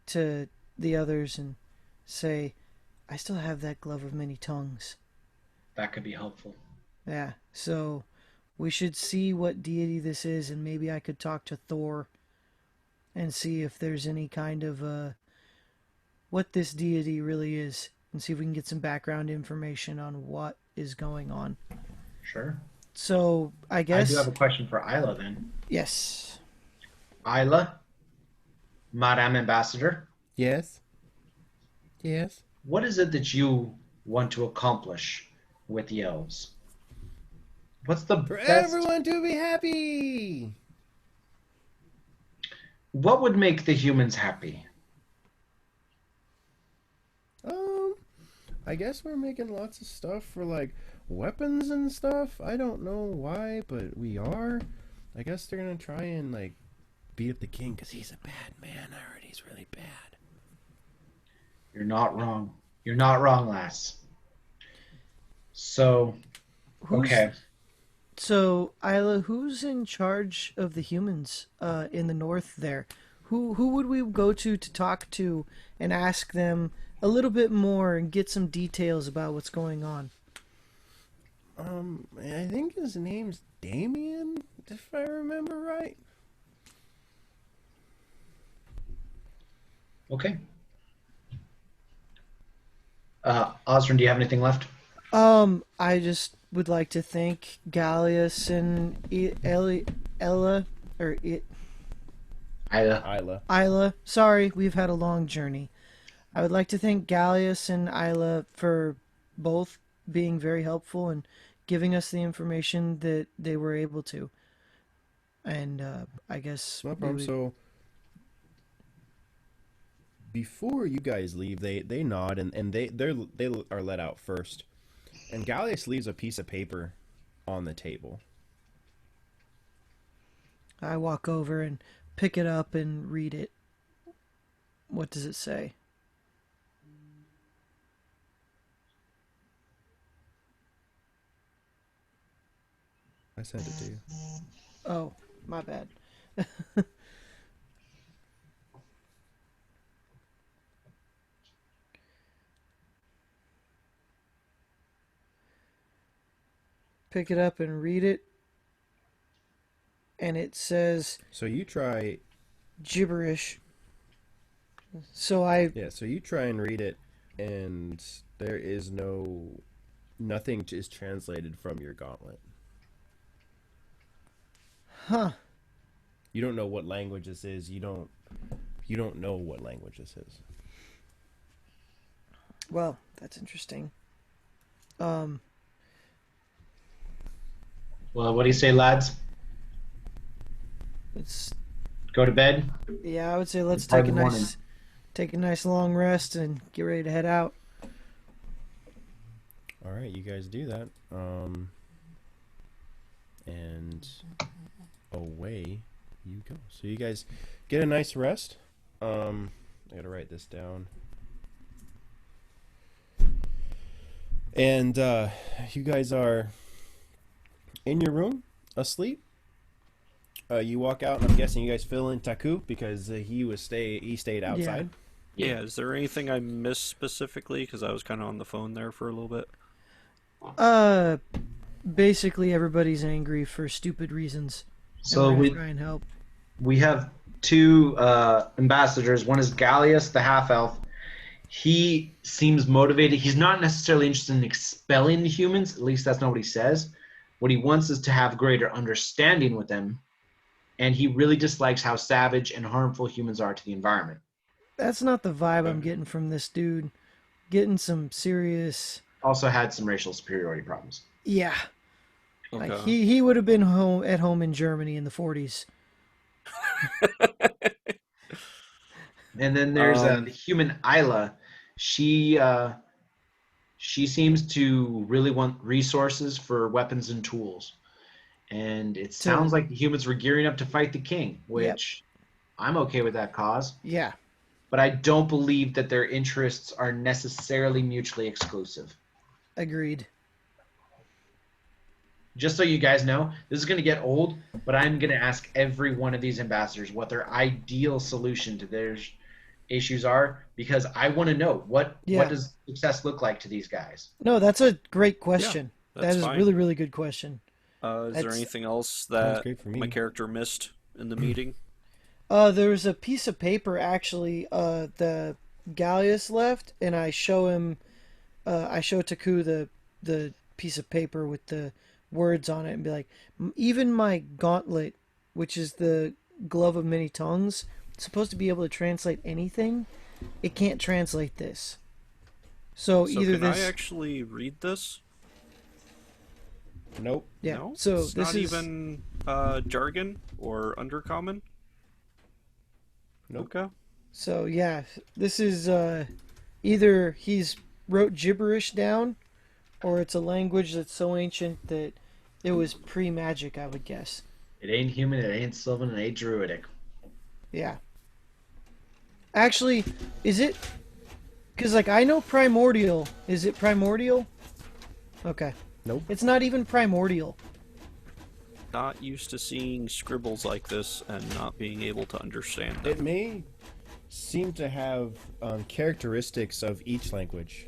to the others and say, I still have that glove of many tongues. That could be helpful. Yeah, so we should see what deity this is, and maybe I could talk to Thor and see if there's any kind of what this deity really is, and see if we can get some background information on what is going on. Sure. So I guess I do have a question for Isla then. yes. Isla, Madame Ambassador, Yes. Yes. what is it that you want to accomplish with the elves? What's the For best? everyone to be happy. What would make the humans happy? I guess we're making lots of stuff for like weapons and stuff. I don't know why, but we are. I guess they're gonna try and like beat up the king because he's a bad man. I heard he's really bad. You're not wrong. You're not wrong, lass. So, okay. So Isla, who's in charge of the humans in the north there? Who would we go to talk to and ask them a little bit more and get some details about what's going on? I think his name's Damien, if I remember right. Okay. Osrin, do you have anything left? I just would like to thank Gallius and Ella, or Isla. Isla. Sorry, we've had a long journey. I would like to thank Gallius and Isla for both being very helpful and giving us the information that they were able to. And I guess No we problem. would- So before you guys leave, they nod and they are let out first. And Gallius leaves a piece of paper on the table. I walk over and pick it up and read it. What does it say? I sent it to you. Oh, my bad. Pick it up and read it. And it says So you try, gibberish. So I so you try and read it, and there is nothing is translated from your gauntlet. Huh. You don't know what language this is. You don't know what language this is. Well, that's interesting. Well, what do you say, lads? It's Go to bed? yeah, I would say let's It's part take a of the morning. nice long rest and get ready to head out. All right, you guys do that. And away you go. So you guys get a nice rest. I gotta write this down. And you guys are in your room, asleep. You walk out, and I'm guessing you guys fill in Taku because he stayed outside. Yeah, is there anything I missed specifically? Because I was kind of on the phone there for a little bit. Basically everybody's angry for stupid reasons. So and we're we gonna try and help. we have two ambassadors. One is Gallius, the half-elf. He seems motivated. He's not necessarily interested in expelling the humans. At least that's not what he says. What he wants is to have greater understanding with them. And he really dislikes how savage and harmful humans are to the environment. That's not the vibe I'm getting from this dude. Getting some serious. Also had some racial superiority problems. Yeah. Okay. Like he would have been at home in Germany in the 40s. And then there's the human Isla. She seems to really want resources for weapons and tools. And it sounds like the humans were gearing up to fight the king, which I'm okay with that cause. Yeah. But I don't believe that their interests are necessarily mutually exclusive. Agreed. Just so you guys know, this is going to get old, but I'm going to ask every one of these ambassadors what their ideal solution to their issues are, because I want to know what does success look like to these guys. No, that's a great question. That that's is fine. a really, really good question. Is there That's- anything else Sounds that great for me. my character missed in the meeting? There's a piece of paper actually the Gallius left, and I show him I show Taku the piece of paper with the words on it and be like, even my gauntlet, which is the glove of many tongues, it's supposed to be able to translate anything. It can't translate this. So, So either can this I actually read this? Nope. yeah. No? So it's this not is even jargon or undercommon? Nope. Okay. so yeah, this is either he's wrote gibberish down, or it's a language that's so ancient that it was pre-magic, I would guess. It ain't human, it ain't Sylvan, it ain't druidic. Yeah. Actually, is it? Because like I know primordial. Is it primordial? Okay. Nope. It's not even primordial. Not used to seeing scribbles like this and not being able to understand them. It may seem to have characteristics of each language.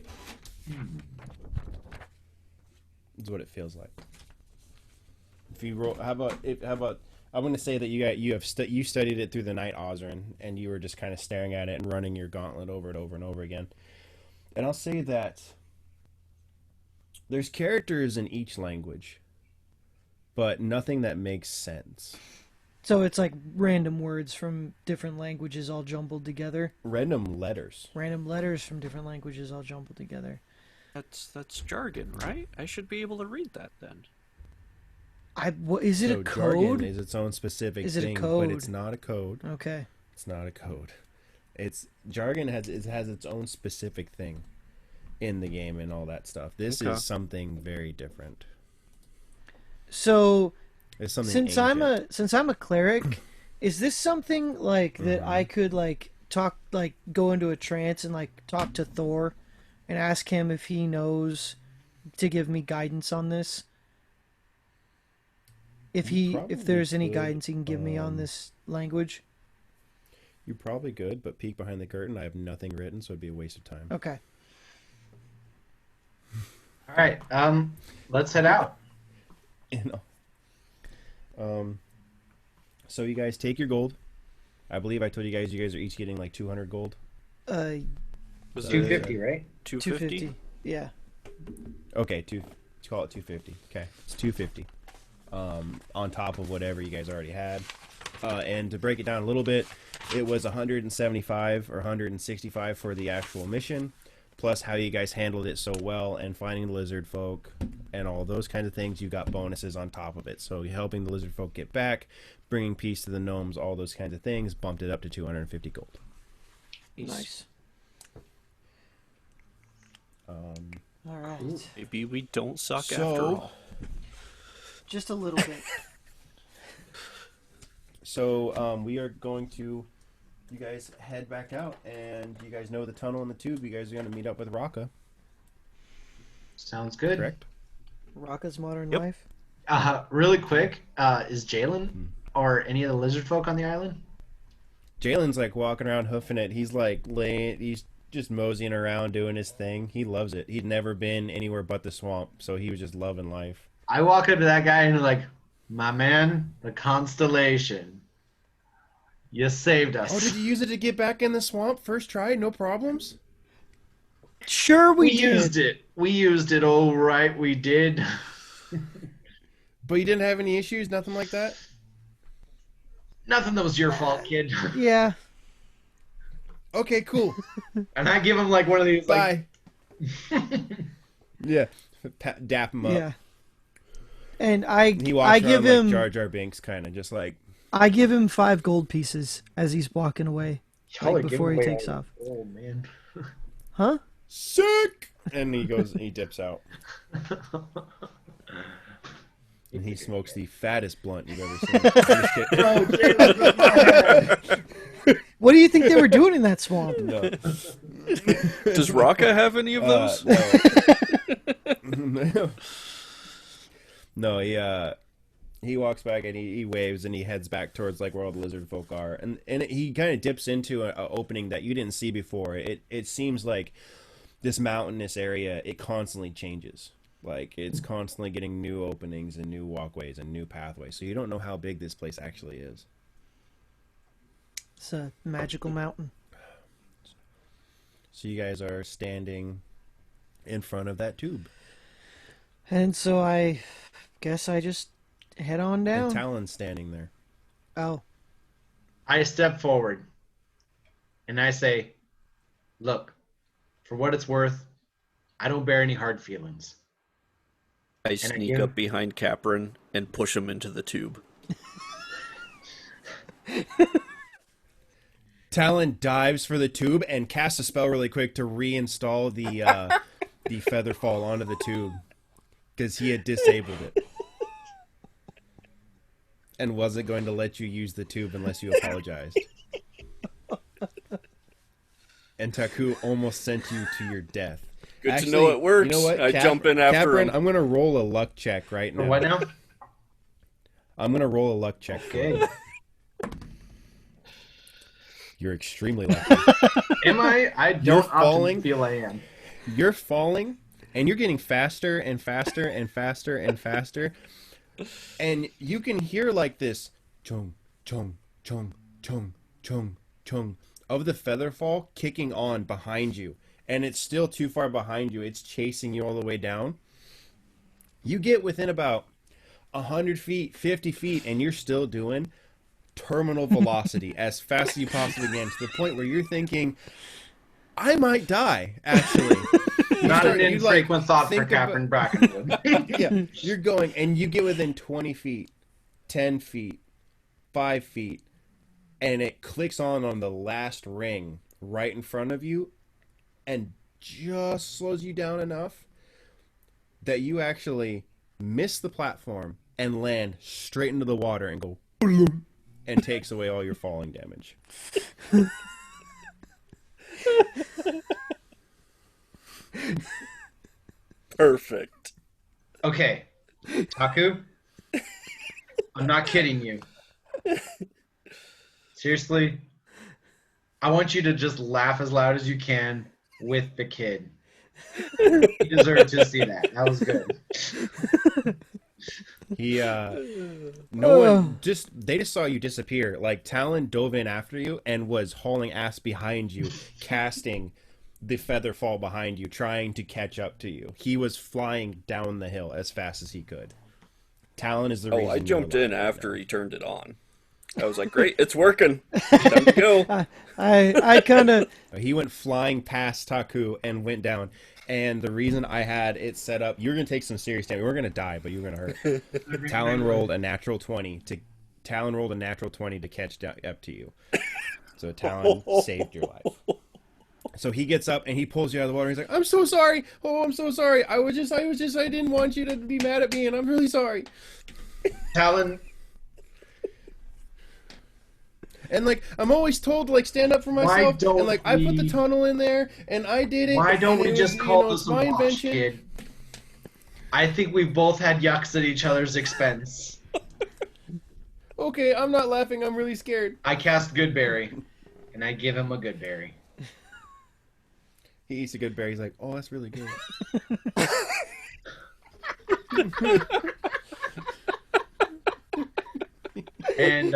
Is what it feels like. If you roll, how about I'm going to say that you studied it through the night, Ozrin, and you were just kind of staring at it and running your gauntlet over and over and over again. And I'll say that there's characters in each language, but nothing that makes sense. So it's like random words from different languages all jumbled together. Random letters. Random letters from different languages all jumbled together. That's jargon, right? I should be able to read that then. Is it So a jargon code? is its own specific Is it a thing, code? but it's not a code. Okay. It's not a code. It's jargon has its own specific thing in the game and all that stuff. This Okay. is something very different. So It's something since I'm a cleric, is this something like that I could like talk like go into a trance and like talk to Thor and ask him if he knows to give me guidance on this? If there's any could, guidance he can give me on this language. You probably could, but peek behind the curtain. I have nothing written, so it'd be a waste of time. Okay. All right. Let's head out. You know. So you guys take your gold. I believe I told you guys are each getting like 200 gold. Was it 250, right? 250? Yeah. Okay, let's call it 250. Okay, it's 250. On top of whatever you guys already had. And to break it down a little bit, it was 175 or 165 for the actual mission, plus how you guys handled it so well and finding the lizard folk and all those kinds of things. You got bonuses on top of it. So helping the lizard folk get back, bringing peace to the gnomes, all those kinds of things, bumped it up to 250 gold. Nice. All right. Maybe we don't suck So- after all. Just a little bit. So we are going to, you guys head back out, and you guys know the tunnel and the tube. You guys are going to meet up with Raka, Sounds good. correct? Raka's Modern Yep. Life. Really quick, is Jalen or any of the lizard folk on the island? Jalen's like walking around hoofing it. He's like he's just moseying around doing his thing. He loves it. He'd never been anywhere but the swamp, so he was just loving life. I walk up to that guy and like, my man, the Constellation. You saved us. Oh, did you use it to get back in the swamp? First try, no problems? Sure, we did. used it. We used it. All right, we did. But you didn't have any issues? Nothing like that? Nothing that was your fault, kid. Yeah. Okay, cool. And I give him like one of these like. Bye. Yeah. Dap him up. Yeah. And I He walks I around give like him Jar Jar Binks, kind of just like, I give him 5 gold pieces as he's walking away, Y'all like are before he giving takes away off. all- Oh man. Huh? sick! And he goes and he dips out. And he smokes the fattest blunt you've ever seen. I'm just kidding. What do you think they were doing in that swamp? No. Does Raka have any of those? No. No, he walks back and he waves and he heads back towards like where all the lizard folk are, and he kind of dips into an opening that you didn't see before. It seems like this mountainous area, it constantly changes. Like it's constantly getting new openings and new walkways and new pathways. So you don't know how big this place actually is. It's a magical mountain. So you guys are standing in front of that tube. And so I guess I just head on And down. Talon's standing there. Oh. I step forward and I say, look, for what it's worth, I don't bear any hard feelings. I sneak again- up behind Capron and push him into the tube. Talon dives for the tube and casts a spell really quick to reinstall the the feather fall onto the tube because he had disabled it and wasn't going to let you use the tube unless you apologized. And Taku almost sent you to your death. Good to know it works. You know what? I jump in after Capron, him. I'm going to roll a luck check right For now. what now? I'm going to roll a luck check. for you. Okay. You're extremely lucky. Am I? I You're don't often falling. feel I am. You're falling and you're getting faster and faster and faster and faster, and you can hear like this chung chung chung chung chung chung of the feather fall kicking on behind you, and it's still too far behind you. It's chasing you all the way down. You get within about 100 feet, 50 feet, and you're still doing terminal velocity as fast as you possibly can, to the point where you're thinking, I might die, actually. Not an infrequent thought for think Captain Brackenwood. Yeah, you're going, and you get within 20 feet, 10 feet, 5 feet, and it clicks on the last ring right in front of you, and just slows you down enough that you actually miss the platform and land straight into the water and go boom, and takes away all your falling damage. Perfect. Okay, Taku, I'm not kidding you. Seriously, I want you to just laugh as loud as you can with the kid. You deserve to see that. That was good. He no one they just saw you disappear. Like Talon dove in after you and was hauling ass behind you, casting the feather fall behind you, trying to catch up to you. He was flying down the hill as fast as he could. Talon is the reason. Oh, I you're jumped alive in right after now. he turned it on. I was like, great, it's working. Time to go. I kind of He went flying past Taku and went down. And the reason I had it set up, you're gonna take some serious damage. We're gonna die, but you're gonna hurt. Talon rolled a natural 20 to catch up to you. So Talon saved your life. So he gets up and he pulls you out of the water. He's like, "I'm so sorry. Oh, I'm so sorry. I didn't want you to be mad at me, and I'm really sorry." Talon, And like, I'm always told to like stand up for myself. don't And like, I put the we- tunnel in there, and I did it. why don't and we it just was, call it's this a my wash, invention. kid? I think we've both had yucks at each other's expense. Okay, I'm not laughing. I'm really scared. I cast Goodberry, and I give him a Goodberry. He eats a good berry. He's like, "Oh, that's really good." And,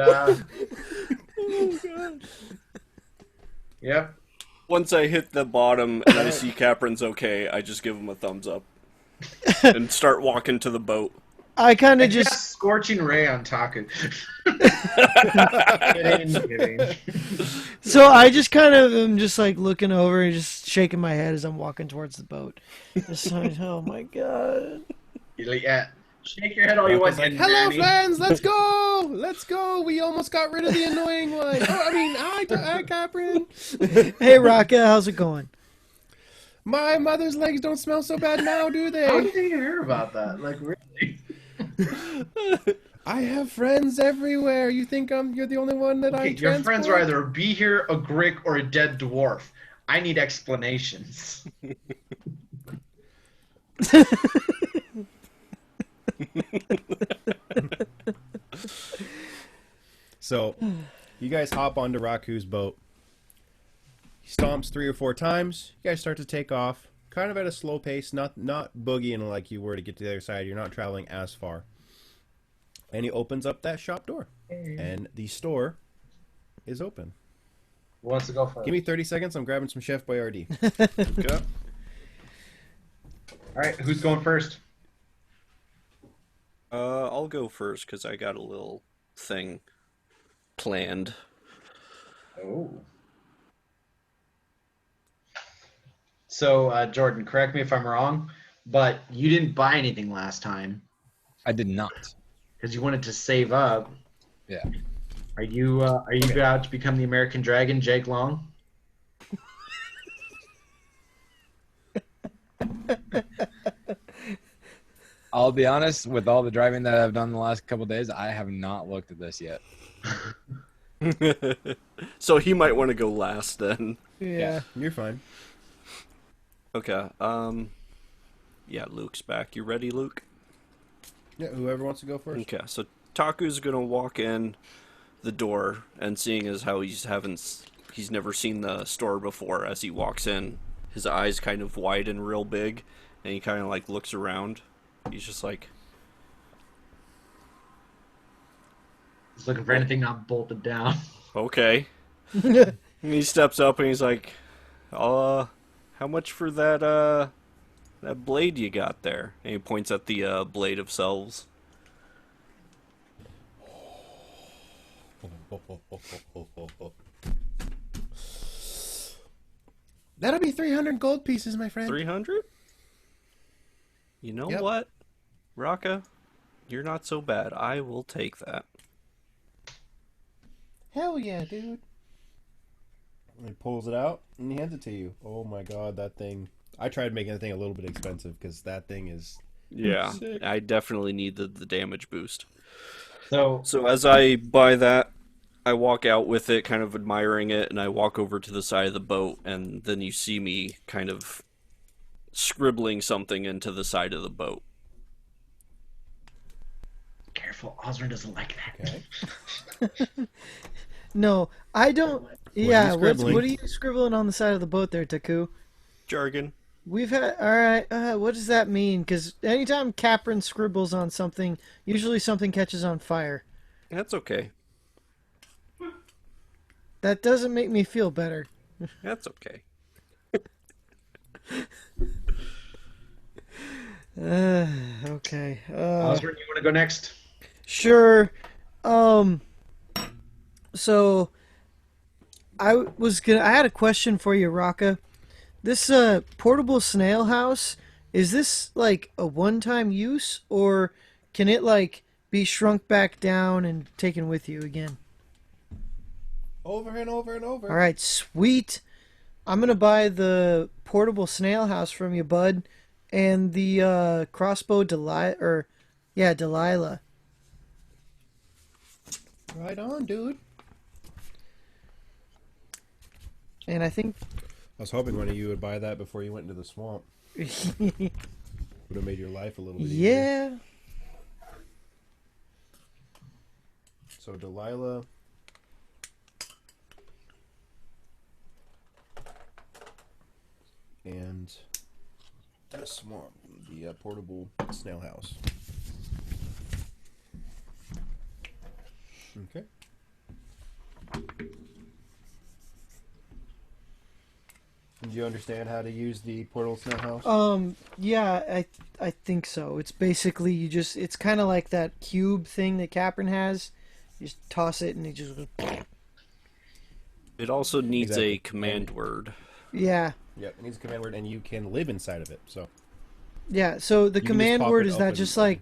yep. Once I hit the bottom and I see Caprin's okay, I just give him a thumbs up and start walking to the boat. I kind I of just cast Scorching Ray on Taku. Kidding. so I just kind of am just like looking over and just shaking my head as I'm walking towards the boat. Just like, oh my god. Yeah. Shake your head all you want. Like, you "Hello, nanny." friends. Let's go. Let's go. We almost got rid of the annoying one. Hi, Caprin. Hey Rocket, how's it going? My mother's legs don't smell so bad now, do How they? did you hear about that? Like, really? I have friends everywhere. You think you're the only one that I Okay, your friends are transport? either a bee here, a Grick, or a dead dwarf. I need explanations. So, you guys hop onto Raku's boat. He stomps 3 or 4 times. You guys start to take off, kind of at a slow pace, not boogieing like you were to get to the other side. You're not traveling as far. And he opens up that shop door, and the store is open. Who wants to go first? Give me 30 seconds. I'm grabbing some Chef Boyardee. Okay. All right, who's going first? I'll go first because I got a little thing planned. Oh. So, Jordan, correct me if I'm wrong, but you didn't buy anything last time I did not. because you wanted to save up. Yeah. Are you about to become the American Dragon, Jake Long? I'll be honest, with all the driving that I've done the last couple days, I have not looked at this yet. So he might want to go last then. Yeah. You're fine. Okay. Yeah, Luke's back. You ready, Luke? Yeah, whoever wants to go first. Okay. So Taku's gonna walk in the door, and seeing as how he's never seen the store before, as he walks in, his eyes kind of widen real big, and he kind of like looks around. He's just like, He's looking for anything not bolted down. okay. And he steps up and he's like, how much for that blade you got there? And he points at the blade of selves. That'll be 300 gold pieces, my friend. 300? You know Yep. what, Raka? You're not so bad. I will take that. Hell yeah, dude. And he pulls it out and he hands it to you. Oh my god, that thing. I tried making the thing a little bit expensive because that thing is Yeah, sick. I definitely need the damage boost. So So as I buy that, I walk out with it, kind of admiring it, and I walk over to the side of the boat, and then you see me kind of scribbling something into the side of the boat. careful, Osrin doesn't like that. Okay. No, I don't. are Yeah, you what scribbling? are you scribbling on the side of the boat there, Taku? Jargon. We've had. All right. What does that mean? Because anytime Capron scribbles on something, usually something catches on fire. That's okay. That doesn't make me feel better. That's okay. Okay. Osrin, you want to go next? Sure. Um. So, I had a question for you, Raka. This portable snail house, is this like a one-time use, or can it like be shrunk back down and taken with you again? Over and over and over. All right, sweet. I'm gonna buy the portable snail house from you, bud, and the crossbow Delilah. Right on, dude. And I think I was hoping one of you would buy that before you went into the swamp. Would have made your life a little bit easier. yeah. So Delilah. And the swamp, the portable snail house. Okay. Do you understand how to use the portable snail house? Yeah, I think so. It's basically it's kind of like that cube thing that Capron has. You just toss it and it just goes. It also needs Exactly. a command word. Yeah. Yep, it needs a command word, and you can live inside of it. So Yeah, so the You can just command pop word it is up that and- just like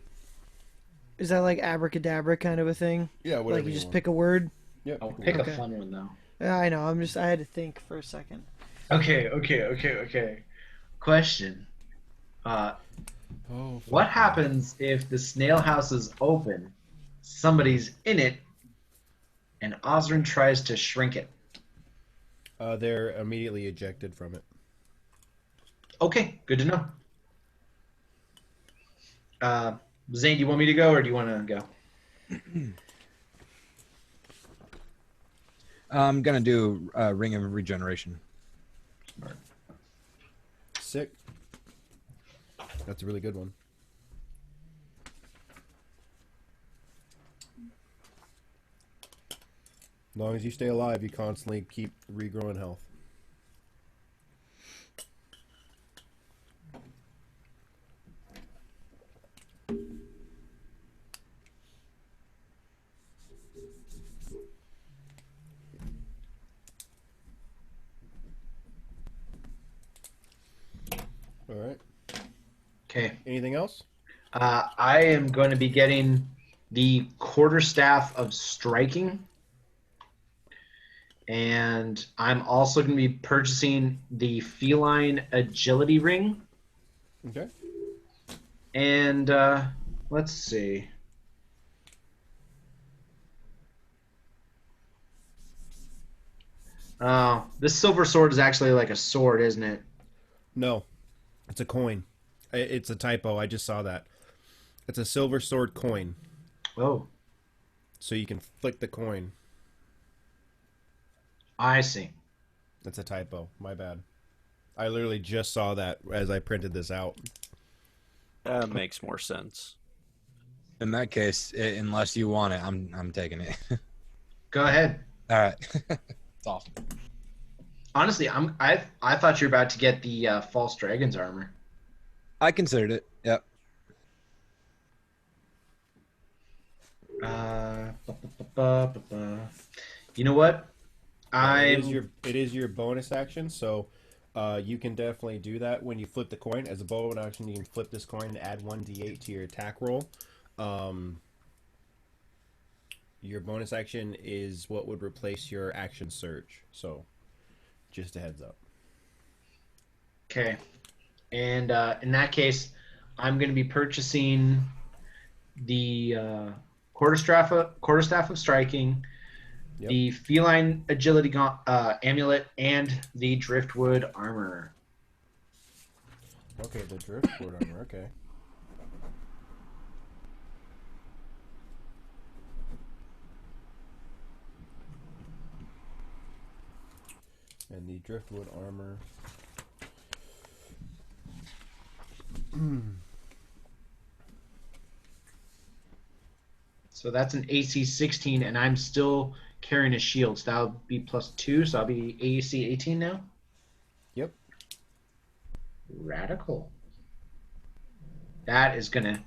is that like abracadabra kind of a thing? yeah, whatever Like you just want. pick a word? Yep. Oh, pick a pick word. a Okay. fun one though. Yeah, I know. I had to think for a second. Okay. Question. Oh, What fuck. happens if the snail house is open, somebody's in it, and Osrin tries to shrink it? They're immediately ejected from it. Okay, good to know. Zane, do you want me to go or do you want to go? I'm gonna do Ring of Regeneration. Sick. That's a really good one. As long as you stay alive, you constantly keep regrowing health. All right. Okay. Anything else? I am going to be getting the quarterstaff of striking. And I'm also going to be purchasing the feline agility ring. Okay. And let's see. This silver sword is actually like a sword, isn't it? No, it's a coin. It's a typo. I just saw that. It's a silver sword coin. Oh, So you can flick the coin. I see. That's a typo. My bad. I literally just saw that as I printed this out. That makes more sense. In that case, unless you want it, I'm taking it. Go ahead. All right, it's awesome. Honestly, I thought you were about to get the false dragon's armor. I considered it. Yep. You know what? It is your bonus action. So You can definitely do that when you flip the coin. As a bonus action, you can flip this coin and add 1d8 to your attack roll. Your bonus action is what would replace your action surge. So, just a heads up. Okay. And in that case, I'm going to be purchasing the quarterstaff of striking, Yep. the feline agility amulet, and the driftwood armor. Okay, the driftwood armor. Okay. And the driftwood armor. So that's an AC 16, and I'm still carrying a shield. So that'll be +2, so I'll be AC 18 now. Yep. Radical. That is gonna.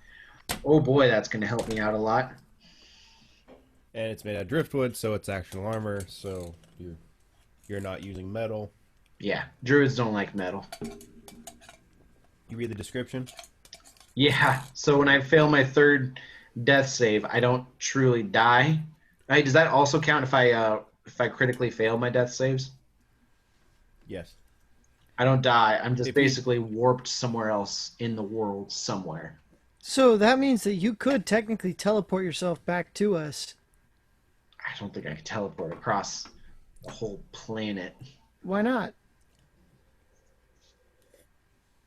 Oh boy, that's gonna help me out a lot. And it's made out of driftwood, so it's actual armor. So you're not using metal. Yeah, druids don't like metal. You read the description. Yeah. So when I fail my third death save, I don't truly die. Right? Does that also count if I critically fail my death saves? Yes. I don't die. I'm just If you- basically warped somewhere else in the world somewhere. So that means that you could technically teleport yourself back to us. I don't think I can teleport across the whole planet. Why not?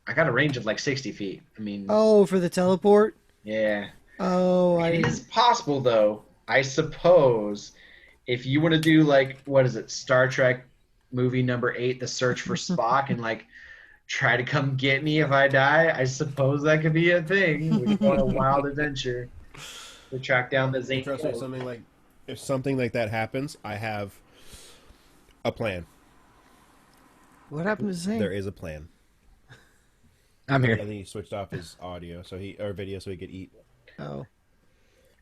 I got a range of like 60 feet. I mean, Oh, for the teleport? yeah. Oh, It is possible, though, I suppose, if you want to do, like, what is it, Star Trek movie number 8, The Search for Spock, and, like, try to come get me if I die, I suppose that could be a thing. We could go on a wild adventure to track down the Zane. Trust me, if something like that happens, I have a plan. What happened to Zane? There is a plan. I'm And here. then he switched off his video so he could eat. Oh.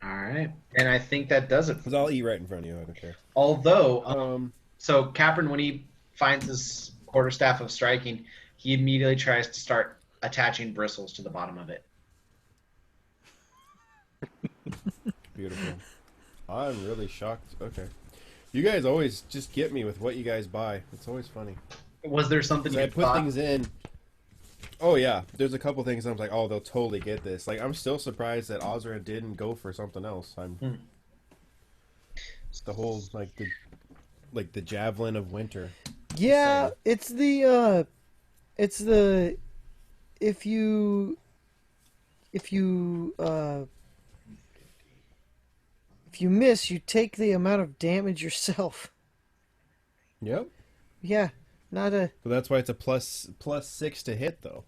All right. And I think that does it. Because I'll eat right in front of you. I don't care. Although, so Capron, when he finds this quarterstaff of striking, he immediately tries to start attaching bristles to the bottom of it. Beautiful. I'm really shocked. Okay. You guys always just get me with what you guys buy. It's always funny. Was there something 'Cause you I put thought? things in. Oh yeah, there's a couple things I'm like, oh, they'll totally get this. Like, I'm still surprised that Ozra didn't go for something else. It's the whole like the javelin of winter. Yeah, it's the if you miss, you take the amount of damage yourself. Yep. Yeah, not a So that's why it's a plus 6 to hit though.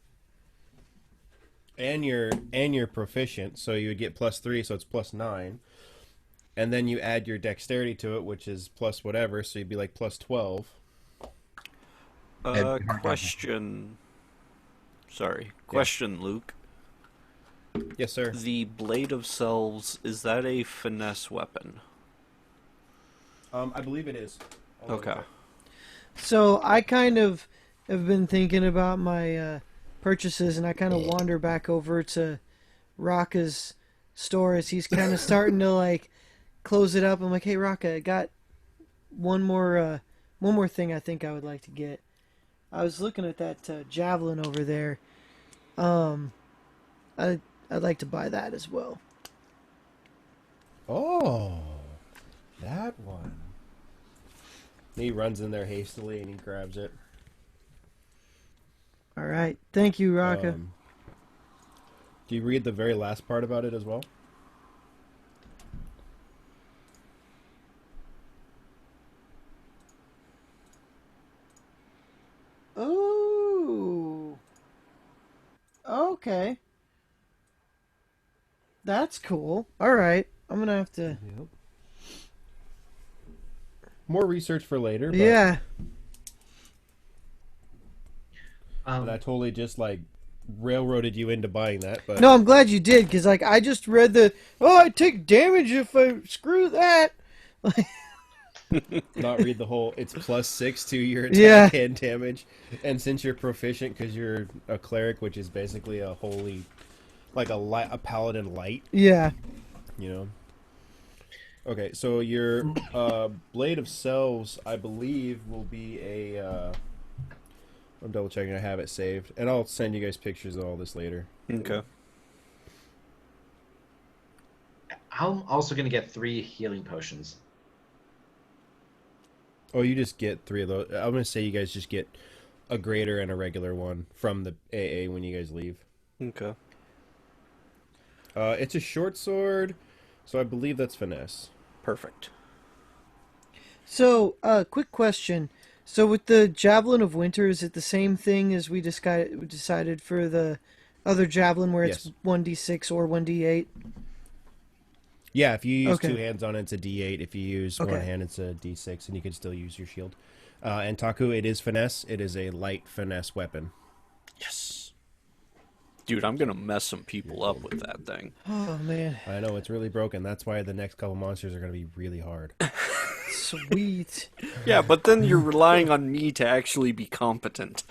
And you're proficient, so you would get +3, so it's +9. And then you add your dexterity to it, which is plus whatever, so you'd be like +12. Question. Sorry. Question, Luke. Yes, sir. The Blade of Selves, is that a finesse weapon? I believe it is. I'll Okay. So I kind of have been thinking about my purchases, and I kind of wander back over to Raka's store as he's kind of starting to like close it up. I'm like, hey Raka, I got one more thing I think I would like to get. I was looking at that javelin over there. I'd like to buy that as well. Oh, that one. He runs in there hastily and he grabs it. All right, thank you, Raka. Do you read the very last part about it as well? Oh, okay. That's cool. All right, I'm gonna have to. Yep. More research for later. But, Yeah. but I totally just like railroaded you into buying that. But No, I'm glad you did, because like I just read I take damage if I screw that. not read the whole. It's +6 to your attack Yeah. and damage, and since you're proficient because you're a cleric, which is basically a holy, like a paladin light, Yeah. you know. Okay, so your blade of selves, I believe, will be a. I'm double checking. I have it saved, and I'll send you guys pictures of all this later. Okay. I'm also going to get 3 healing potions. Oh, you just get 3 of those. I'm gonna say you guys just get a greater and a regular one from the AA when you guys leave. Okay. It's a short sword, so I believe that's finesse. Perfect. So, quick question. So, with the Javelin of Winter, is it the same thing as we decided for the other Javelin where it's Yes. 1d6 or 1d8? Yeah, if you use Okay. 2 hands on it, it's a D8. If you use one Okay. hand, it's a D6, and you can still use your shield. And Taku, it is finesse. It is a light finesse weapon. Yes. Dude, I'm gonna mess some people up with that thing. Oh, man. I know, it's really broken. That's why the next couple monsters are going to be really hard. Sweet. Yeah, but then you're relying on me to actually be competent.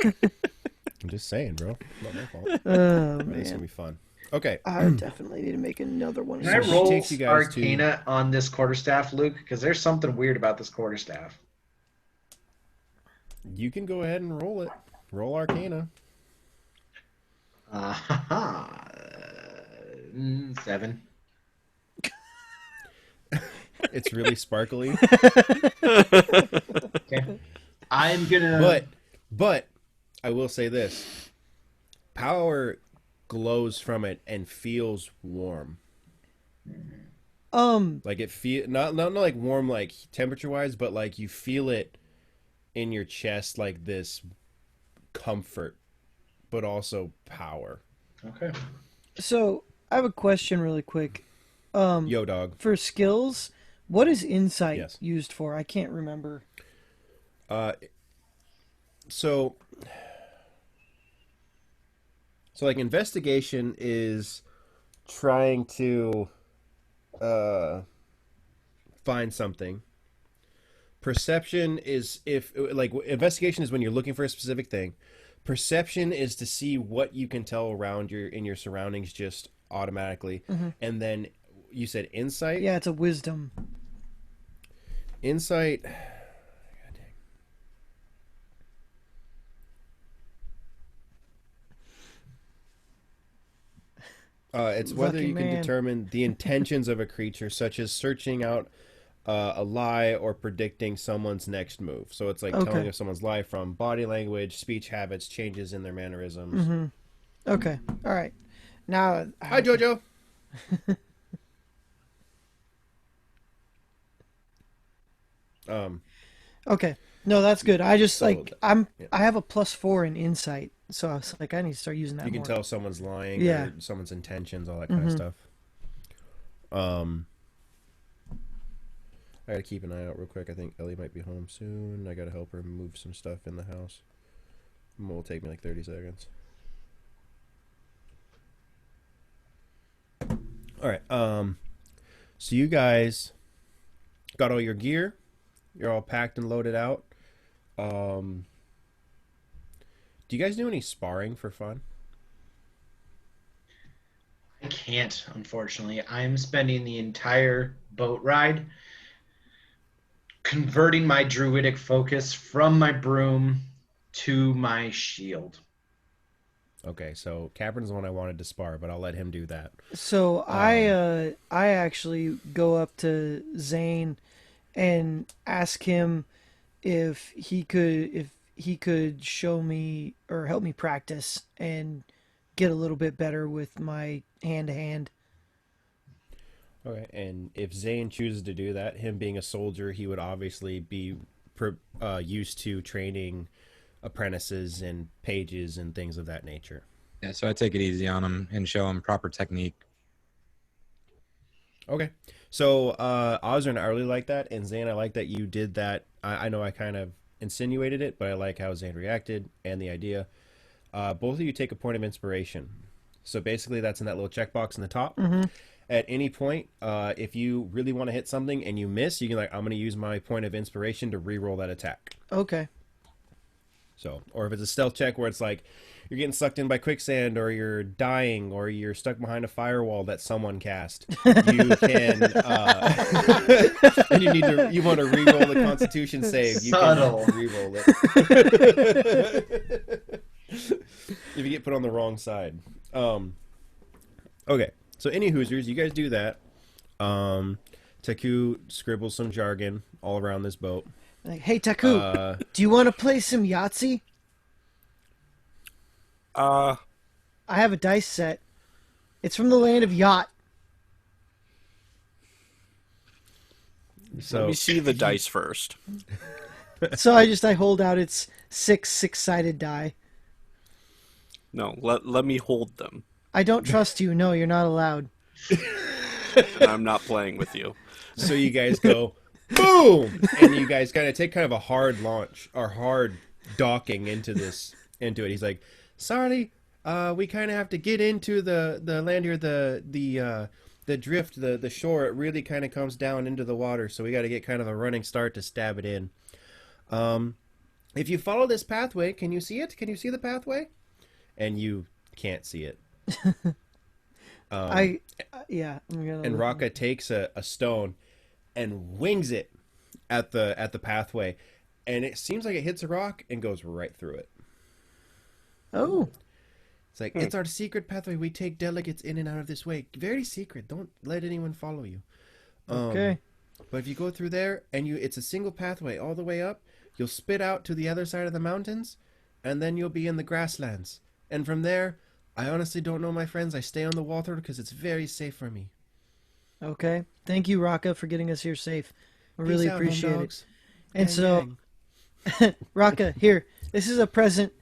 I'm just saying, bro. Not my fault. Oh, It's going to man. be fun. Okay. I definitely need to make another one of Can I So she those. roll takes you guys to- Arcana on this quarterstaff, Luke? Because there's something weird about this quarterstaff. You can go ahead and roll it. Roll Arcana. 7. It's really sparkly. Okay. I'm gonna. But I will say this. Power glows from it and feels warm. Like it feel not like warm like temperature wise, but like you feel it in your chest, like this comfort, but also power. Okay. So, I have a question really quick. Yo, dog. For skills, what is insight Yes. used for? I can't remember. So like investigation is trying to find something. Perception is if like investigation is when you're looking for a specific thing. Perception is to see what you can tell around in your surroundings just automatically. And then you said insight? Yeah, it's a wisdom. Insight. It's whether Lucky you can man. determine the intentions of a creature, such as searching out a lie or predicting someone's next move. So it's like telling Okay. of someone's lie from body language, speech habits, changes in their mannerisms. Okay. All right. Now, Hi, Jojo. okay. No, that's good. I just So, like I have a +4 in insight, so I was like, I need to start using that You can more. tell someone's lying, Yeah. or someone's intentions, all that kind of stuff. I gotta keep an eye out real quick. I think Ellie might be home soon. I gotta help her move some stuff in the house. It will take me like 30 seconds. All right. So you guys got all your gear. You're all packed and loaded out. Do you guys do any sparring for fun? I can't, unfortunately. I'm spending the entire boat ride converting my druidic focus from my broom to my shield. Okay, so Capern's the one I wanted to spar, but I'll let him do that. So I actually go up to Zane and ask him if he could show me or help me practice and get a little bit better with my hand to hand. Okay, and if Zane chooses to do that, him being a soldier, he would obviously be used to training apprentices and pages and things of that nature. Yeah, so I take it easy on him and show him proper technique. Okay, so Ozrin, I really like that, and Zane, I like that you did that. I know I kind of insinuated it, but I like how Zane reacted and the idea. Both of you take a point of inspiration. So basically, that's in that little checkbox in the top. at any point, if you really want to hit something and you miss, you can I'm going to use my point of inspiration to re-roll that attack. Okay. So, or if it's a stealth check where it's like you're getting sucked in by quicksand, or you're dying, or you're stuck behind a firewall that someone cast, you can, and you want to re-roll the Constitution save. You Subtle. can re-roll it. If you get put on the wrong side. Okay. So, any Hoosiers, you guys do that. Taku scribbles some jargon all around this boat. Like, hey, Taku, do you want to play some Yahtzee? I have a dice set. It's from the land of Yacht. So Let me see the dice first. So I hold out its six-sided die. No, let me hold them. I don't trust you. No, you're not allowed. And I'm not playing with you. So you guys go, boom! And you guys kind of a hard launch, or hard docking into it. He's like, sorry, we kind of have to get into the land here, the drift, the shore. It really kind of comes down into the water, so we got to get kind of a running start to stab it in. If you follow this pathway, can you see it? Can you see the pathway? And you can't see it. Yeah. And Raka takes a stone and wings it at the pathway, and it seems like it hits a rock and goes right through it. Oh. It's like, it's our secret pathway. We take delegates in and out of this way. Very secret. Don't let anyone follow you. Okay. But if you go through there and it's a single pathway all the way up, you'll spit out to the other side of the mountains, and then you'll be in the grasslands. And from there, I honestly don't know, my friends. I stay on the water because it's very safe for me. Okay. Thank you, Raka, for getting us here safe. I really Peace out, appreciate home it. dogs. And Gang, so, gang. Raka, here. This is a present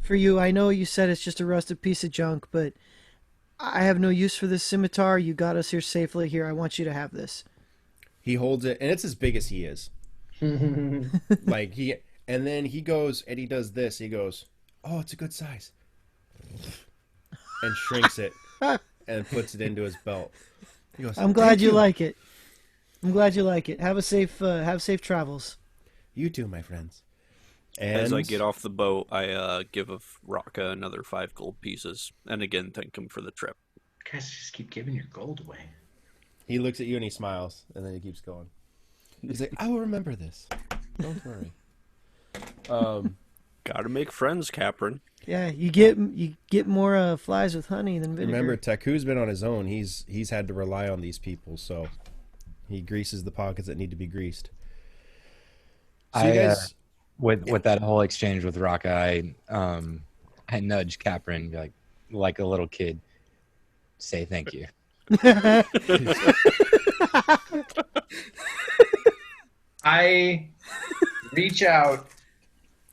for you. I know you said it's just a rusted piece of junk, but I have no use for this scimitar. You got us here safely. Here, I want you to have this. He holds it, and it's as big as he is. And then he goes and he does this. He goes, oh, it's a good size. And shrinks it and puts it into his belt. He goes, I'm glad "Thank you like it. I'm glad you like it. Have safe travels. You too, my friends. And As I get off the boat, I give Raka another 5 gold pieces, and again thank him for the trip. You guys just keep giving your gold away. he looks at you and he smiles, and then he keeps going. He's like, I will remember this. Don't worry. Gotta make friends, Capron. Yeah, you get more flies with honey than vinegar. Remember, Taku's been on his own. He's had to rely on these people, so he greases the pockets that need to be greased. So you guys, with that whole exchange with Raka, I nudge Capron and be like a little kid, say thank you. I reach out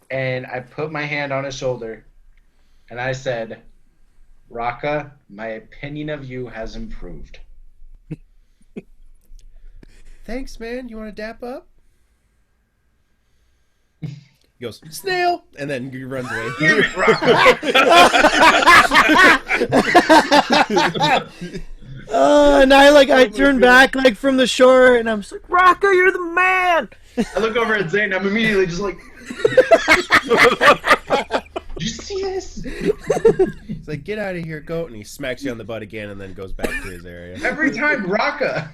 and I put my hand on his shoulder and I said, Raka, my opinion of you has improved. thanks, man. You want to dap up? He goes, snail, and then he runs away. Damn it, Raka! And I turn back from the shore and I'm just like, Raka, you're the man. I look over at Zane. I'm immediately just like, did you see this? He's like, get out of here, goat, and he smacks you on the butt again and then goes back to his area. Every time, Raka.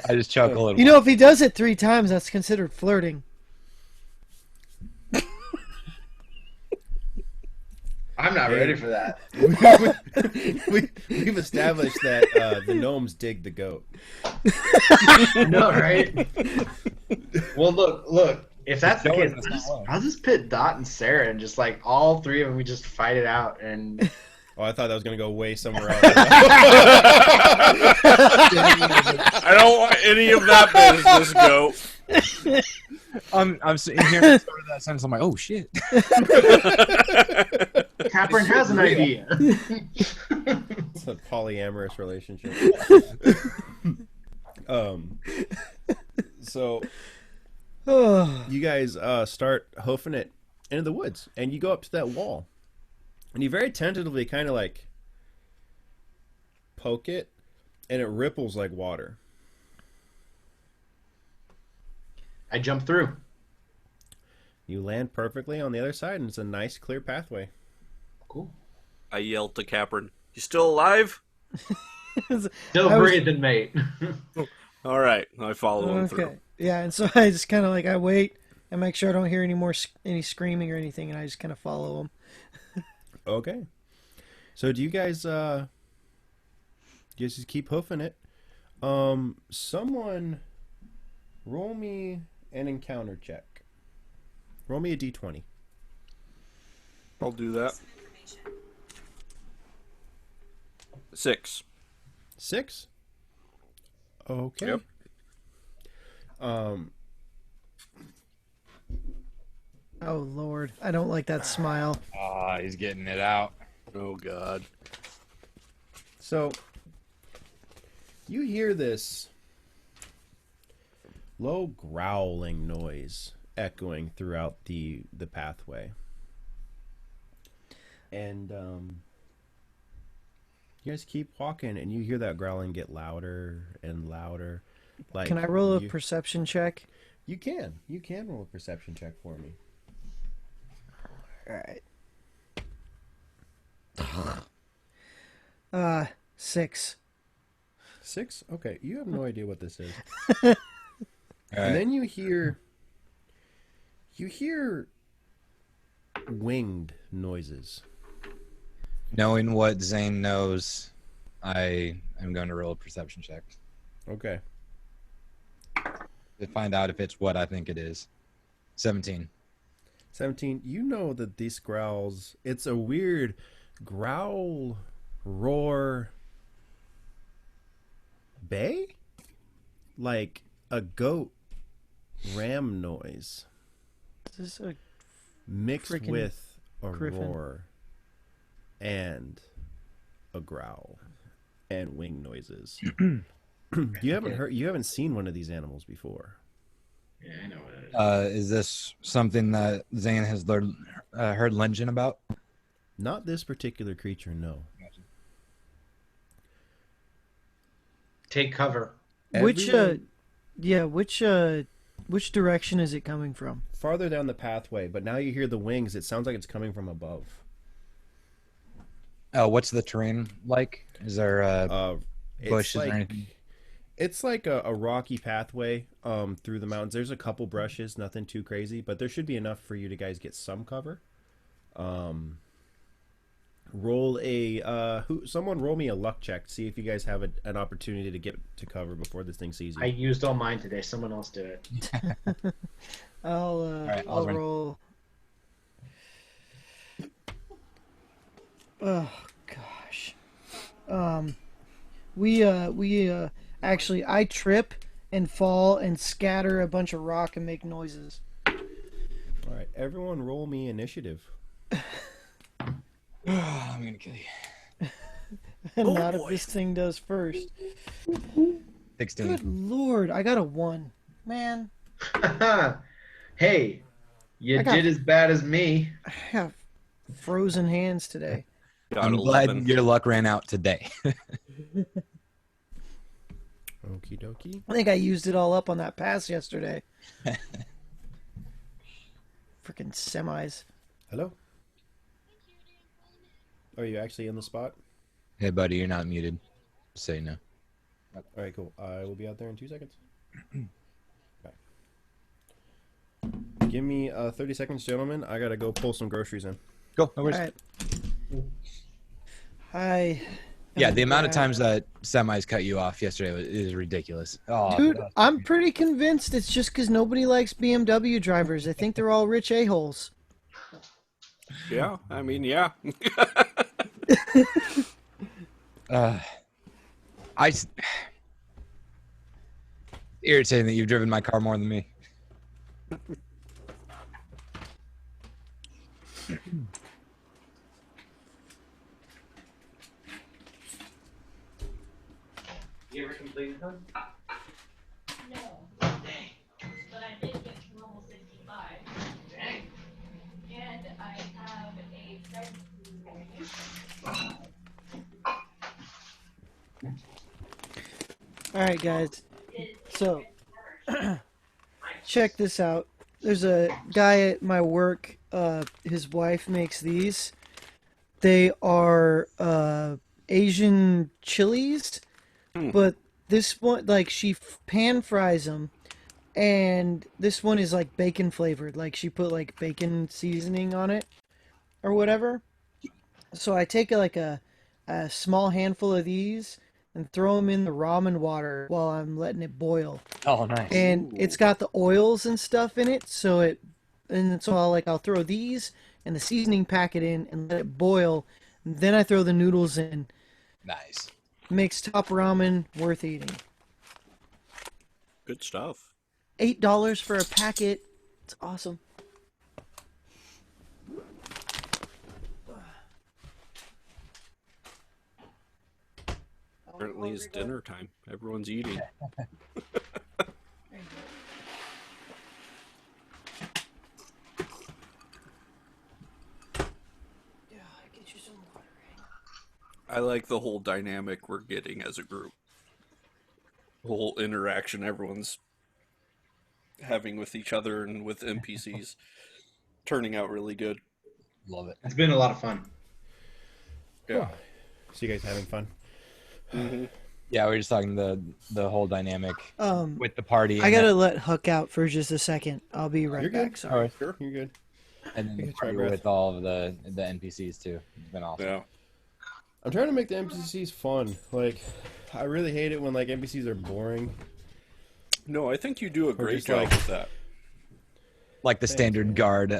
I just chuckle a little. You know, if he does it 3 times, that's considered flirting. I'm not ready for that. We've established that the gnomes dig the goat. No, right? Well, look. If that's the case, I'll just pit Dot and Sarah and just like all 3 of them, we just fight it out. And Oh, I thought that was going to go way somewhere else. I don't want any of that business, goat. I'm sitting here and start of that sentence. I'm like, oh shit. Capron has an idea. It's a polyamorous relationship. So you guys start hoofing it into the woods, and you go up to that wall, and you very tentatively kind of like poke it, and it ripples like water. I jump through. You land perfectly on the other side, and it's a nice, clear pathway. Cool. I yelled to Capron, "You still alive?" Still I was- breathing, mate. All right, I follow him through. Okay. Yeah, and so I just kind of like I wait and make sure I don't hear any screaming or anything, and I just kind of follow them. Okay. So do you guys just keep hoofing it? Someone roll me an encounter check. Roll me a d20. I'll do that. 6. 6? Okay. Yep. Oh Lord, I don't like that smile. Ah, he's getting it out. Oh God. So you hear this low growling noise echoing throughout the pathway. And you guys keep walking, and you hear that growling get louder and louder. Like, Can I roll a perception check? You can roll a perception check for me. All right. 6. 6? Okay, you have no idea what this is. All right. And then you hear winged noises. Knowing what Zane knows, I am going to roll a perception check Okay. to find out if it's what I think it is. 17. 17, you know that these growls, it's a weird growl, roar, bay? Like a goat ram noise Is this a mixed Frickin' with a griffin. roar and a growl and wing noises. You haven't seen one of these animals before. Yeah, I know what it is. Is this something that Zane has heard legend about? Not this particular creature, no. Take cover. Everyone- which direction is it coming from? farther down the pathway, but now you hear the wings. It sounds like it's coming from above. Oh, what's the terrain like? Is there It's bushes like, or anything? It's like a rocky pathway through the mountains. There's a couple brushes, nothing too crazy, but there should be enough for you to guys get some cover. Someone roll me a luck check. See if you guys have an opportunity to get to cover before this thing sees you. I used all mine today. Someone else did it. right, I'll Osborne. roll. Oh gosh. We actually I trip and fall and scatter a bunch of rock and make noises. All right, everyone, roll me initiative. I'm gonna kill you. And Oh, not boy. if this thing does first. 16. Good lord, I got a 1. Man, Hey, you I got- did as bad as me. I have frozen hands today. Got I'm 11. glad your luck ran out today. Okie dokie. I think I used it all up on that pass yesterday. Freaking semis. Hello? Are you actually in the spot? Hey, buddy, you're not muted. Say no. All right, cool. I will be out there in 2 seconds. Bye. Give me 30 seconds, gentlemen. I gotta go pull some groceries in. Go. No worries. All right. Hi. Yeah, the amount of times that semis cut you off yesterday is ridiculous. Oh, Dude, that's I'm crazy. pretty convinced it's just because nobody likes BMW drivers. They think they're all rich a-holes. Yeah, I mean, yeah. It's irritating that you've driven my car more than me. You ever completed them? No. But I did get to level 65. Dang. And I have a pregnancy. All right, guys. So, check this out. There's a guy at my work. His wife makes these. They are Asian chilies, but this one, like, she pan fries them, and this one is like bacon flavored. Like she put like bacon seasoning on it or whatever. So I take a small handful of these and throw them in the ramen water while I'm letting it boil. Oh, nice. And it's got the oils and stuff in it, so I'll throw these and the seasoning packet in and let it boil. And then I throw the noodles in. Nice. Makes top ramen worth eating. Good stuff. $8 for a packet. It's awesome. Apparently it's dinner time. Everyone's eating. I like the whole dynamic we're getting as a group. The whole interaction everyone's having with each other and with NPCs turning out really good. Love it. It's been a lot of fun. Yeah. So you guys having fun? Mm-hmm. Yeah, we were just talking the whole dynamic with the party. I gotta let Huck out for just a second. I'll be right You're back. good. Sorry. Sure, you're good. and then the Take a try party breath. with all of the NPCs too. It's been awesome. Yeah. I'm trying to make the NPCs fun. Like, I really hate it when like NPCs are boring. No, I think you do a great just job like- with that. Like the standard guard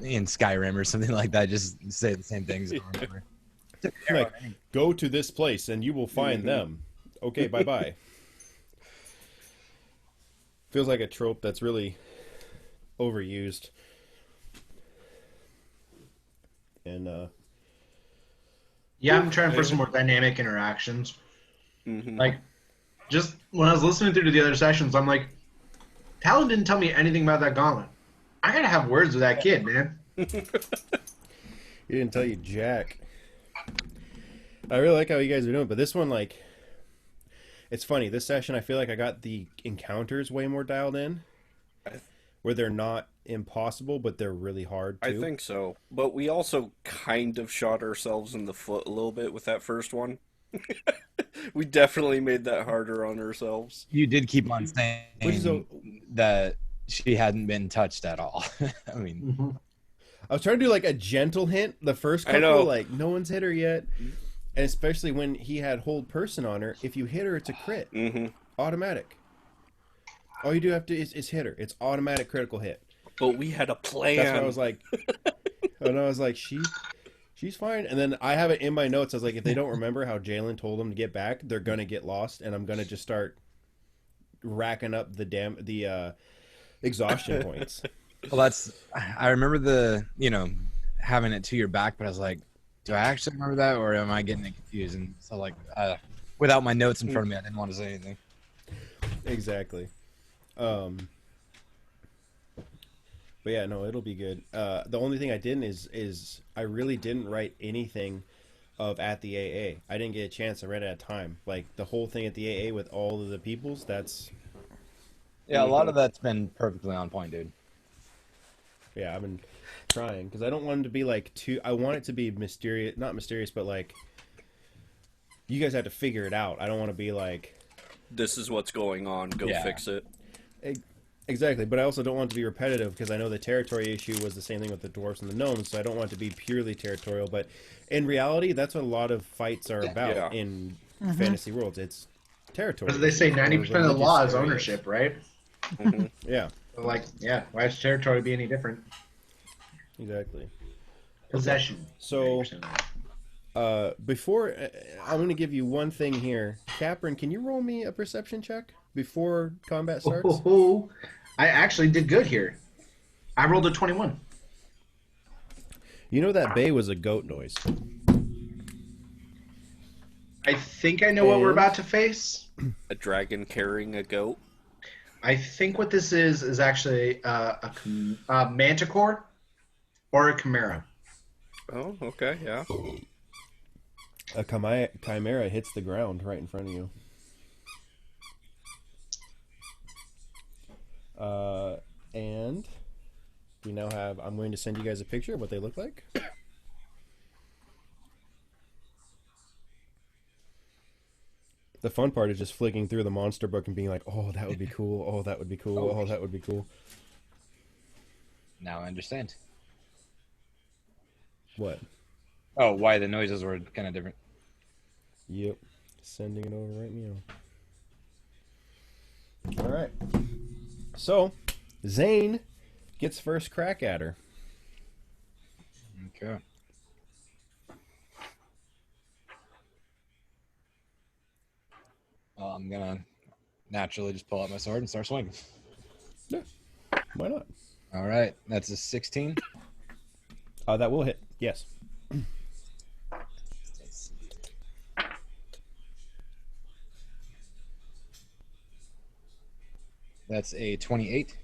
in Skyrim or something like that. Just say the same things over and over. Like, go to this place and you will find Mm-hmm. them. Okay, bye bye. Feels like a trope that's really overused. And Yeah, I'm trying for some more dynamic interactions. Mm-hmm. Like, just when I was listening through to the other sessions, I'm like, Talon didn't tell me anything about that gauntlet. I gotta have words with that kid, man. he didn't tell you jack. I really like how you guys are doing, but this one, like, it's funny. This session, I feel like I got the encounters way more dialed in, where they're not impossible, but they're really hard too. I think so. But we also kind of shot ourselves in the foot a little bit with that first one. We definitely made that harder on ourselves. You did keep on saying Which is that she hadn't been touched at all. I mean, I was trying to do like a gentle hint the first I couple, know. like no one's hit her yet, and especially when he had hold person on her. If you hit her, it's a crit, Mm-hmm. automatic. All you do have to is hit her. It's automatic critical hit. But we had a plan. That's why I was like, and I was like, she's fine. And then I have it in my notes. I was like, if they don't remember how Jalen told them to get back, they're gonna get lost, and I'm gonna just start racking up the exhaustion points. well, I remember having it to your back, but I was like, do I actually remember that, or am I getting it confused? And so, like, without my notes in front of me, I didn't want to say anything. Exactly. But yeah, no, it'll be good. The only thing I didn't is I really didn't write anything of at the AA. I didn't get a chance. I read it at time. Like the whole thing at the AA with all of the peoples. That's Yeah, a lot of that's been perfectly on point, dude. yeah. I've been trying because I don't want it to be like too. I want it to be mysterious, not mysterious, but like you guys have to figure it out. I don't want to be like This is what's going on. Go Yeah. fix it. exactly. But I also don't want it to be repetitive because I know the territory issue was the same thing with the dwarves and the gnomes. So I don't want it to be purely territorial. But in reality, that's what a lot of fights are about Yeah. in fantasy worlds. It's territory. As they say, or 90% of the religious law is areas. ownership, right? Yeah, So, like, yeah, why should territory be any different? exactly. Possession. So- 90%. Before I'm going to give you one thing here, Capron. Can you roll me a perception check before combat starts? Oh, I actually did good here. I rolled a 21. You know that bay was a goat noise. I think I know what we're about to face. A dragon carrying a goat. I think what this is actually a manticore or a chimera. Oh, okay, yeah. A chimera hits the ground right in front of you. And we now have. I'm going to send you guys a picture of what they look like. The fun part is just flicking through the monster book and being like, "Oh, that would be cool. Oh, that would be cool. Oh, that would be cool." Now I understand. What? Oh, why the noises were kind of different. Yep. Sending it over right now. All right. So, Zane gets first crack at her. Okay. Well, I'm gonna naturally just pull out my sword and start swinging. Yeah. Why not? All right, that's a 16. That will hit. Yes. That's a 28.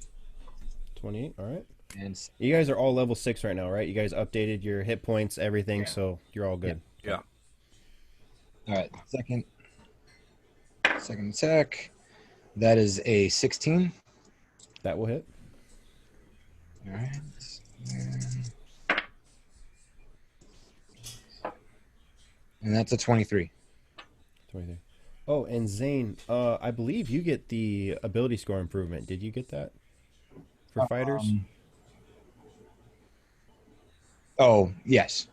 28. All right. And You guys are all level 6 right now, right? You guys updated your hit points, everything, so you're all good. Yeah. all right, second attack. That is a 16. That will hit. All right. And that's a 23. 23. Oh, and Zane, I believe you get the ability score improvement. Did you get that for fighters? Oh, yes.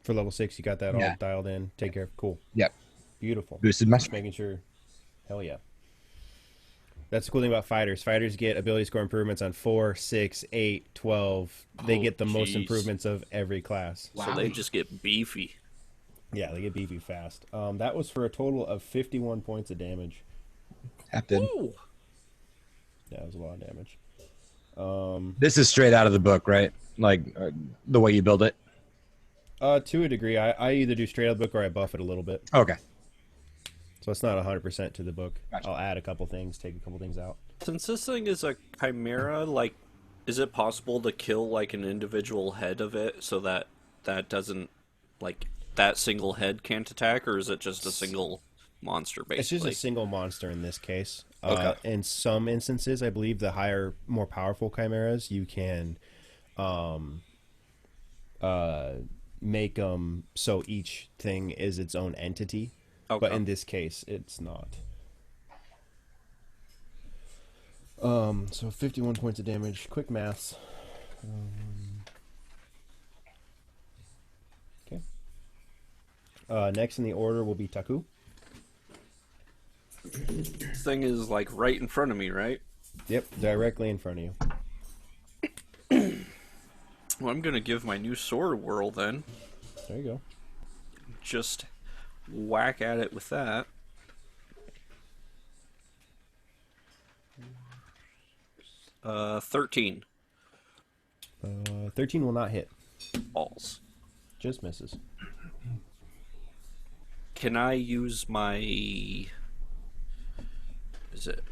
For level 6, you got that all Yeah. dialed in. Take care. Cool. Yep. Beautiful. Boosted my Just making sure. Hell yeah. That's the cool thing about fighters. Fighters get ability score improvements on 4, 6, 8, 12. They Oh, get the most jeez. improvements of every class. So they just get beefy. Yeah, they get beefy fast. That was for a total of 51 points of damage. Captain. Ooh. Yeah, that was a lot of damage. This is straight out of the book, right? Like the way you build it. To a degree, I either do straight out of the book or I buff it a little bit. Okay. So it's not 100% to the book. Gotcha. I'll add a couple things, take a couple things out. Since this thing is a chimera, like, is it possible to kill like an individual head of it so that that doesn't, like, that single head can't attack, or is it just a single monster basically? It's just a single monster in this case. Okay. In some instances, I believe the higher, more powerful chimeras, you can make them so each thing is its own entity. Okay. But in this case, it's not. So 51 points of damage. Quick maths. Okay. Next in the order will be Taku. This thing is like right in front of me, right? Yep, directly in front of you. Well, I'm gonna give my new sword a whirl then. There you go. Just whack at it with that. 13 13 will not hit. balls. Just misses. Can I use my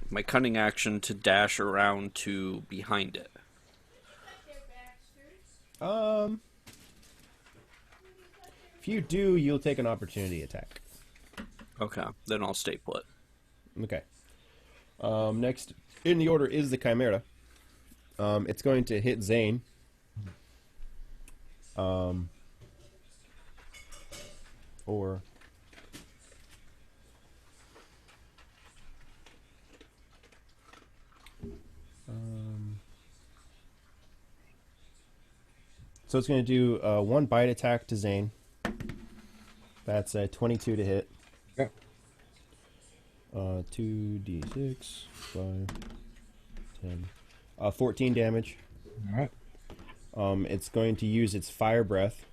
my cunning action to dash around to behind it? If you do, you'll take an opportunity attack. Okay, then I'll stay put. Okay. Next in the order is the Chimera. It's going to hit Zane. Or so it's going to do one bite attack to Zane. That's a 22 to hit. Okay. 2d6, 5, 10. 14 damage. All right. It's going to use its fire breath.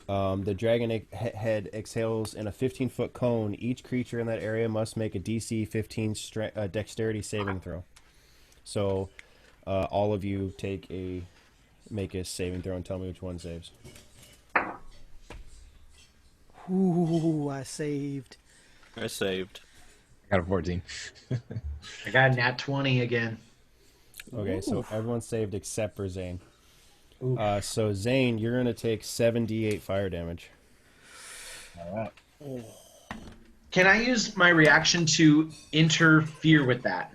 The dragon head exhales in a 15-foot cone. Each creature in that area must make a DC 15 dexterity saving throw. So all of you make a saving throw and tell me which one saves. Ooh, I saved. I saved. I got a 14. I got a nat 20 again. Okay, so everyone saved except for Zane. Oof. So Zane, you're going to take 7d8 fire damage. All right. Can I use my reaction to interfere with that?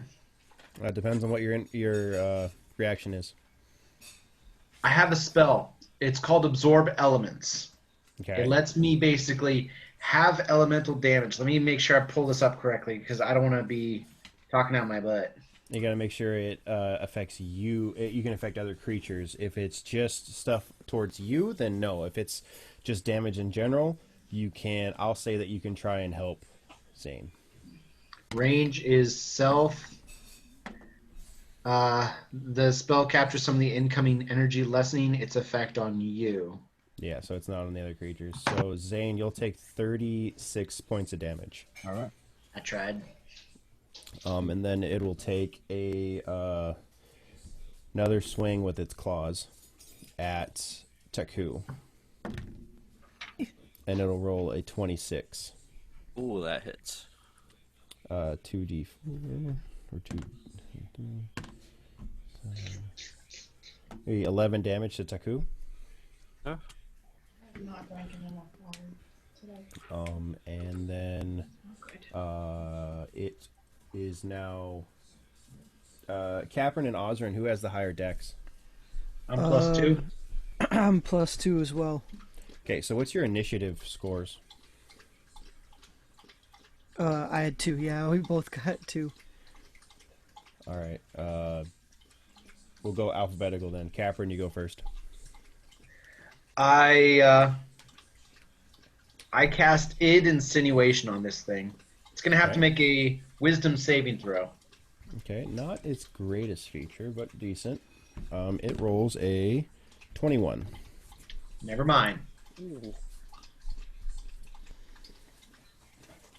Depends on what your reaction is. I have a spell. It's called Absorb Elements. Okay. It lets me basically have elemental damage. Let me make sure I pull this up correctly because I don't want to be talking out my butt. You got to make sure it affects you. You can affect other creatures. If it's just stuff towards you, then no. If it's just damage in general, you can. I'll say that you can try and help Zane. Range is self. The spell captures some of the incoming energy, lessening its effect on you. Yeah, so it's not on the other creatures. So Zane, you'll take 36 points of damage. All right. I tried. And then it will take another swing with its claws at Taku. And it'll roll a 26. Ooh, that hits. 2d4 or 2. 11 damage to Taku. Huh? I'm not drinking enough water today. And then it is now Capron and Ozrin. Who has the higher dex? I'm +2. I'm +2 as well. Okay, so what's your initiative scores? I had 2. Yeah, we both got 2. All right. We'll go alphabetical then. Capron, you go first. I cast Insinuation on this thing. It's gonna have to make a Wisdom saving throw. Okay, not its greatest feature, but decent. It rolls a 21. Never mind.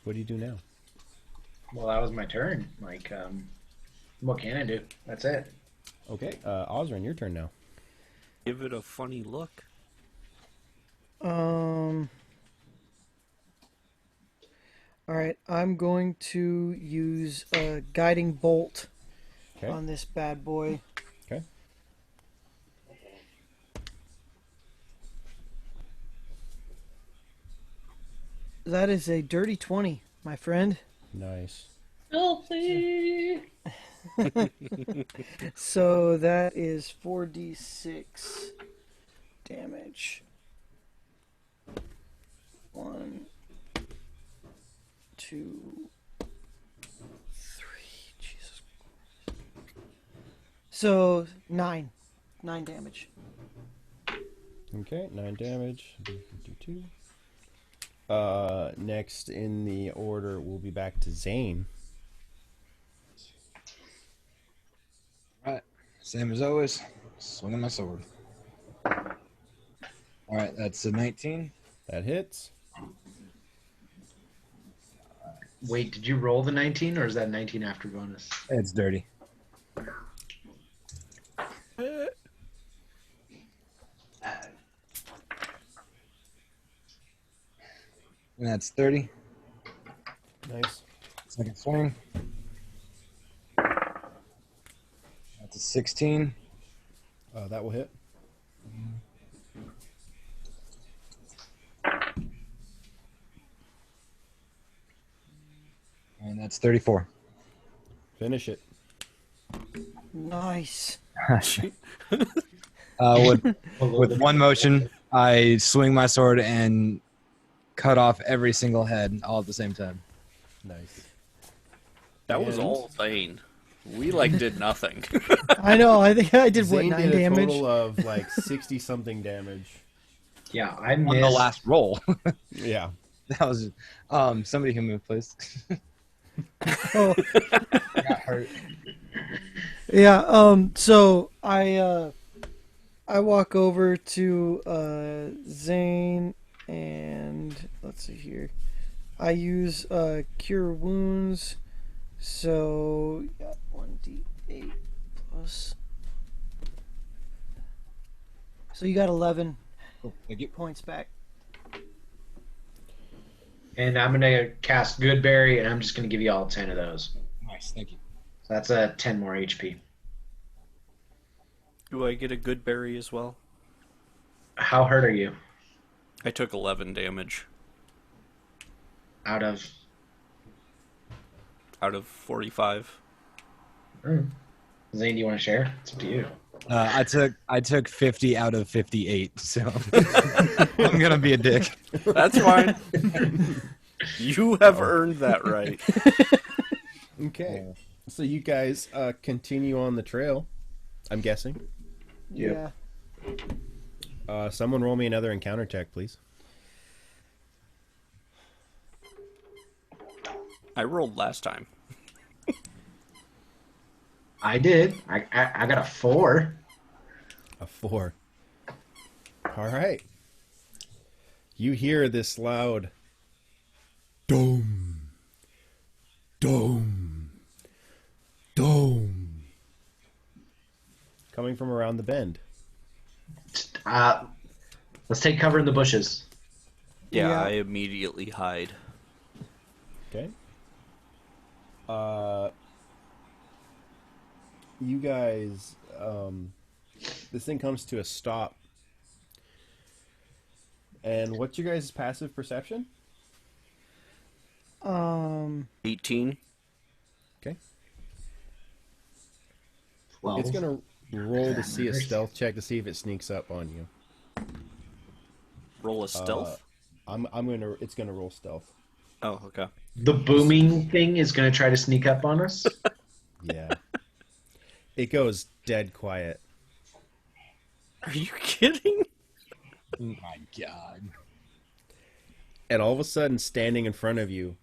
What do you do now? Well, that was my turn. What can I do? That's it. Okay, Ozrin, your turn now. Give it a funny look. Alright, I'm going to use a guiding bolt Okay. on this bad boy. Okay. That is a dirty 20, my friend. Nice. Filthy. So that is 4d6 damage. 1, 2, 3. Jesus. So 9 damage. Okay, 9 damage. Do 2. Next in the order, we'll be back to Zane. All right. Same as always. Swinging my sword. All right, that's a 19. That hits. Wait, did you roll the 19, or is that 19 after bonus? It's dirty. And that's 30. Nice. Second swing. That's a 16. That will hit. And that's 34. Finish it. Nice. With one motion, I swing my sword and cut off every single head all at the same time. Nice. That was And- all Zane. We did nothing. I know, I think I did Zane 9 did a damage? total of 60 something damage. Yeah, I On missed. the last roll. Yeah. That was somebody can move, please. Oh, Got hurt. yeah, so I walk over to Zane and let's see here. I use cure wounds. So you got 1d8 plus. So you got 11 Cool. Thank you. points back. And I'm gonna cast Goodberry, and I'm just gonna give you all 10 of those. Nice, thank you. So that's a 10 more HP. Do I get a good berry as well? How hurt are you? I took 11 damage Out of out of 45. Zane, do you want to share? It's up to you. I took 50 out of 58, so I'm gonna be a dick. That's fine. You have earned that right. Okay. So you guys continue on the trail, I'm guessing. Yep. Yeah. Someone roll me another encounter check, please. I rolled last time. I did. I got a 4. A 4. All right. You hear this loud dome, dome, dome coming from around the bend. Let's take cover in the bushes. Yeah, Yeah. I immediately hide. Okay. You guys, this thing comes to a stop. And what's your guys' passive perception? 18. Okay. 12. It's gonna roll to see a stealth check to see if it sneaks up on you. Roll a stealth. It's gonna roll stealth. Oh, okay. The booming thing is going to try to sneak up on us. Yeah. It goes dead quiet. Are you kidding? Oh my god. And all of a sudden, standing in front of you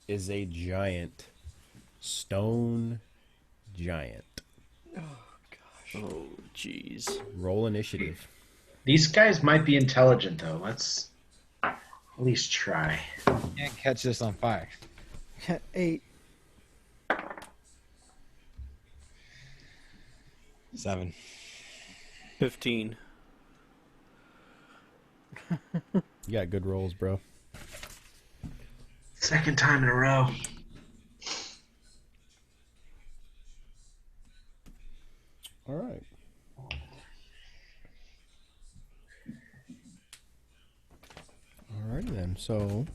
is a giant. Stone giant. Oh, jeez. Roll initiative. These guys might be intelligent, though. Let's at least try. Can't catch this on fire. 8. 7. 15. You got good rolls, bro. Second time in a row. All right. Alrighty then. So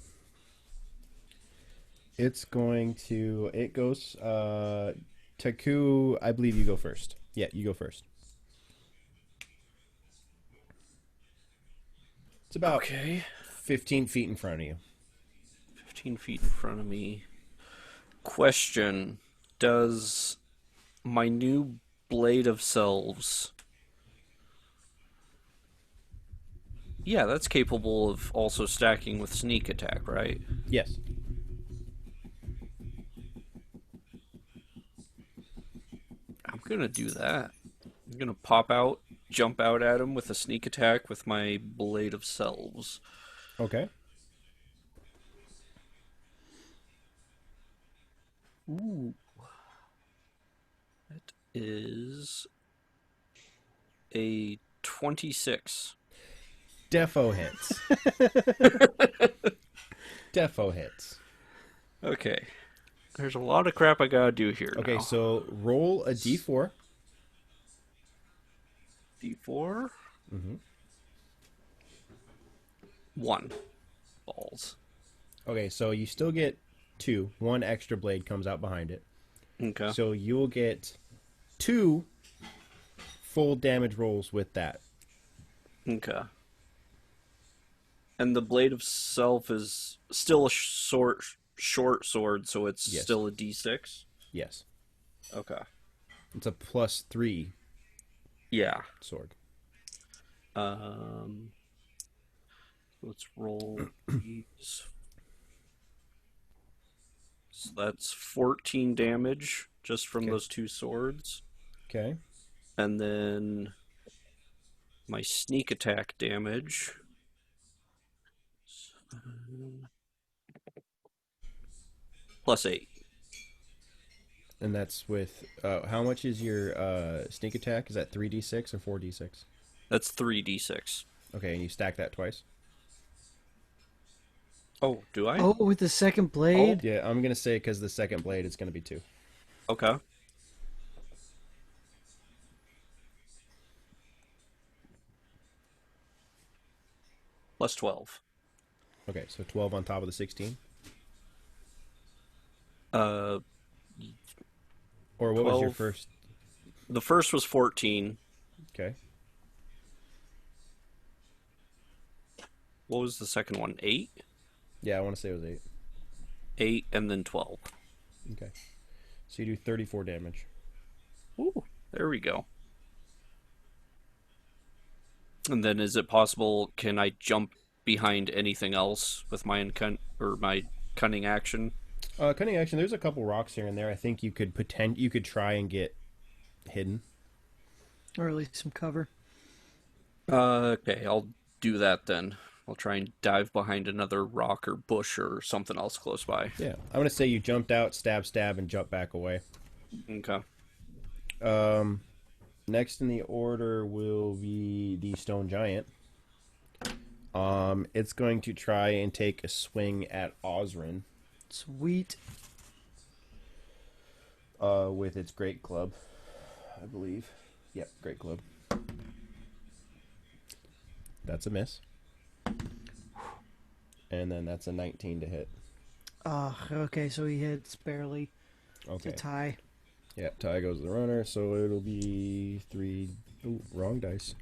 it goes Taku, I believe you go first. Yeah, you go first. It's about 15 feet in front of you. 15 feet in front of me. Question. Does my new Blade of Selves... Yeah, that's capable of also stacking with sneak attack, right? Yes. I'm gonna do that. I'm gonna pop out, jump out at him with a sneak attack with my Blade of Selves. Okay. Ooh. That is a 26. Defo hits. Defo hits. Okay. There's a lot of crap I gotta do here Okay, now. so roll a d4. D4? Mm-hmm. 1. Balls. Okay, so you still get 2. 1 extra blade comes out behind it. Okay. So you'll get 2 full damage rolls with that. Okay. And the Blade of Self is still a short sword, so it's Yes. still a D6? Yes. Okay. It's a +3 Yeah. sword. Let's roll these. So that's 14 damage just from Okay. those 2 swords. Okay. And then my sneak attack damage. +8. And that's with how much is your sneak attack? Is that 3d6 or 4d6? That's 3d6. Okay, and you stack that twice. Oh, do I? Oh, with the second blade? Yeah, I'm gonna say because the second blade is gonna be 2. Okay. +12. Okay, so 12 on top of the 16. Uh, Or what was your 12. first? The first was 14. Okay. What was the second one? 8? Yeah, I want to say it was 8. 8 and then 12. Okay. So you do 34 damage. Ooh, there we go. And then is it possible, can I jump behind anything else with my my cunning action? Cunning action. There's a couple rocks here and there. I think you could you could try and get hidden. Or at least some cover. Okay, I'll do that then. I'll try and dive behind another rock or bush or something else close by. Yeah, I'm gonna say you jumped out, stab, and jump back away. Okay. Next in the order will be the stone giant. It's going to try and take a swing at Osrin. Sweet. With its great club, I believe. Yep, great club. That's a miss. And then that's a 19 to hit. Okay, so he hits barely. Okay. It's a tie. Yeah, tie goes to the runner, so it'll be 3... Ooh, wrong dice.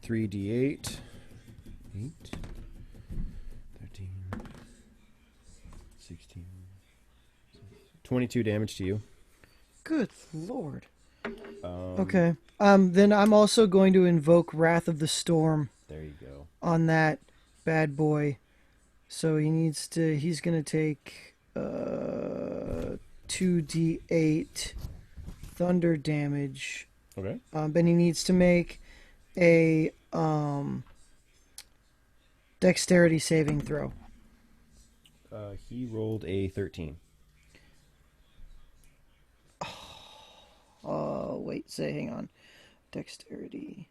3d8. 8. 13. 16. 22 damage to you. Good lord. Um, Okay. Then I'm also going to invoke Wrath of the Storm There you go. on that bad boy. So he's gonna take 2d8 thunder damage. Okay. Then he needs to make a dexterity saving throw. He rolled a 13. Hang on. Dexterity.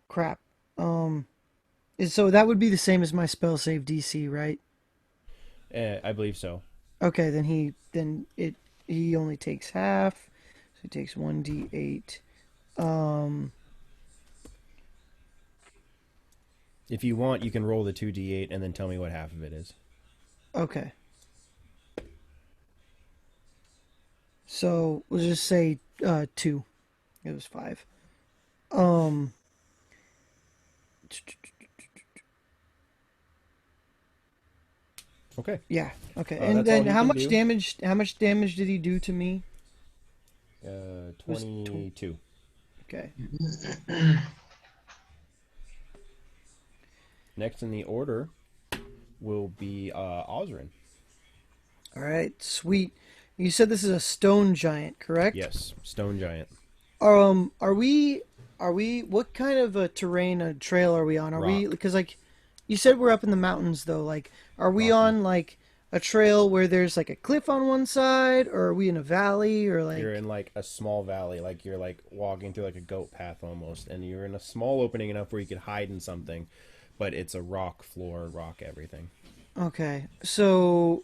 Crap. So that would be the same as my spell save DC, right? I believe so. Okay, then he only takes half. So he takes 1d8. If you want, you can roll the 2d8 and then tell me what half of it is. Okay. So we'll just say 2. It was 5. Okay. Yeah. Okay. That's And all then he how can much do. damage? How much damage did he do to me? 22. Okay. Next in the order will be Osrin. All right. Sweet. You said this is a stone giant, correct? Yes, stone giant. Are we? What kind of a terrain, a trail are we on? Are we? Rock. Because like, you said we're up in the mountains though. Like, are we Rocky. on like a trail where there's like a cliff on one side, or are we in a valley, or like? You're in like a small valley, like you're like walking through like a goat path almost, and you're in a small opening enough where you could hide in something, but it's a rock floor, rock everything. Okay, so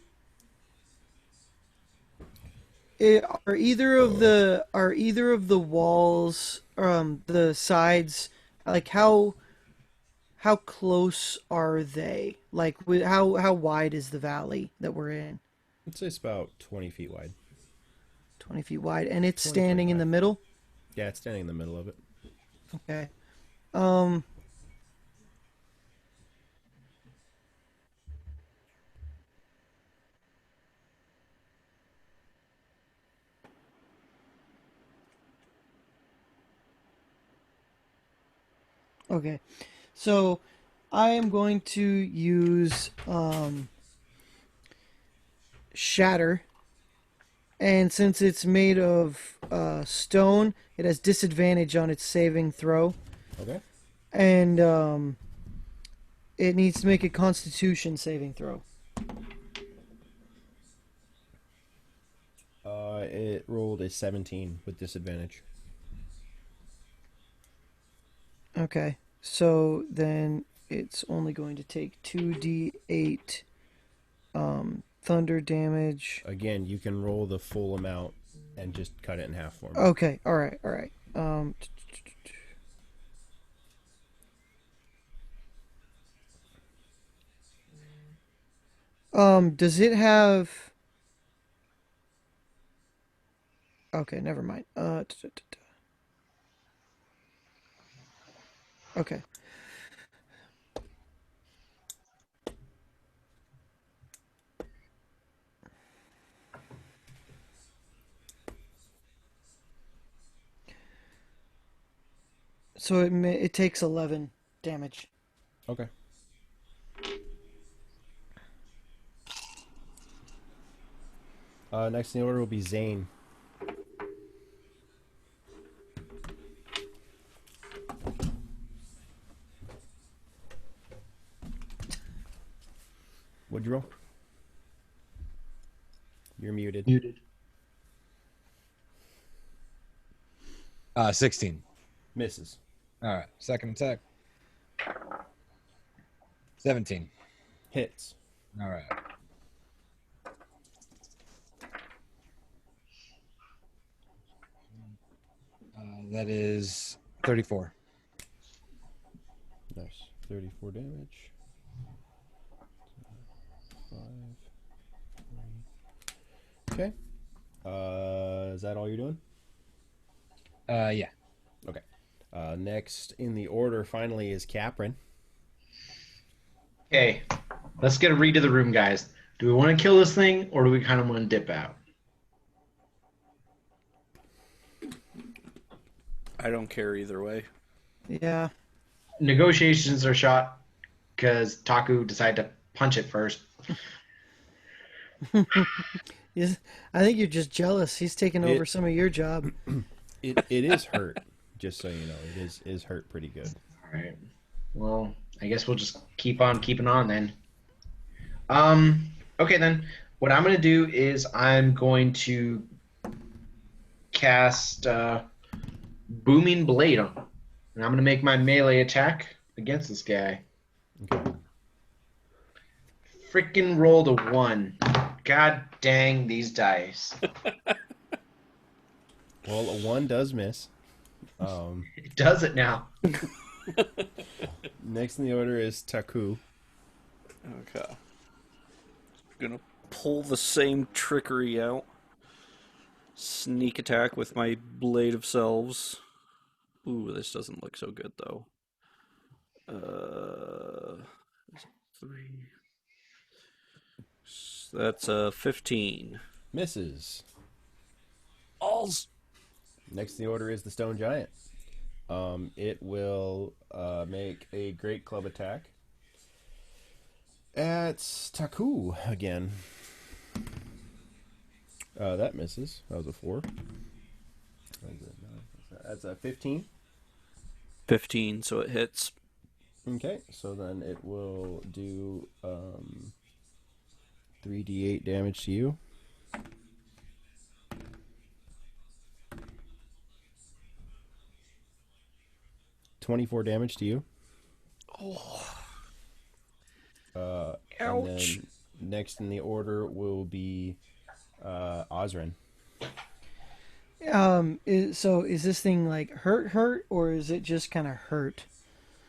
are either of the walls, the sides, like how close are they? Like, how wide is the valley that we're in? I'd say it's about 20 feet wide. 20 feet wide, and it's 20, standing in 25. the middle. Yeah, it's standing in the middle of it. Okay. Okay. So I am going to use Shatter, and since it's made of stone, it has disadvantage on its saving throw, Okay. and it needs to make a Constitution saving throw. It rolled a 17 with disadvantage. Okay. So then it's only going to take 2d8 thunder damage. Again, you can roll the full amount and just cut it in half for me. Okay. All right. Does it have Okay, never mind. Okay. So it takes 11 damage. Okay. Next in the order will be Zane. What'd you roll? You're muted. Muted. 16. Misses. All right. Second attack. 17. Hits. All right. That is 34. Nice. 34 damage. 5. 3. Okay. Is that all you're doing? Yeah. Okay. Next in the order finally is Caprin. Okay, let's get a read of the room, guys. Do we want to kill this thing, or do we kind of want to dip out? I don't care either way. Yeah. Negotiations are shot because Taku decided to punch it first. I think you're just jealous. He's taking over some of your job. It is hurt, just so you know. It is hurt pretty good. All right. Well, I guess we'll just keep on keeping on then. Okay then. What I'm gonna do is I'm going to cast Booming Blade on him. And I'm gonna make my melee attack against this guy. Okay. Freaking rolled a 1. God dang these dice. Well, a 1 does miss. It does it now. Next in the order is Taku. Okay. Gonna pull the same trickery out. Sneak attack with my Blade of Selves. Ooh, this doesn't look so good though. 3. That's 15. Misses. Alls. Next in the order is the Stone Giant. It will make a Great Club attack at Taku again. That misses. That was a 4. That's a 15. 15, so it hits. Okay, so then it will do 3d8 damage to you. $24 damage to you. Oh. And Ouch. then next in the order will be Ozrin. So is this thing like hurt, or is it just kind of hurt?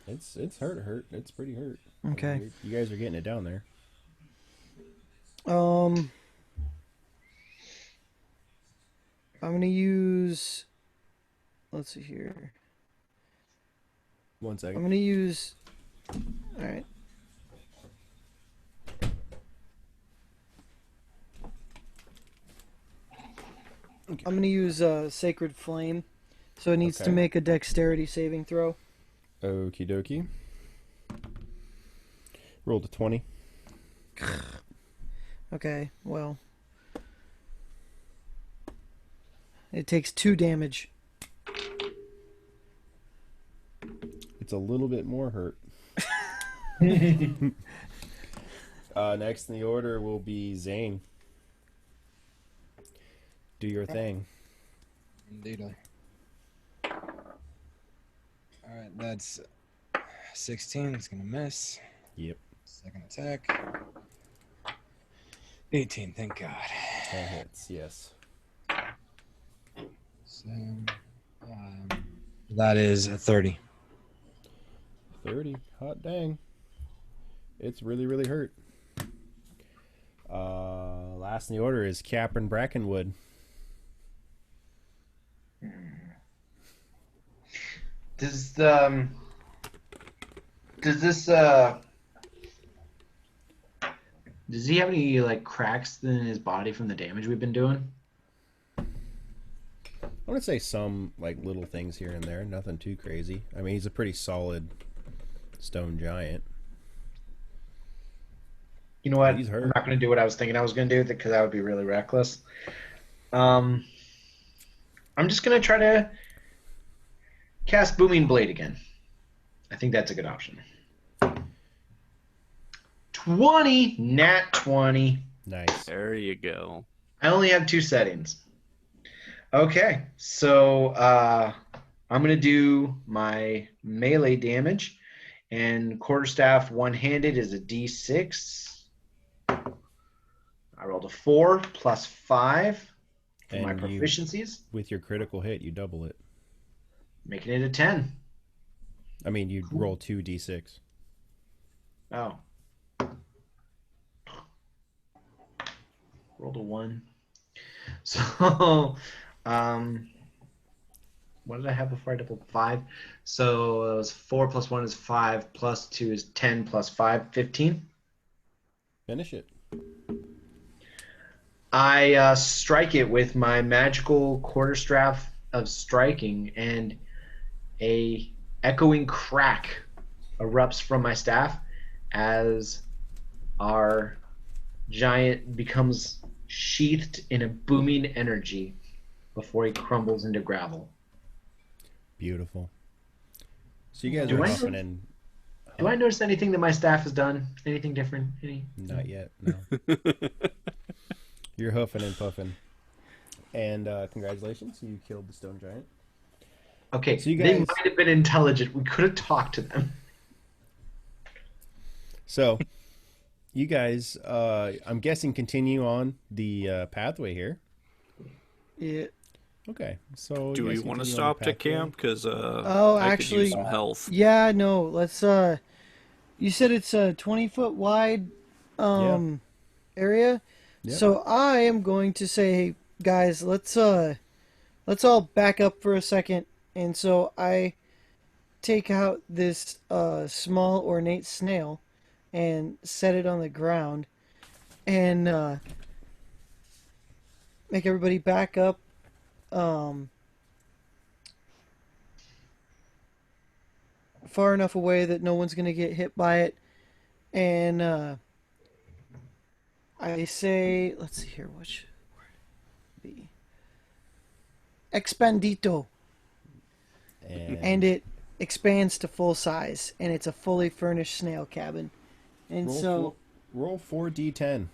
It's hurt. It's pretty hurt. Okay. You guys are getting it down there. I'm gonna use. Let's see here. 1 second. I'm gonna use. All right. Okay. I'm gonna use Sacred Flame, so it needs to Okay. make a Dexterity saving throw. Okie dokie. Rolled a 20. Okay, well, it takes 2 damage. It's a little bit more hurt. Next in the order will be Zane. Do your thing. Indeed. Alright, that's 16. It's going to miss. Yep. Second attack. 18, thank God. That hits, yes. So, that is a 30. 30. Hot dang. It's really, really hurt. Last in the order is Captain Brackenwood. Does this does he have any like cracks in his body from the damage we've been doing? I want to say some like little things here and there, nothing too crazy. I mean, he's a pretty solid stone giant. You know what? He's hurt. I'm not going to do what I was thinking I was going to do because that would be really reckless. I'm just going to try to cast Booming Blade again. I think that's a good option. 20, nat 20. Nice. There you go. I only have 2 settings. Okay, so I'm going to do my melee damage, and quarterstaff one-handed is a d6. I rolled a 4 plus 5 for my And proficiencies, with your critical hit, you double it. making it a 10. I mean, you roll 2d6. Oh. Rolled a 1. So, what did I have before I doubled? 5. So it was 4 plus 1 is 5, plus 2 is 10, plus 5, 15. Finish it. I strike it with my magical quarterstaff of striking, and a echoing crack erupts from my staff as our giant becomes sheathed in a booming energy before he crumbles into gravel. Beautiful. So you guys Do are I huffing know- and Do I notice anything that my staff has done? Anything different? not yet. No. You're huffing and puffing. And congratulations, you killed the stone giant. Okay, So you they guys- might have been intelligent. We could have talked to them. So, you guys, I'm guessing, continue on the pathway here. Yeah. Okay, so Do you we guys want to continue on the stop to pathway. camp? Because Oh, I could actually- use some health. Yeah, no, let's you said it's a 20-foot wide area. Yep. So I am going to say, guys, let's all back up for a second. And so I take out this small ornate snail and set it on the ground and make everybody back up far enough away that no one's going to get hit by it. And I say, let's see here, which word be expandito, and it expands to full size, and it's a fully furnished snail cabin. And roll 4d10.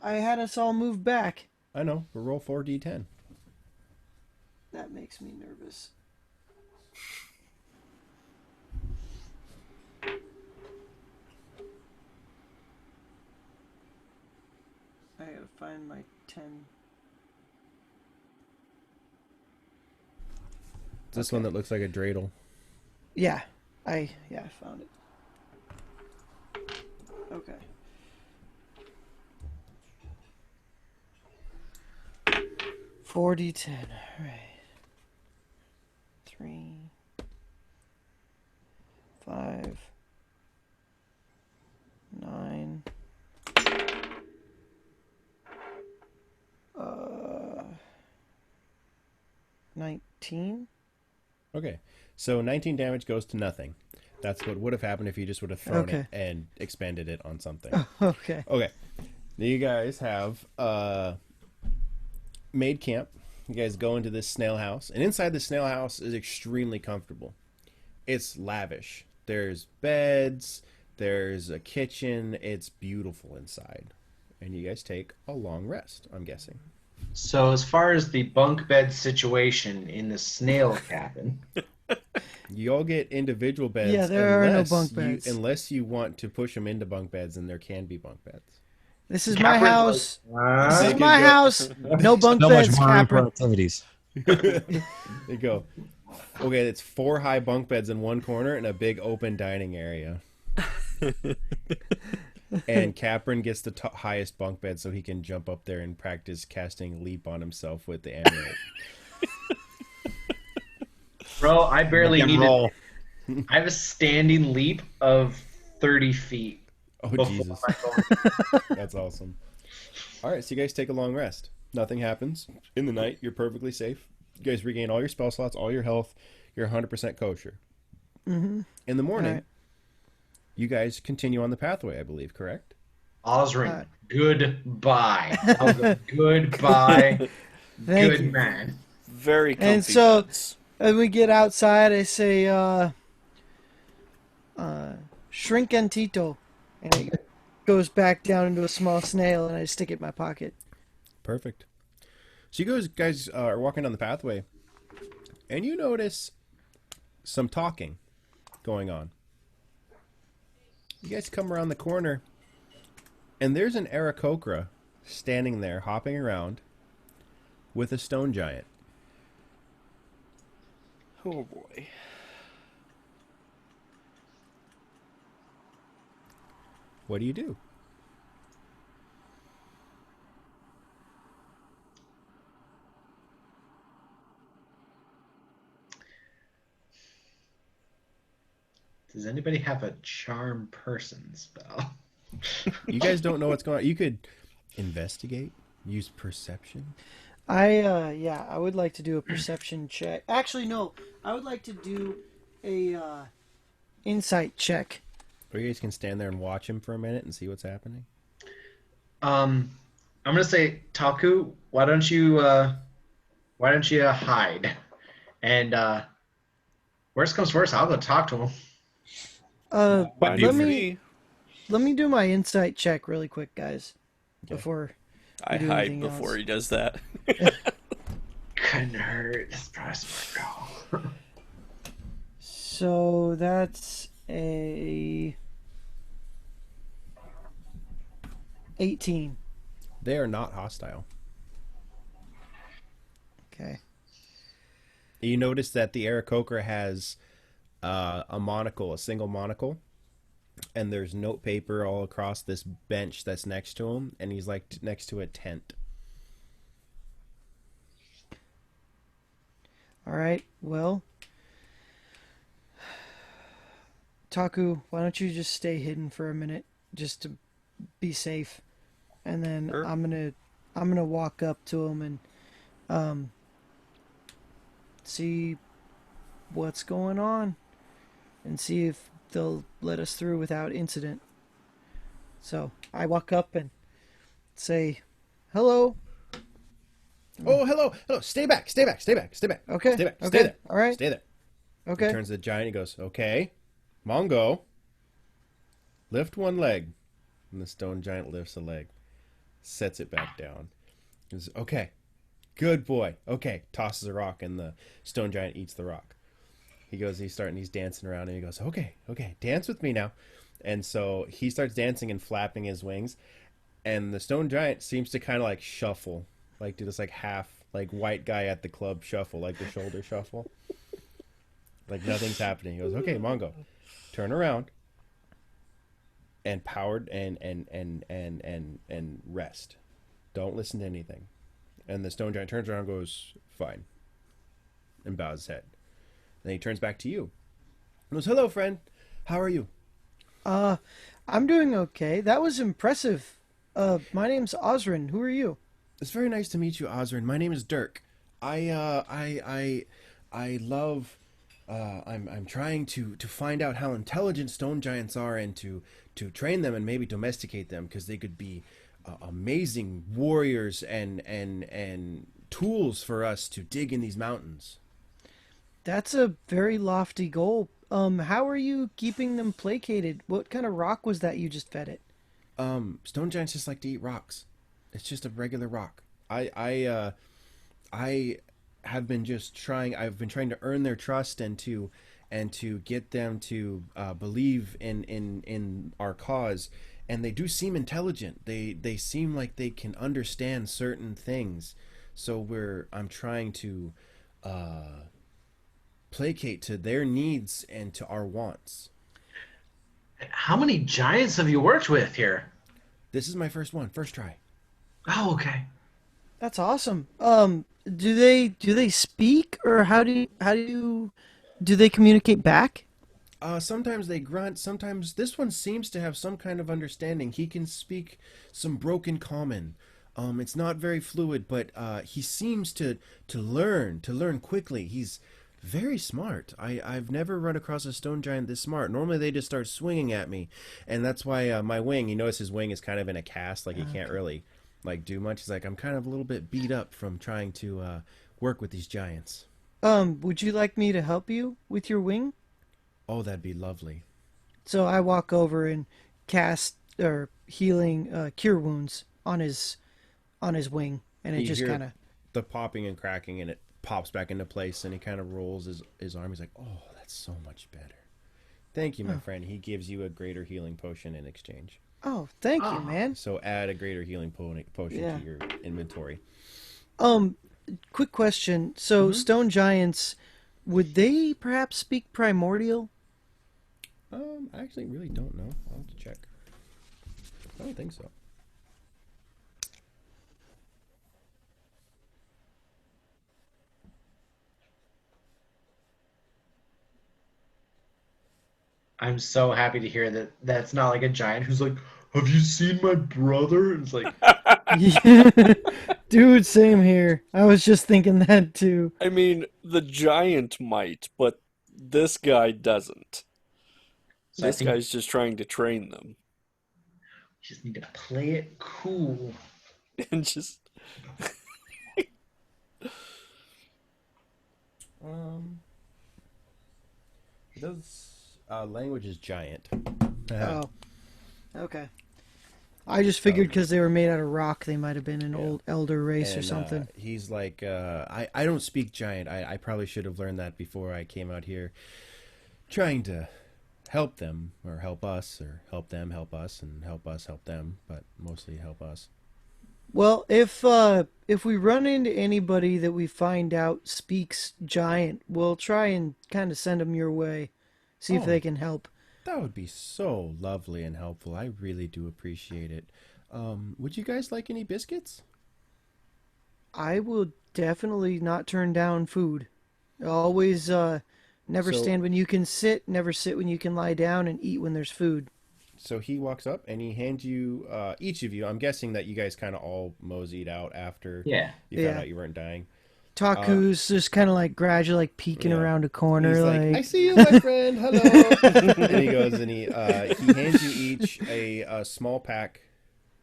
I had us all move back. I know, but roll 4d10. That makes me nervous. I gotta find my 10. This one that looks like a dreidel. Yeah, I found it. Okay. $40, 10. All right. 3, 5, 9. 19. Okay, so 19 damage goes to nothing. That's what would have happened if you just would have thrown it Okay. and expended it on something. Okay. Okay, now you guys have made camp. You guys go into this snail house, and inside the snail house is extremely comfortable. It's lavish. There's beds, there's a kitchen. It's beautiful inside. And you guys take a long rest, I'm guessing. So as far as the bunk bed situation in the snail cabin, You all get individual beds. Yeah, there are no unless bunk you- beds. unless you want to push them into bunk beds, and there can be bunk beds. This is my Catherine's house. like, This They is can my go- house. No bunk So much beds, more room for Capra. activities. There you go. Okay, it's 4 high bunk beds in one corner and a big open dining area. And Capron gets the highest bunk bed so he can jump up there and practice casting leap on himself with the amulet. Bro, I barely Make him needed. roll. I have a standing leap of 30 feet. Oh, before Jesus. my phone. That's awesome. All right, so you guys take a long rest. Nothing happens. In the night, you're perfectly safe. You guys regain all your spell slots, all your health. You're 100% kosher. Mm-hmm. In the morning, Right. you guys continue on the pathway, I believe, correct? Osrin, goodbye. I'll go, goodbye. Thank Good you. man. Very comfy And so- beds. And we get outside, I say, shrinkantito. And it goes back down into a small snail, and I stick it in my pocket. Perfect. So you guys are walking down the pathway, and you notice some talking going on. You guys come around the corner, and there's an Aarakocra standing there, hopping around, with a stone giant. Oh boy. What do you do? Does anybody have a charm person spell? You guys don't know what's going on. You could investigate, use perception. I would like to do a perception check. Actually, no, I would like to do a insight check. Or you guys can stand there and watch him for a minute and see what's happening. I'm gonna say, Taku, why don't you hide? And worst comes worst, I'll go talk to him. Fine let with me let me do my insight check really quick, guys, Okay. before I do hide anything before else. he does that. Couldn't hurt. That's probably smart girl. So that's a 18. They are not hostile. Okay. You notice that the Aarakocra has a monocle, a single monocle, and there's notepaper all across this bench that's next to him, and he's like next to a tent. All right. Well, Taku, why don't you just stay hidden for a minute, just to be safe, and then Sure. I'm gonna walk up to him and see what's going on, and see if they'll let us through without incident. So I walk up and say, "Hello." Oh, hello, hello! Stay back! Stay back! Stay back! Stay back! Okay. Stay back! Okay. Stay there! All right. Stay there! Okay. He turns to the giant. He goes, "Okay, Mongo, lift one leg." And the stone giant lifts a leg, sets it back down. He goes, "Okay, good boy. Okay," tosses a rock, and the stone giant eats the rock. He's dancing around, and he goes, "Okay, okay, dance with me now." And so he starts dancing and flapping his wings, and the stone giant seems to kind of like shuffle, like do this like half like white guy at the club shuffle, like the shoulder shuffle, like nothing's happening. He goes, "Okay, Mongo, turn around and powered and rest. Don't listen to anything." And the stone giant turns around and goes, "Fine," and bows his head. Then he turns back to you and goes, "Hello, friend. How are you?" I'm doing okay. That was impressive. My name's Osrin. Who are you? It's very nice to meet you, Osrin. My name is Dirk. I love. I'm trying to find out how intelligent stone giants are and to train them and maybe domesticate them because they could be amazing warriors and tools for us to dig in these mountains. That's a very lofty goal. How are you keeping them placated? What kind of rock was that you just fed it? Stone giants just like to eat rocks. It's just a regular rock. I have been just trying. I've been trying to earn their trust and to get them to believe in our cause. And they do seem intelligent. They seem like they can understand certain things. So I'm trying to placate to their needs and to our wants. How many giants have you worked with here? This is my first one, first try. Oh, okay. That's awesome. Do they speak, or do they communicate back? Sometimes they grunt. Sometimes this one seems to have some kind of understanding. He can speak some broken common. It's not very fluid, but he seems to learn quickly. He's very smart. I've never run across a stone giant this smart. Normally they just start swinging at me, and that's why my wing. You notice his wing is kind of in a cast, like he can't really like do much. He's like, I'm kind of a little bit beat up from trying to work with these giants. Would you like me to help you with your wing? Oh, that'd be lovely. So I walk over and cast or healing cure wounds on his wing, and it You just hear kind of. the popping and cracking, and it pops back into place, and he kind of rolls his arm. He's like, oh, that's so much better. Thank you, my friend. He gives you a greater healing potion in exchange. Oh, thank you, Oh. man. So add a greater healing potion Yeah. to your inventory. Quick question. So stone giants, would they perhaps speak primordial? I actually really don't know. I'll have to check. I don't think so. I'm so happy to hear that that's not like a giant who's like, have you seen my brother? And it's like, Dude, same here. I was just thinking that too. I mean, the giant might, but this guy doesn't. so I This think guy's just trying to train them. we just need to play it cool. And just Those language is giant. Oh, okay. I just figured because they were made out of rock, they might have been an old elder race or And, something. he's like, I don't speak giant. I probably should have learned that before I came out here trying to help them, or help us, or help them help us, and help us help them, but mostly help us. Well, if we run into anybody that we find out speaks giant, we'll try and kind of send them your way, see if Oh. they can help. That would be so lovely and helpful. I really do appreciate it. Would you guys like any biscuits? I will definitely not turn down food. Always never So- stand when you can sit, never sit when you can lie down, and eat when there's food. So he walks up and he hands you, each of you, I'm guessing that you guys kind of all moseyed out after Yeah. you found Yeah. out you weren't dying. Taku's just kind of like gradually like peeking Yeah. around a corner, He's like, like I see you, my friend. Hello. And he goes and he hands you each a small pack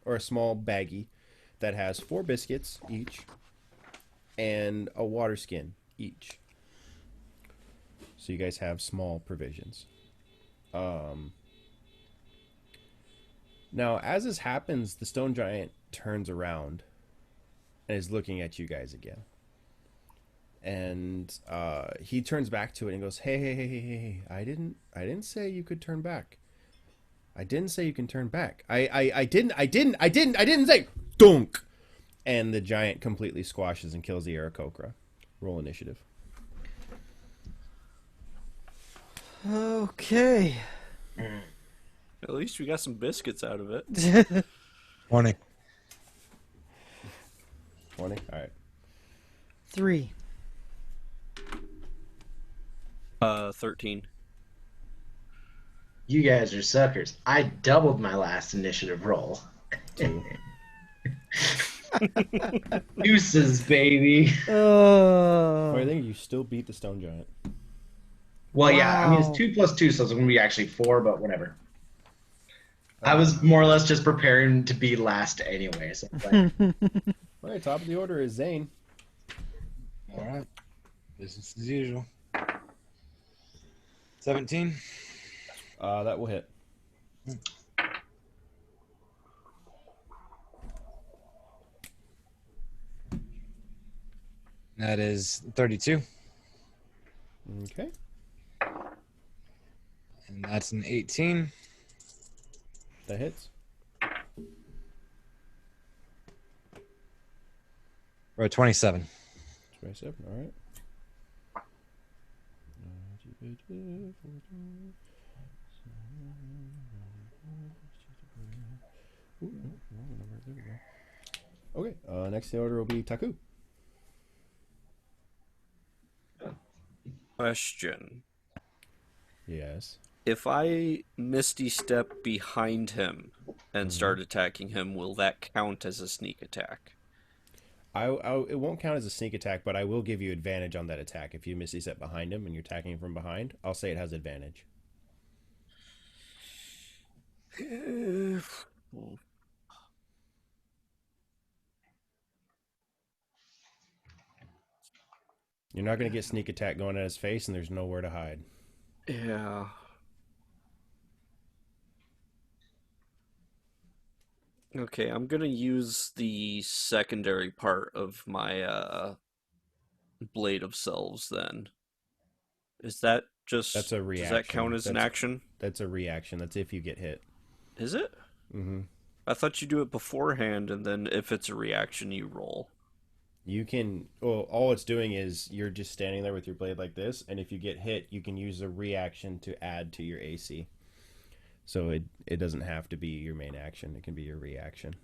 or a small baggie that has 4 biscuits each and a water skin each. So you guys have small provisions. Now, as this happens, the stone giant turns around and is looking at you guys again. And he turns back to it and goes, hey, I didn't say you could turn back. I didn't say you can turn back. I didn't say dunk. And the giant completely squashes and kills the Aarakocra. Roll initiative. okay. at least we got some biscuits out of it. Morning. 20. All right. 3. 13. You guys are suckers. I doubled my last initiative roll. 2. Deuces, baby. Oh, I think you still beat the stone giant. Well, yeah, I mean, Wow. it's 2 plus 2, so it's going to be actually 4, but whatever. I was more or less just preparing to be last anyway. So it's like, All right, top of the order is Zane. All right. Business as usual. 17. That will hit. That is 32. Okay. And that's an 18. That hits. Or a 27. 27. All right. Ooh, no, wrong number. There we go. Okay, next in the order will be Taku. Question. Yes. If I Misty Step behind him and start attacking him, will that count as a sneak attack? It won't count as a sneak attack, but I will give you advantage on that attack. If you Misty Step behind him and you're attacking him from behind, I'll say it has advantage. You're not going to get sneak attack going at his face, and there's nowhere to hide. Yeah. Okay, I'm gonna use the secondary part of my Blade of Selves then. Is that just... That's a Does reaction. that count as an action? That's a reaction. That's if you get hit. Is it? Mm-hmm. I thought you do it beforehand, and then if it's a reaction, you roll. You can... Well, all it's doing is you're just standing there with your blade like this, and if you get hit, you can use a reaction to add to your AC. So it doesn't have to be your main action. It can be your reaction.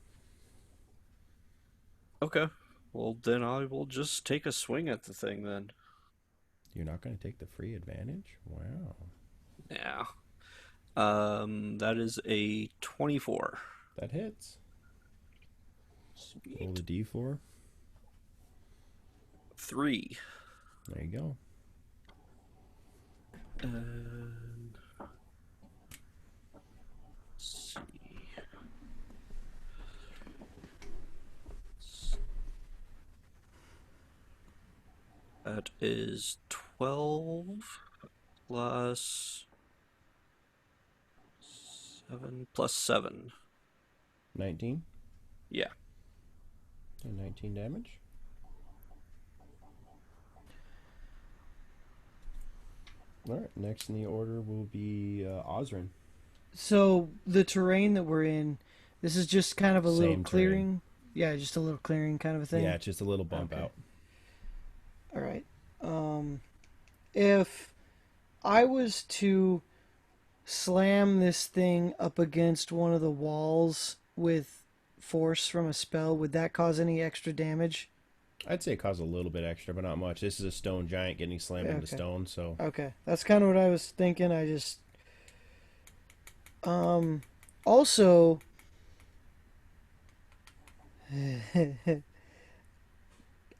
Okay. Well, then I will just take a swing at the thing then. You're not going to take the free advantage? Wow. Yeah. That is a 24. That hits. Sweet. Roll the D4. 3. There you go. Let's see. That is 12 plus 7 plus 7. 19? Yeah. So 19 damage. Alright, next in the order will be Osrin. So the terrain that we're in, this is just kind of a little Same clearing. terrain. Yeah, just a little clearing kind of a thing. Yeah, it's just a little bump Okay. out. All right. If I was to slam this thing up against one of the walls with force from a spell, would that cause any extra damage? I'd say it caused a little bit extra, but not much. This is a stone giant getting slammed into Okay. stone, so... Okay, that's kind of what I was thinking. I just also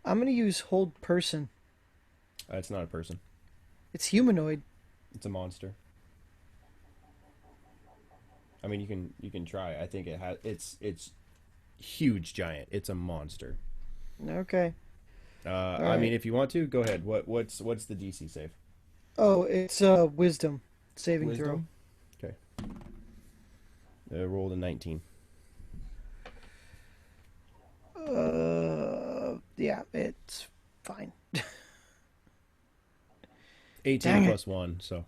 I'm gonna use hold person. It's not a person. It's humanoid. It's a monster. I mean, you can try. I think it has... It's huge giant. It's a monster. Okay. I right. mean, if you want to, go ahead. What's the DC save? Oh, it's wisdom saving Wisdom? Okay. Rolled a 19. throw. Yeah, it's fine. 18 Dang it. plus 1, so...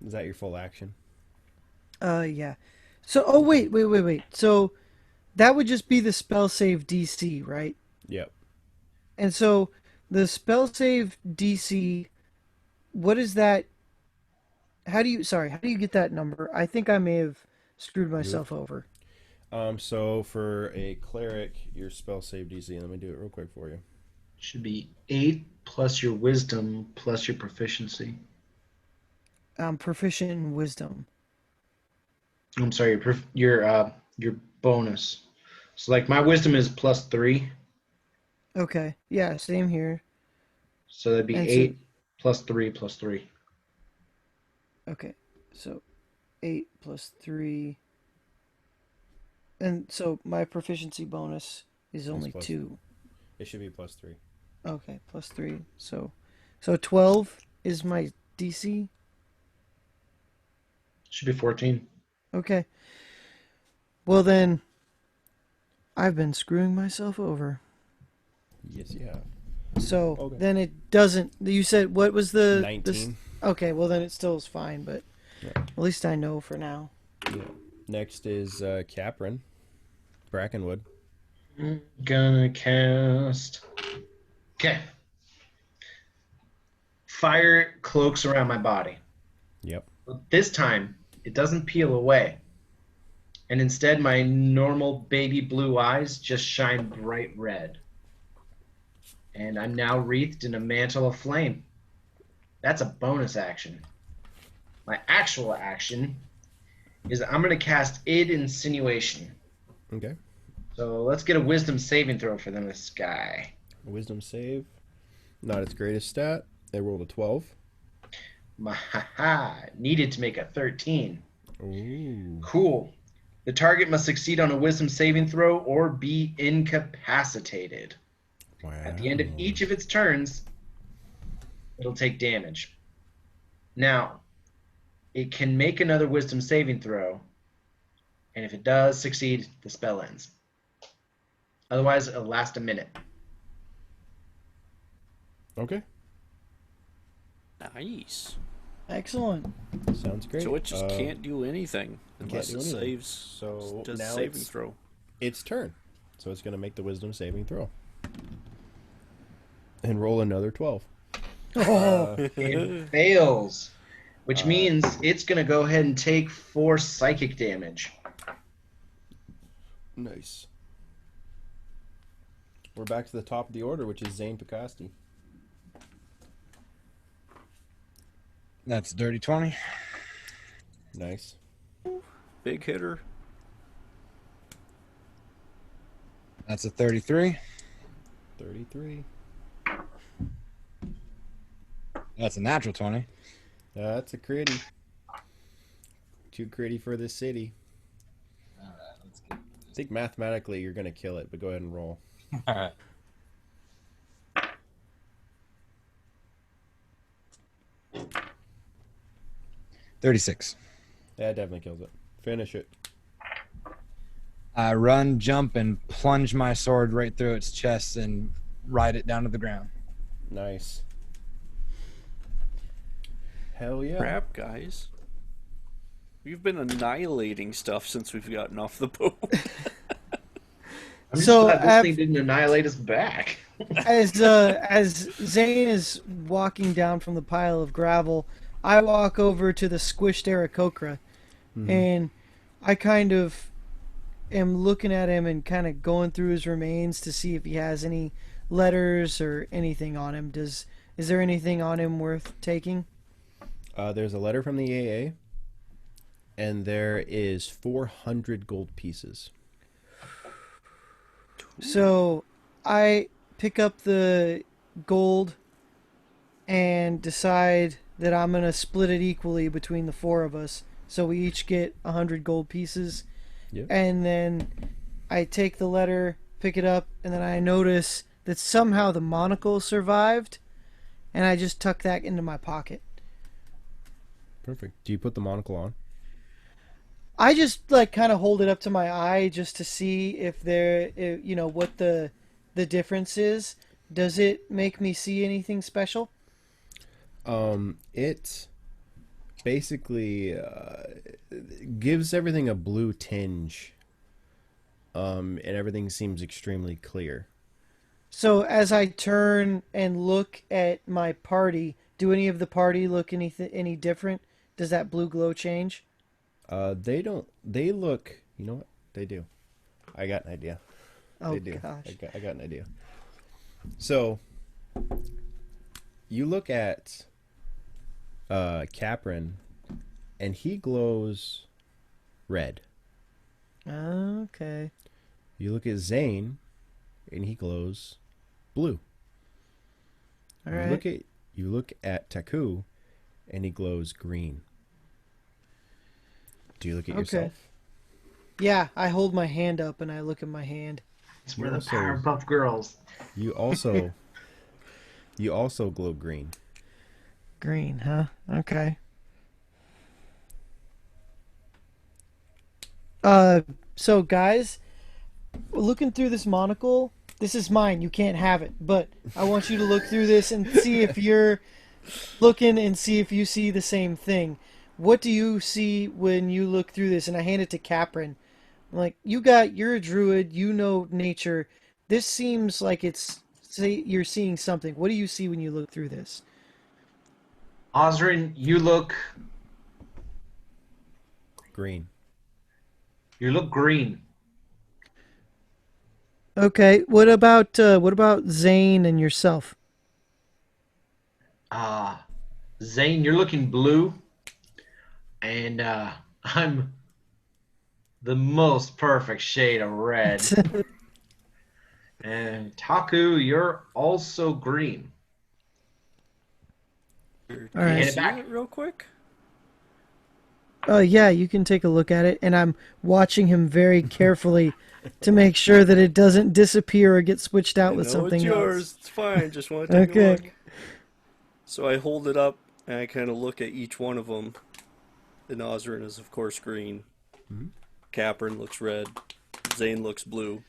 Is that your full action? Yeah. So, oh wait. So that would just be the spell save DC, right? Yep. And so the spell save DC, what is that? How do you get that number? I think I may have screwed myself over. So for a cleric, your spell save DC, let me do it real quick for you. Should be 8 plus your wisdom plus your proficiency. I'm proficient in wisdom. I'm sorry, your bonus. So like my wisdom is plus 3, Okay. Yeah, same here. so that'd be And so- 8 plus 3 plus 3. Okay. So 8 plus 3. And so my proficiency bonus is only plus- 2. It should be plus 3. Okay, plus 3. So 12 is my DC. Should be 14. Okay. Well then, I've been screwing myself over. Yes, you have. So Okay. then it doesn't. You said what was the 19. Okay, well then it still is fine, but Yeah. at least I know for now. Yeah. Next is Caprin. Brackenwood. Gonna cast. Okay. Fire cloaks around my body. Yep. But this time, it doesn't peel away. And instead, my normal baby blue eyes just shine bright red. And I'm now wreathed in a mantle of flame. That's a bonus action. My actual action is I'm going to cast Id Insinuation. Okay. So let's get a wisdom saving throw for them, this guy. Wisdom save. Not its greatest stat. They rolled a 12. Needed to make a 13. Ooh. Cool. The target must succeed on a wisdom saving throw or be incapacitated. Wow. At the end of each of its turns, it'll take damage. Now, it can make another wisdom saving throw, and if it does succeed, the spell ends. Otherwise, it'll last a minute. Okay. Nice. Excellent. Sounds great. So it just can't do anything unless do it anything. saves. So does now saving throw. Its turn. So it's going to make the wisdom saving throw. And roll another 12. Oh, It fails, which means it's going to go ahead and take 4 psychic damage. Nice. We're back to the top of the order, which is Zane Picasti. That's dirty 20. Nice. Big hitter. That's a 33. 33. That's a natural 20. That's a critty. Too critty for this city. All right, let's get I think mathematically you're going to kill it, but go ahead and roll. All right. $36. That definitely kills it. Finish it. I run, jump, and plunge my sword right through its chest and ride it down to the ground. Nice. Hell yeah. Crap, guys. We've been annihilating stuff since we've gotten off the boat. I'm just So, glad this thing didn't annihilate us back. as Zane is walking down from the pile of gravel, I walk over to the squished Aarakocra, and I kind of am looking at him and kind of going through his remains to see if he has any letters or anything on him. Is there anything on him worth taking? There's a letter from the AA, and there is 400 gold pieces. So I pick up the gold and decide that I'm going to split it equally between the 4 of us. So we each get 100 gold pieces. Yep. And then I take the letter, pick it up, and then I notice that somehow the monocle survived, and I just tuck that into my pocket. Perfect. Do you put the monocle on? I just like kind of hold it up to my eye just to see if what the difference is. Does it make me see anything special? It basically gives everything a blue tinge, and everything seems extremely clear. So as I turn and look at my party, do any of the party look any different? Does that blue glow change? They don't. They look. You know what? They do. I got an idea. Oh They do. gosh. I got an idea. So you look at Caprin, and he glows red. Okay. You look at Zane, and he glows blue. All You right. look at Taku, and he glows green. Do you look at Okay. yourself? Yeah, I hold my hand up and I look at my hand. It's where the Also- Powerpuff Girls. You also you also glow green. Green, huh? Okay. So guys, looking through this monocle, this is mine. You can't have it, but I want you to look through this and see if you're looking and see if you see the same thing. What do you see when you look through this? And I hand it to Caprin. I'm like, you're a druid, you know nature. This seems like you're seeing something. What do you see when you look through this? Osrin, you look green. You look green. Okay. What about Zane and yourself? Zane, you're looking blue, and I'm the most perfect shade of red. And Taku, you're also green. Can All you right. Hand it see back. it real quick? Yeah, you can take a look at it, and I'm watching him very carefully to make sure that it doesn't disappear or get switched out with something else. It's fine. Just want to take a Okay. look. So I hold it up and I kind of look at each one of them. And Osrin is, of course, green. Mhm. Capern looks red. Zane looks blue.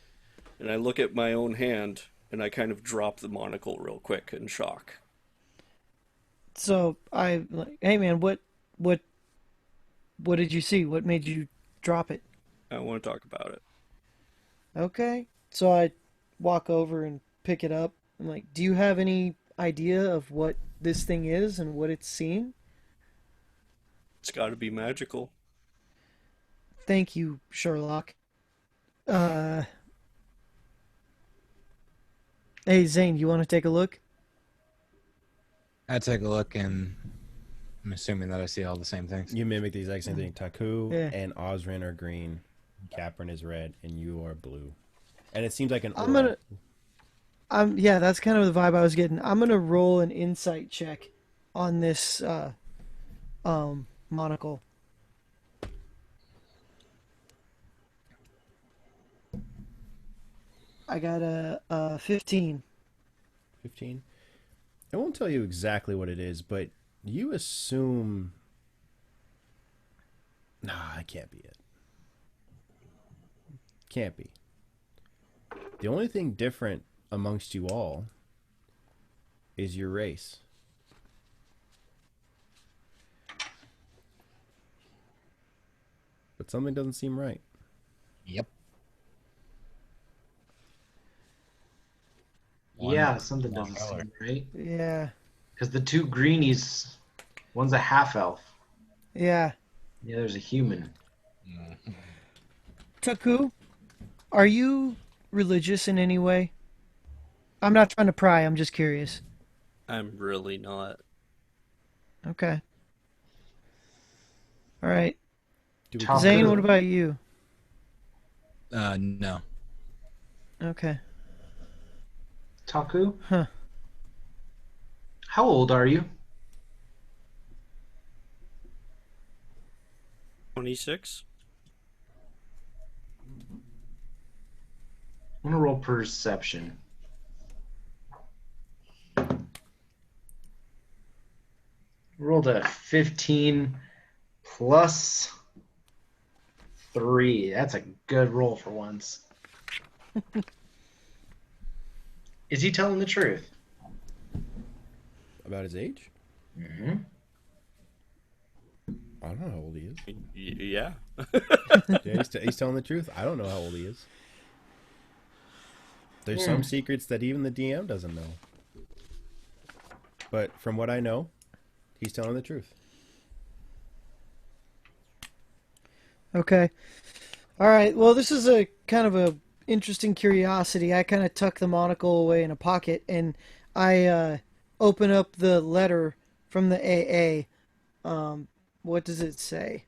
And I look at my own hand and I kind of drop the monocle real quick in shock. So I like, hey man, what did you see? What made you drop it? I want to talk about it. Okay. So I walk over and pick it up. I'm like, do you have any idea of what this thing is and what it's seeing? It's got to be magical. Thank you, Sherlock. Uh, hey Zane, you want to take a look? I take a look, and I'm assuming that I see all the same things. You mimic the exact same thing. Taku Yeah. and Osrin are green. Capern is red, and you are blue. And it seems like an I'm aura. yeah, that's kind of the vibe I was getting. I'm gonna roll an insight check on this monocle. I got a 15. 15. I won't tell you exactly what it is, but you assume. Nah, it can't be it. Can't be. The only thing different amongst you all is your race. But something doesn't seem right. Yep. Yeah, something One doesn't color. seem right. Yeah, Because the two greenies, one's a half elf. yeah. The other's a human. Taku, are you religious in any way? I'm not trying to pry. I'm just curious. I'm really not. Okay. All right. Do we Taku. Zane, what about you? No. Okay. Taku? Huh. How old are you? 26? I'm gonna roll perception. Rolled a 15 plus 3. That's a good roll for once. Is he telling the truth? About his age? Mm-hmm. I don't know how old he is. Yeah. Yeah, he's telling the truth. I don't know how old he is. There's some secrets that even the DM doesn't know. But from what I know, he's telling the truth. Okay. All right. Well, this is a kind of a interesting curiosity. I kind of tuck the monocle away in a pocket, and I open up the letter from the AA. What does it say?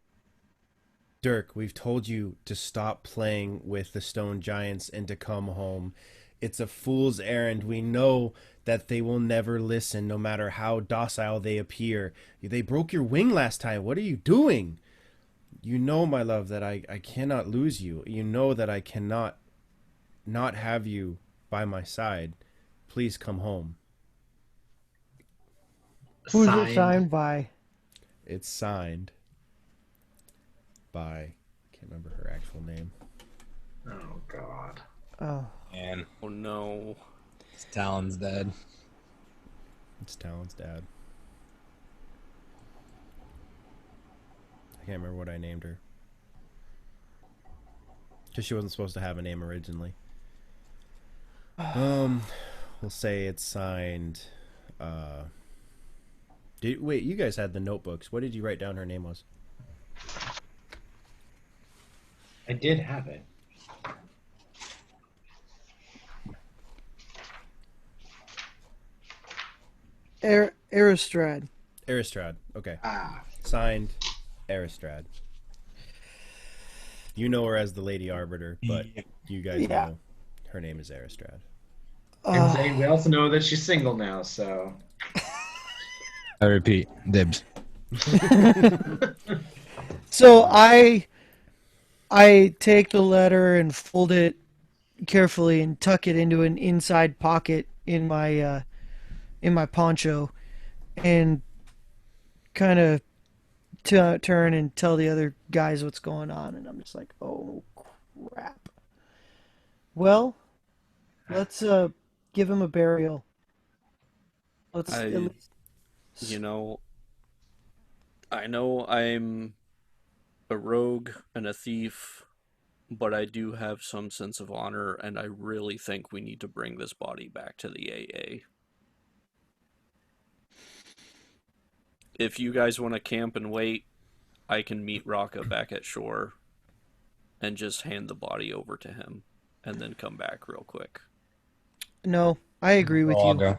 Dirk, we've told you to stop playing with the stone giants and to come home. It's a fool's errand. We know that they will never listen, no matter how docile they appear. They broke your wing last time. What are you doing? You know, my love, that I cannot lose you. You know that I cannot not have you by my side. Please come home. Who's it signed by? It's signed by, can't remember her actual name. Oh, God. Oh. And Oh no. Talon's dead. It's Talon's dad. I can't remember what I named her. Because she wasn't supposed to have a name originally. We'll say it's signed. Wait, you guys had the notebooks. What did you write down her name was? I did have it. Aristrad. Aristrad. Okay. Ah. Signed, Aristrad. You know her as the Lady Arbiter, but you guys Yeah. know her name is Aristrad. And Zane, we also know that she's single now, so. I repeat, dibs. So I take the letter and fold it carefully and tuck it into an inside pocket in my poncho, and kind of turn and tell the other guys what's going on, and I'm just like, oh crap. Well, let's give him a burial. Let's at I, least. you know, I know I'm a rogue and a thief, but I do have some sense of honor, and I really think we need to bring this body back to the AA. If you guys want to camp and wait, I can meet Raka back at shore and just hand the body over to him and then come back real quick. No, I agree with I'll you. go.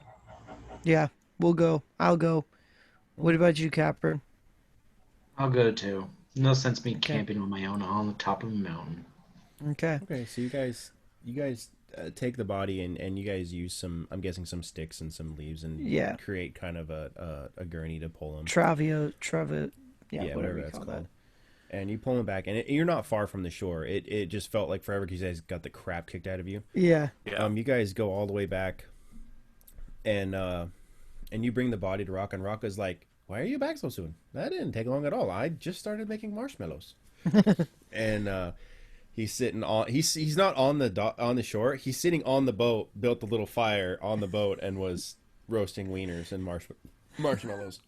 Yeah, we'll go. I'll go. What about you, Capper? I'll go too. No sense me Okay. camping on my own on the top of a mountain. Okay. Okay, so you guys take the body and you guys use some, I'm guessing, some sticks and some leaves and Yeah. create kind of a gurney to pull him. Trevia, Yeah, whatever you that's call called. that. And you pull him back, and you're not far from the shore. It just felt like forever because you guys got the crap kicked out of you. Yeah. Yeah. You guys go all the way back, and you bring the body to Rocka, and Rocka's like, "Why are you back so soon? That didn't take long at all. I just started making marshmallows." And he's sitting on he's not on the shore. He's sitting on the boat, built a little fire on the boat, and was roasting wieners and marshmallows.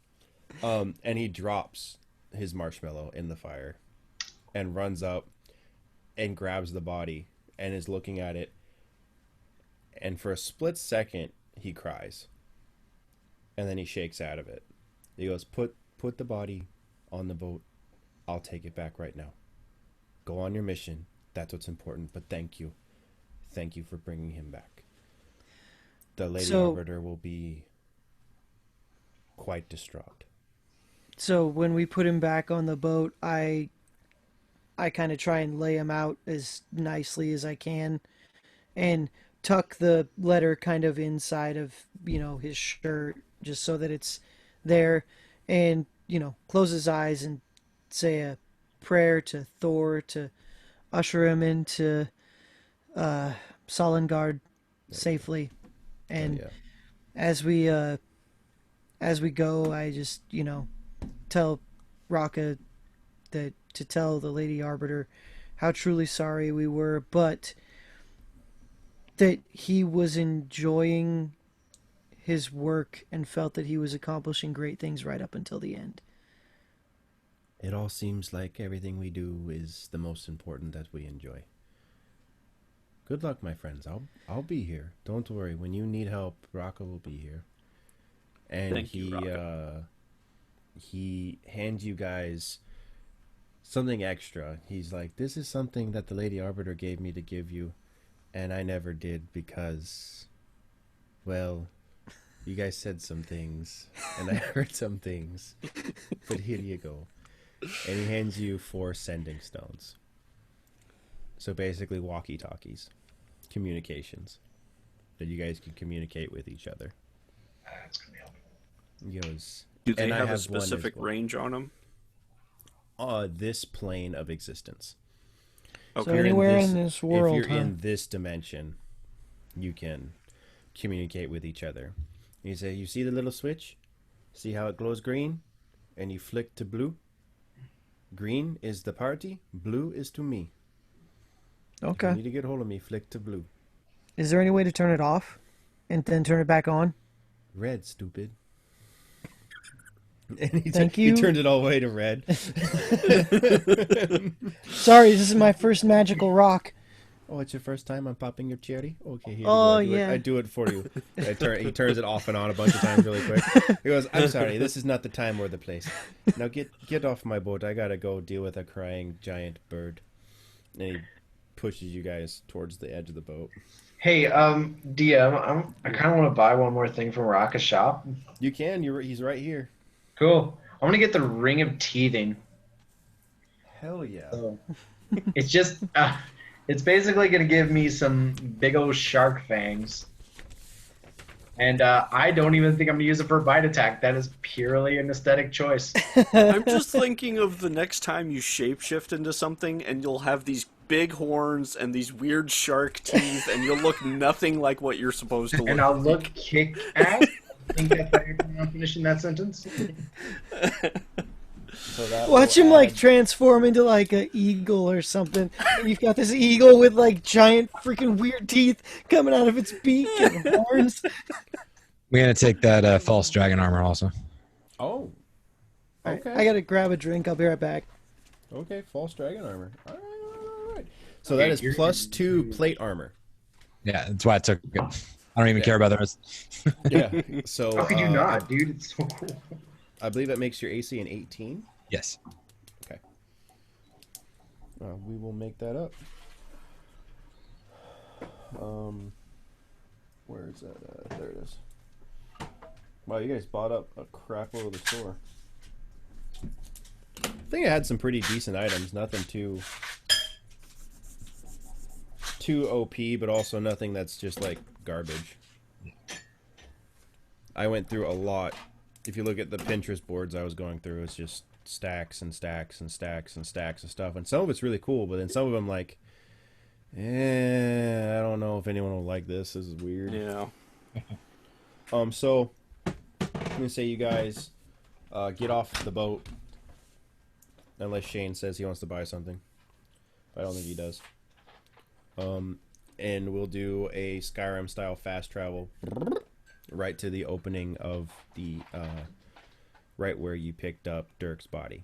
And he drops his marshmallow in the fire and runs up and grabs the body and is looking at it, and for a split second he cries, and then he shakes out of it. He goes, put the body on the boat. I'll take it back right now. Go on your mission. That's what's important. But thank you for bringing him back. The Lady Arbiter will be quite distraught. So when we put him back on the boat, I kind of try and lay him out as nicely as I can, and tuck the letter kind of inside of, his shirt, just so that it's there, and, close his eyes and say a prayer to Thor to usher him into Solengard safely. And yeah. as we go, I just, tell Raka to tell the Lady Arbiter how truly sorry we were, but that he was enjoying his work and felt that he was accomplishing great things right up until the end. It all seems like everything we do is the most important that we enjoy. Good luck, my friends. I'll be here. Don't worry. When you need help, Raka will be here. And Thank you, Raka. He hands you guys something extra. He's like, "This is something that the Lady Arbiter gave me to give you, and I never did because, well, you guys said some things, and I heard some things. But here you go." And he hands you 4 sending stones. So basically walkie-talkies. Communications. That you guys can communicate with each other. That's gonna be helpful. He goes, Do they and I have a one as specific well. range on them? This plane of existence. So Okay. If you're anywhere in this world, if you're huh? in this dimension, you can communicate with each other. You say, you see the little switch? See how it glows green? And you flick to blue? Green is the party, blue is to me. If you Okay. need to get hold of me, flick to blue. Is there any way to turn it off and then turn it back on? Red, stupid. And he Thank He you. turned it all the way to red. Sorry, this is my first magical rock. Oh, it's your first time I'm popping your cherry? Okay, here Oh, you go. yeah. I do it for you. He turns it off and on a bunch of times really quick. He goes, "I'm sorry, this is not the time or the place. Now get off my boat. I gotta go deal with a crying giant bird." And he pushes you guys towards the edge of the boat. Hey, DM, I kind of want to buy one more thing from Raka's shop. You can. He's right here. Cool. I want to get the Ring of Teething. Hell yeah. So it's just, it's basically going to give me some big old shark fangs. And I don't even think I'm going to use it for a bite attack. That is purely an aesthetic choice. I'm just thinking of the next time you shapeshift into something and you'll have these big horns and these weird shark teeth and you'll look nothing like what you're supposed to look And I'll like. look kick ass. I think that's how you're finishing that sentence. So that Watch will him like add- transform into like an eagle or something. And you've got this eagle with like giant freaking weird teeth coming out of its beak and horns. We're gonna take that false dragon armor also. Oh. Alright, Okay. I gotta grab a drink. I'll be right back. Okay, false dragon armor. All right. So that is you're- +2 plate armor. Yeah, that's why I took it. I don't even care about the rest. Yeah. So How could you not, dude? It's so cool. I believe that makes your AC an 18. Yes. Okay. We will make that up. Where is that? There it is. Wow, you guys bought up a crap load of the store. I think it had some pretty decent items. Nothing too OP, but also nothing that's just like garbage. I went through a lot. If you look at the Pinterest boards I was going through, it's just stacks and stacks and stacks and stacks of stuff. And some of it's really cool, but then some of them like, I don't know if anyone will like this. This is weird. Yeah. So I'm gonna say you guys get off the boat, unless Shane says he wants to buy something. But I don't think he does. And we'll do a Skyrim style fast travel right to the opening of the right where you picked up Dirk's body.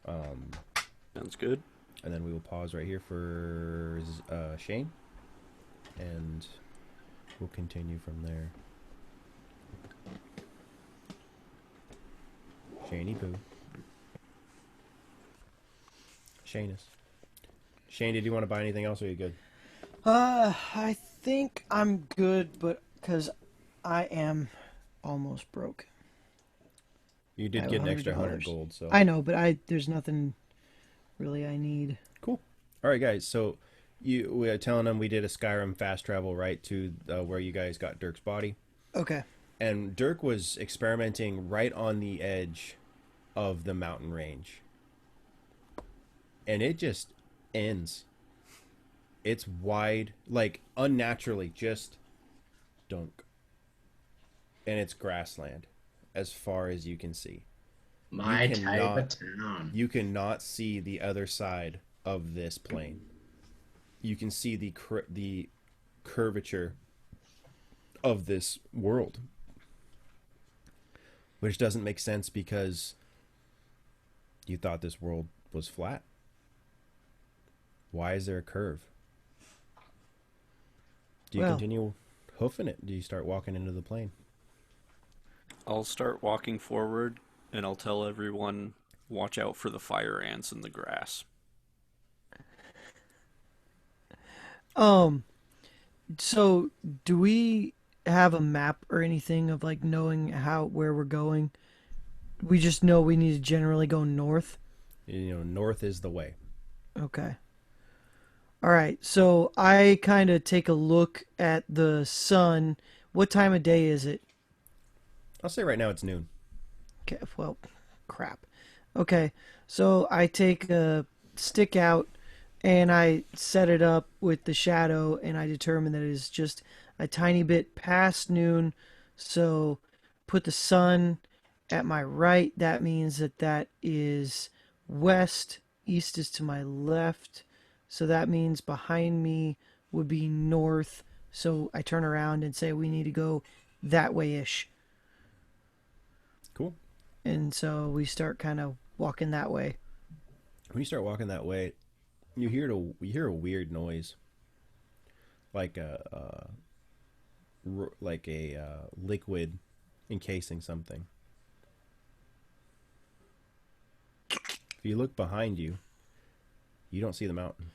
Sounds good. And then we will pause right here for Shane, and we'll continue from there. Shaney Boo. Shanus. Shane, did you want to buy anything else, or are you good? I think I'm good, but because I am almost broke. You I did have get an extra $100. 100 gold, so. I know, but there's nothing really I need. Cool. All right, guys. So we are telling them we did a Skyrim fast travel right to where you guys got Dirk's body, Okay. and Dirk was experimenting right on the edge of the mountain range, and it just ends. It's wide, like unnaturally, just dunk, and it's grassland as far as you can see. My You type cannot- of town. You cannot see the other side of this plane. You can see the curvature of this world, which doesn't make sense because you thought this world was flat. Why is there a curve? Do you Well- continue hoofing it? Do you start walking into the plane? I'll start walking forward and I'll tell everyone, watch out for the fire ants in the grass. So do we have a map or anything of like knowing where we're going? We just know we need to generally go north. You know, north is the way. Okay. All right. So I kind of take a look at the sun. What time of day is it? I'll say right now it's noon. Okay. Well, crap. Okay. So I take a stick out and I set it up with the shadow, and I determine that it is just a tiny bit past noon. So put the sun at my right. That means that is west. East is to my left. So that means behind me would be north. So I turn around and say we need to go that way-ish. Cool. And so we start kind of walking that way. When you start walking that way, you hear a weird noise, like a liquid encasing something. If you look behind you, You don't see the mountain.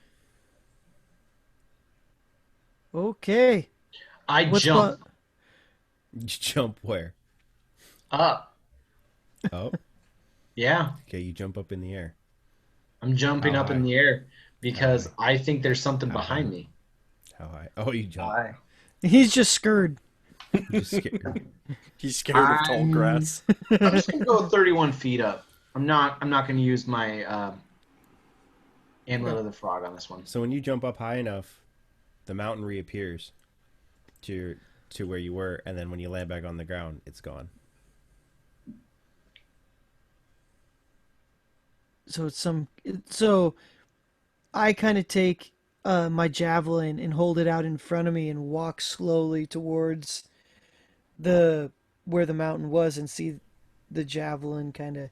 Okay. I What's jump You jump where? up. Oh, Yeah, okay. You jump up in the air. I'm jumping How up in high? the air because high? I think there's something How behind high? me. How high? Oh, you jump. He's just scared. You're just scared. He's scared of tall I'm- grass. I'm just gonna go 31 feet up. I'm not gonna use my amulet of the frog on this one. So when you jump up high enough, the mountain reappears to where you were, and then when you land back on the ground, it's gone. So I kind of take my javelin and hold it out in front of me and walk slowly towards the where the mountain was and see the javelin kind of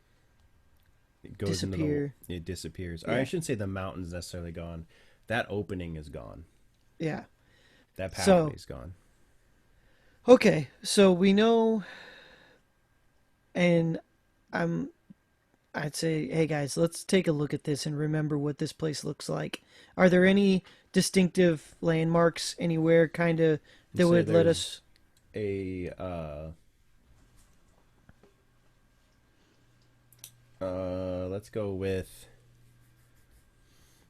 It goes disappear. into the. It disappears. Yeah. I shouldn't say the mountain's necessarily gone. That opening is gone. Yeah. That So- pathway's gone. Okay, so we know, and I'd say, hey guys, let's take a look at this and remember what this place looks like. Are there any distinctive landmarks anywhere, kind of, that So would let there's us? Let's go with.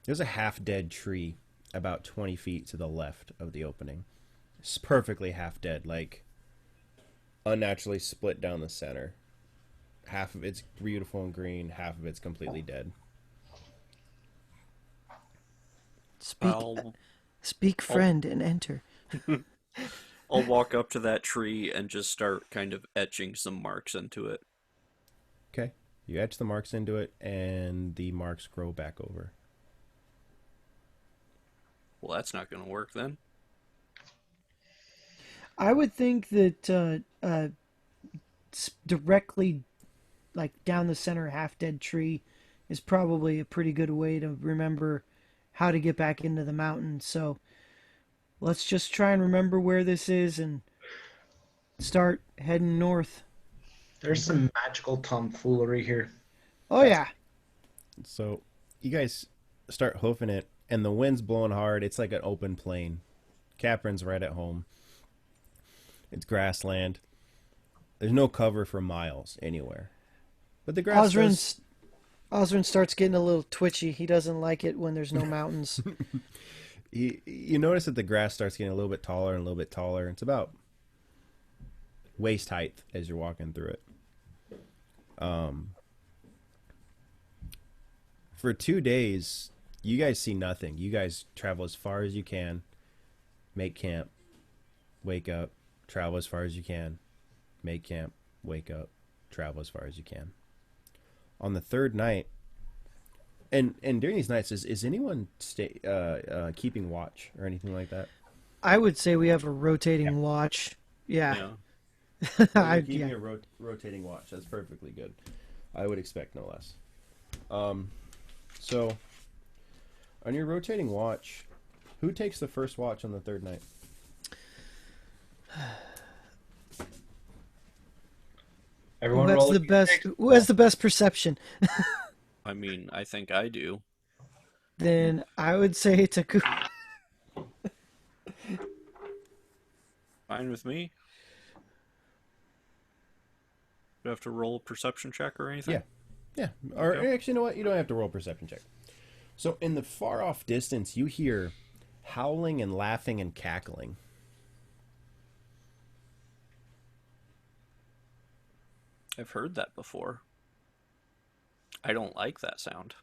There's a half-dead tree about 20 feet to the left of the opening. It's perfectly half-dead, like unnaturally split down the center. Half of it's beautiful and green, half of it's completely dead. Speak, friend, and enter. I'll walk up to that tree and just start kind of etching some marks into it. Okay. You etch the marks into it, and the marks grow back over. Well, that's not going to work then. I would think that directly, like down the center, half-dead tree is probably a pretty good way to remember how to get back into the mountain. So let's just try and remember where this is and start heading north. There's some magical tomfoolery here. Oh yeah. So you guys start hoofing it, and the wind's blowing hard. It's like an open plain. Caprin's right at home. It's grassland. There's no cover for miles anywhere. But the grass Osrin starts getting a little twitchy. He doesn't like it when there's no mountains. you notice that the grass starts getting a little bit taller and a little bit taller. It's about waist height as you're walking through it. For 2 days, you guys see nothing. You guys travel as far as you can, make camp, wake up, travel as far as you can, make camp, wake up, travel as far as you can. On the third night, and during these nights, is anyone keeping watch or anything like that? I would say we have a rotating watch. Yeah. You're keeping a rotating watch. That's perfectly good. I would expect no less. So, on your rotating watch, who takes the first watch on the third night? Everyone Who has roll the a best? D6. Who has the best perception? I mean, I think I do. Then I would say Taku. Fine with me. Do I have to roll a perception check or anything? Yeah. Or Okay. actually, you know what? You don't have to roll a perception check. So, in the far off distance, you hear howling and laughing and cackling. I've heard that before. I don't like that sound.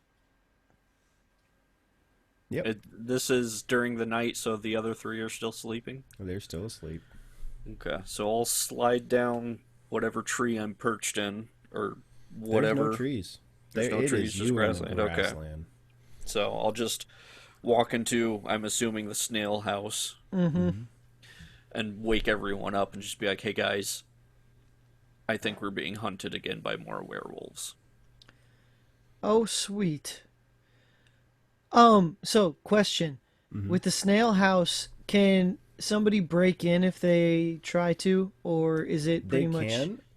Yep. This is during the night, so the other three are still sleeping? They're still asleep. Okay, so I'll slide down whatever tree I'm perched in, or whatever. There's no trees. There's no It trees, is just you in the grassland. Okay. grassland. So I'll just walk into, I'm assuming, the snail house Mm-hmm. and wake everyone up and just be like, hey guys, I think we're being hunted again by more werewolves. Oh, sweet. So question. With the snail house, can somebody break in if they try to, or is it pretty much...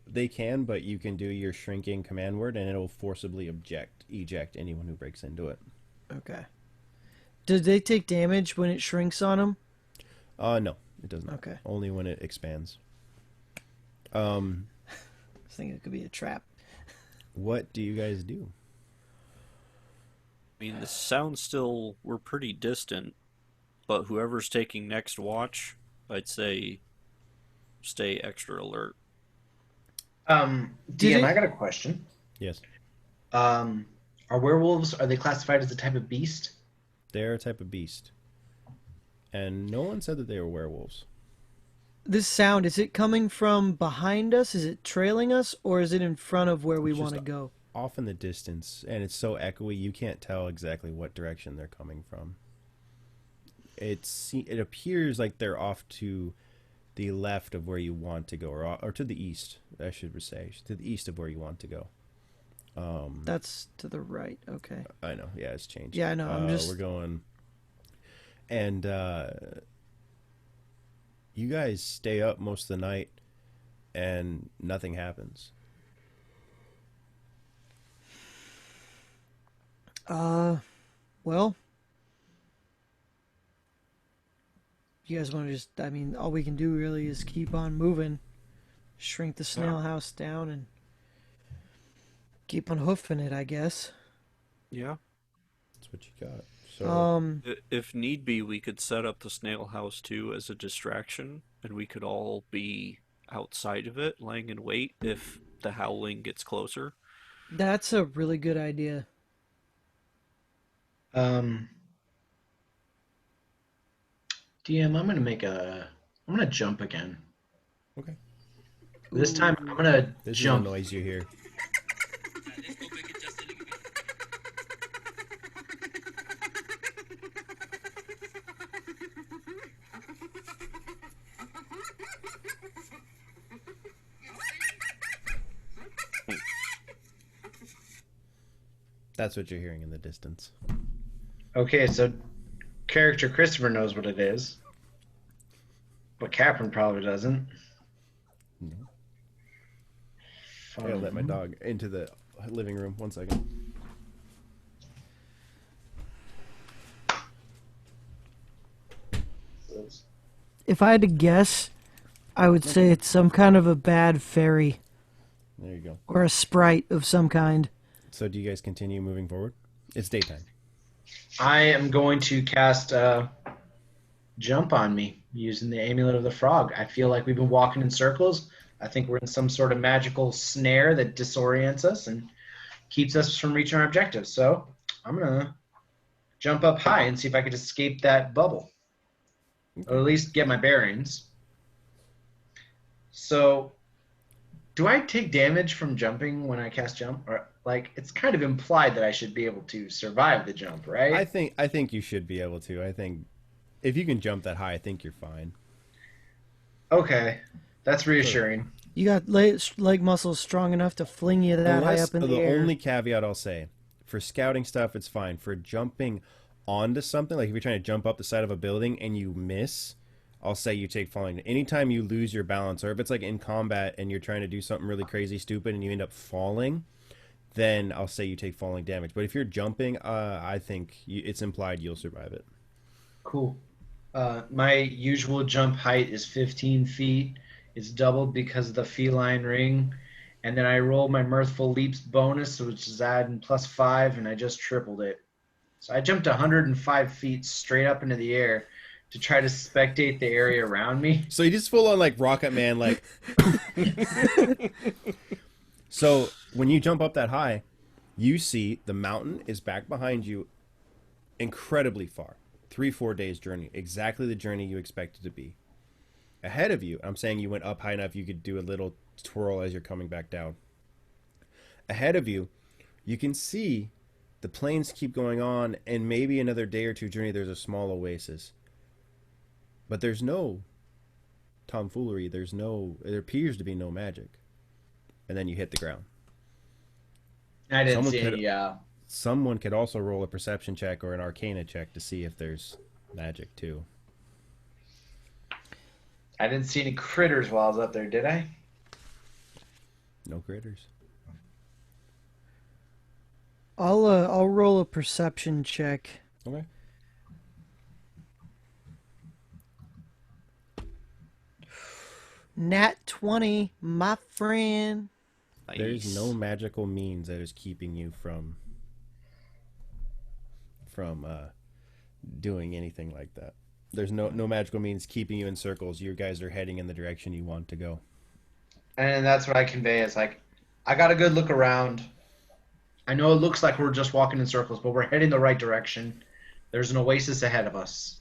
They can, but you can do your shrinking command word, and it'll forcibly eject anyone who breaks into it. Okay. Did they take damage when it shrinks on them? No, it does not. Okay. Only when it expands. I was thinking it could be a trap. What do you guys do? I mean, the sounds still were pretty distant, but whoever's taking next watch, I'd say stay extra alert. DM, I got a question. Yes. Are werewolves, are they classified as a type of beast? They're a type of beast. And no one said that they were werewolves. This sound, is it coming from behind us? Is it trailing us? Or is it in front of where we It's want to just go? Off in the distance, and it's so echoey you can't tell exactly what direction they're coming from. It appears like they're off to the left of where you want to go, or to the east, I should say, to the east of where you want to go. That's to the right. Okay. I know, yeah, it's changed. Yeah, I know. We're going, and you guys stay up most of the night, and nothing happens. Well, you guys want to just, I mean, all we can do really is keep on moving, shrink the snail house down, and keep on hoofing it, I guess. Yeah. That's what you got. So, If need be, we could set up the snail house too as a distraction, and we could all be outside of it, lying in wait if the howling gets closer. That's a really good idea. DM, I'm gonna jump again. okay. This time I'm gonna This jump. is the noise you hear. That's what you're hearing in the distance. Okay, so character Christopher knows what it is, but Capron probably doesn't. No. I gotta let my dog into the living room. 1 second. If I had to guess, I would say it's some kind of a bad fairy There you go. or a sprite of some kind. So do you guys continue moving forward? It's daytime. I am going to cast Jump on me using the Amulet of the Frog. I feel like we've been walking in circles. I think we're in some sort of magical snare that disorients us and keeps us from reaching our objectives. So I'm going to jump up high and see if I could escape that bubble. Or at least get my bearings. So do I take damage from jumping when I cast jump? Or like it's kind of implied that I should be able to survive the jump, right? I think you should be able to. I think if you can jump that high, I think you're fine. Okay. That's reassuring. You got leg muscles strong enough to fling you that high up in the air. The only caveat I'll say, for scouting stuff, it's fine. For jumping onto something, like if you're trying to jump up the side of a building and you miss, I'll say you take falling. Anytime you lose your balance, or if it's like in combat and you're trying to do something really crazy, stupid, and you end up falling, then I'll say you take falling damage. But if you're jumping, I think it's implied you'll survive it. Cool. My usual jump height is 15 feet. It's doubled because of the feline ring. And then I roll my Mirthful Leaps bonus, which is adding +5, and I just tripled it. So I jumped 105 feet straight up into the air to try to spectate the area around me. So you just full on like Rocket Man, like. So when you jump up that high, you see the mountain is back behind you, incredibly far, 3-4 days journey, exactly the journey you expected to be. Ahead of you, I'm saying you went up high enough you could do a little twirl as you're coming back down. Ahead of you, you can see the plains keep going on, and maybe another day or two journey, there's a small oasis. But there's no tomfoolery. There appears to be no magic. And then you hit the ground. I didn't see any. Someone could also roll a perception check or an arcana check to see if there's magic too. I didn't see any critters while I was up there, did I? No critters. I'll roll a perception check. Okay. Nat 20, my friend. There's Nice. no magical means that is keeping you from doing anything like that. There's no magical means keeping you in circles. You guys are heading in the direction you want to go. And that's what I convey. It's like, I got a good look around. I know it looks like we're just walking in circles, but we're heading the right direction. There's an oasis ahead of us.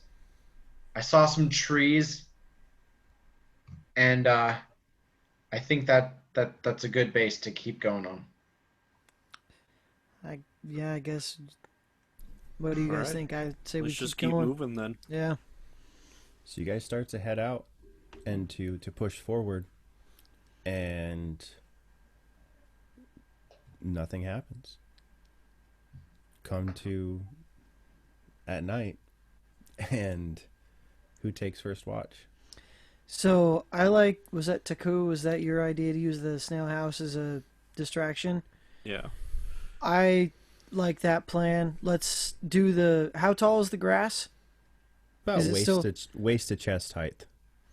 I saw some trees, and I think that's a good base to keep going on. I guess. What do you guys Alright. think? I'd say we Let's just keep keep going. moving then. Yeah. So you guys start to head out and to push forward, and nothing happens. Come to at night, and who takes first watch? So was that Taku? Was that your idea to use the snail house as a distraction? Yeah. I like that plan. Let's do how tall is the grass? About Is it still- waist to chest height.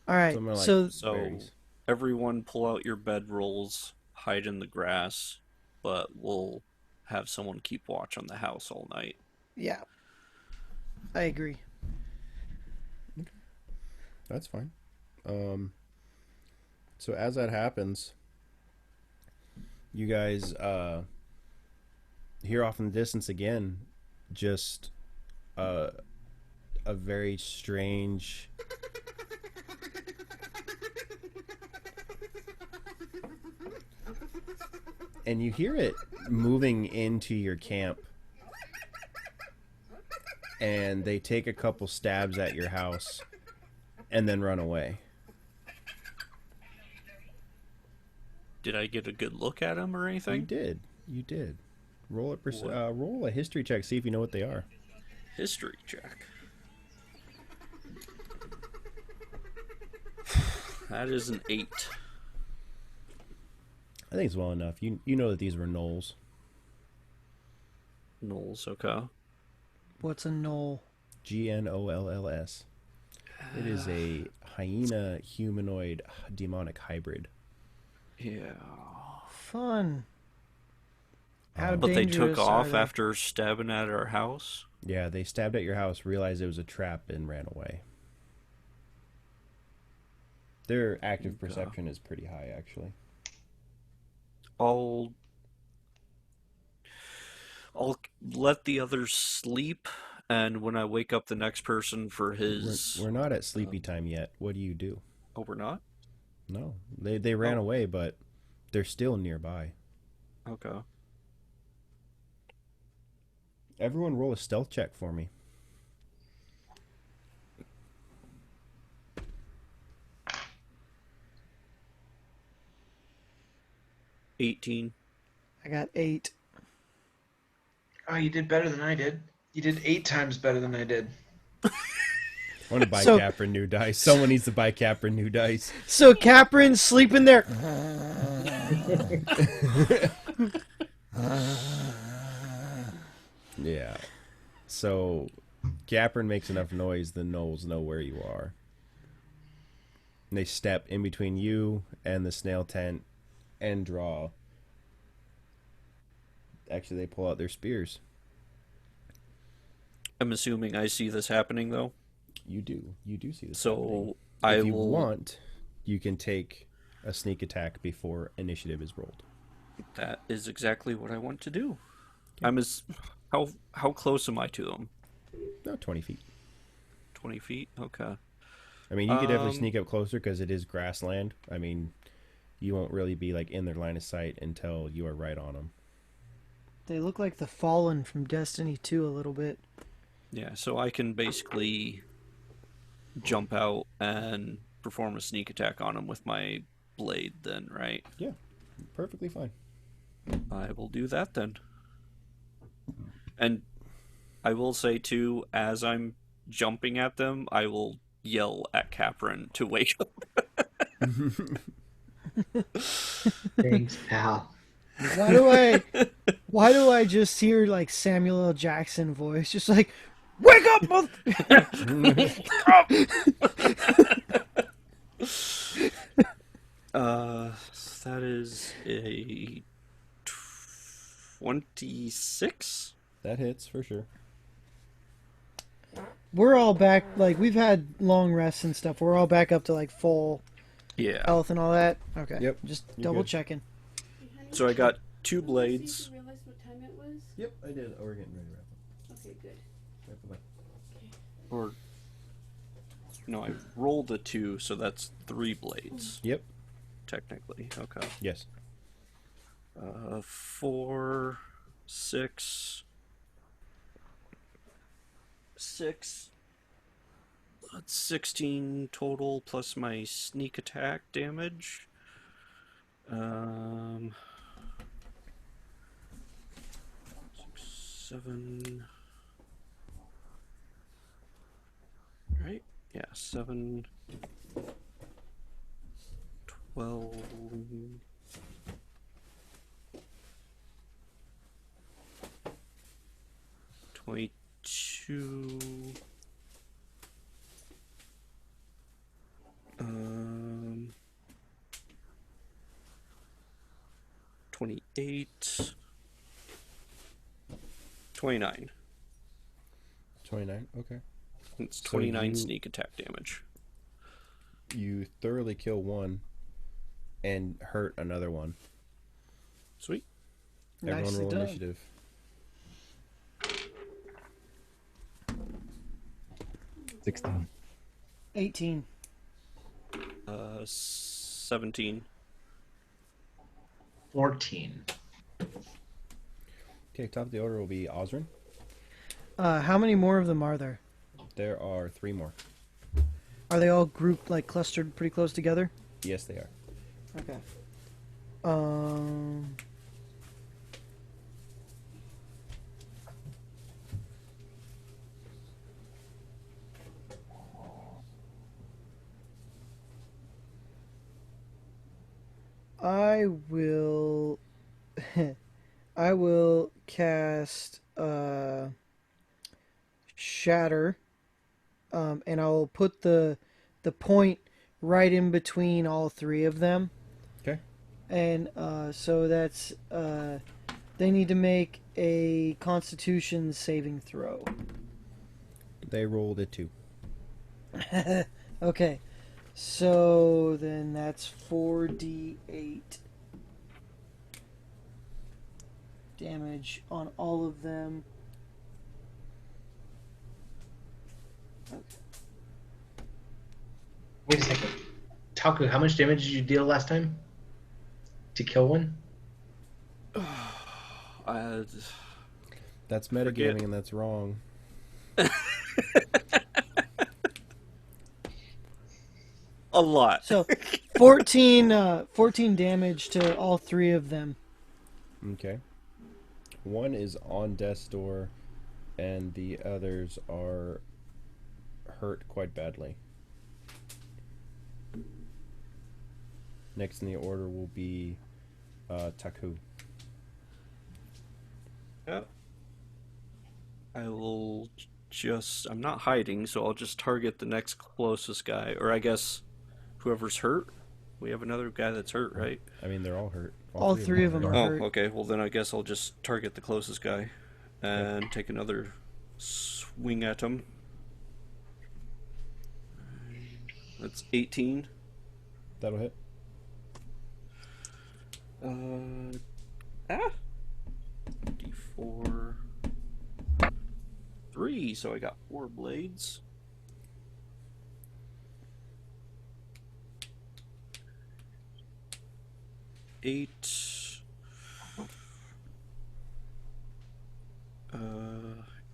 All right. Somewhere like So So berries. everyone pull out your bedrolls, hide in the grass, but we'll have someone keep watch on the house all night. yeah, I agree. That's fine. So as that happens, you guys hear off in the distance again, just a very strange and you hear it moving into your camp, and they take a couple stabs at your house and then run away. Did I get a good look at him or You anything? did. Roll What? roll a history check, see if you know what they are. History check. That is an 8. I think it's well enough. You know that these were gnolls. Knowles, okay. What's a knoll? GNOLLS. It is a hyena humanoid demonic hybrid. Yeah. Fun. How But they dangerous took off are they? after stabbing at our house? Yeah, they stabbed at your house, realized it was a trap, and ran away. Their active perception is pretty high, actually. I'll let the others sleep, and when I wake up the next person for his... We're not at sleepy time yet. What do you do? Oh, we're not? No, they ran Oh. away, but they're still nearby. Okay. Everyone roll a stealth check for me. 18. I got 8. Oh, you did better than I did. You did 8 times better than I did. I want to buy So- Capra new dice. Someone needs to buy Capra new dice. So Caprin's sleeping there. Yeah. So, Caprin makes enough noise, the gnolls know where you are. And they step in between you and the snail tent and draw. Actually, they pull out their spears. I'm assuming I see this happening, though. You do. You do see this happening. So I If you will... want, you can take a sneak attack before initiative is rolled. That is exactly what I want to do. How close am I to them? No, 20 feet. 20 feet? Okay. I mean, you could definitely Um, sneak up closer because it is grassland. I mean, you won't really be like in their line of sight until you are right on them. They look like the Fallen from Destiny 2 a little bit. Yeah, so I can basically jump out and perform a sneak attack on them with my blade then, right? Yeah, perfectly fine. I will do that then. And I will say too, as I'm jumping at them, I will yell at Caprin to wake up. Thanks, pal. Why do I just hear like Samuel L. Jackson voice, just like, wake up, mother. That is a 26. That hits for sure. We're all back. Like we've had long rests and stuff. We're all back up to like full Yeah. health and all that. Okay. Yep, Just you're double good. checking. So I got 2 blades. Did you realize what time it was? Yep, I did. Oh, we're getting ready to wrap up. Okay, good. Right, bye-bye. Or no, I rolled a 2, so that's 3 blades Yep. technically. Okay. Yes. 4, 6. That's 16 total plus my sneak attack damage. 6, 7. Right? Yeah, 7, 12. 22. 28. 29. 29. Okay. It's So 29 you- sneak attack damage. You thoroughly kill one and hurt another one. Sweet. Everyone Nicely roll done. initiative. 16. 18. 17. 14. Okay, top of the order will be Osrin. How many more of them are there? There are 3 more. Are they all grouped, like clustered pretty close together? Yes, they are. Okay. Um. I will. I will cast Shatter, and I'll put the point right in between all 3 of them. Okay. And so that's they need to make a Constitution saving throw. They rolled a 2. Okay, so then that's 4d8 damage on all of them. Wait a second. Taku, how much damage did you deal last time? To kill one? That's Forget. metagaming and that's wrong. A lot. So 14 damage to all 3 of them. Okay. One is on death's door, and the others are hurt quite badly. Next in the order will be Taku. Yep. I will just. I'm not hiding, so I'll just target the next closest guy. Or I guess whoever's hurt. We have another guy that's hurt, right? I mean, they're all hurt. All 3 of them hurt. are Oh, hurt. okay. Well, then I guess I'll just target the closest guy and take another swing at him. That's 18. That'll hit. D4. 3, so I got 4 blades. Eight.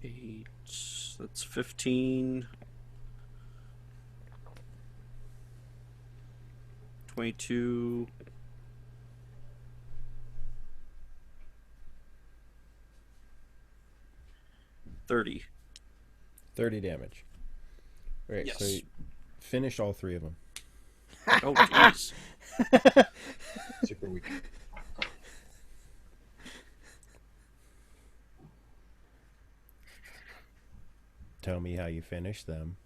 8. That's 15. 22. 30. 30 damage. Alright, so Yes. you finish all 3 of them. Oh, jeez. Super weak. Tell me how you finish them.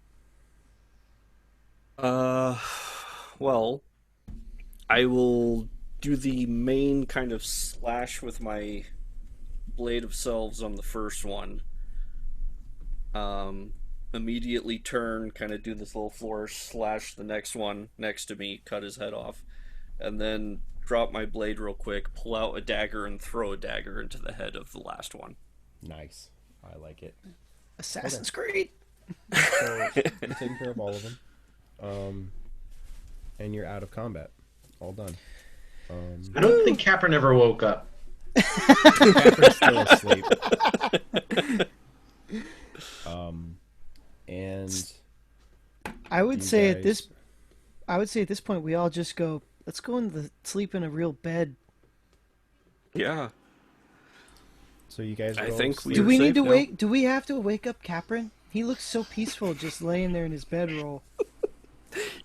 Well, I will do the main kind of slash with my Blade of Selves on the first one. Immediately turn, kind of do this little flourish, slash the next one next to me, cut his head off, and then drop my blade real quick, pull out a dagger, and throw a dagger into the head of the last one. Nice. I like it. Assassin's Creed. So you're taking care of all of them. And you're out of combat. All done. I don't think Capron ever woke up. Captain's still asleep. And I would you say at guys- this point we all just go. Let's go sleep in a real bed. Yeah. So you guys. I go think sleep. Do we safe need to now. wake? Do we have to wake up Capron? He looks so peaceful, just laying there in his bedroll.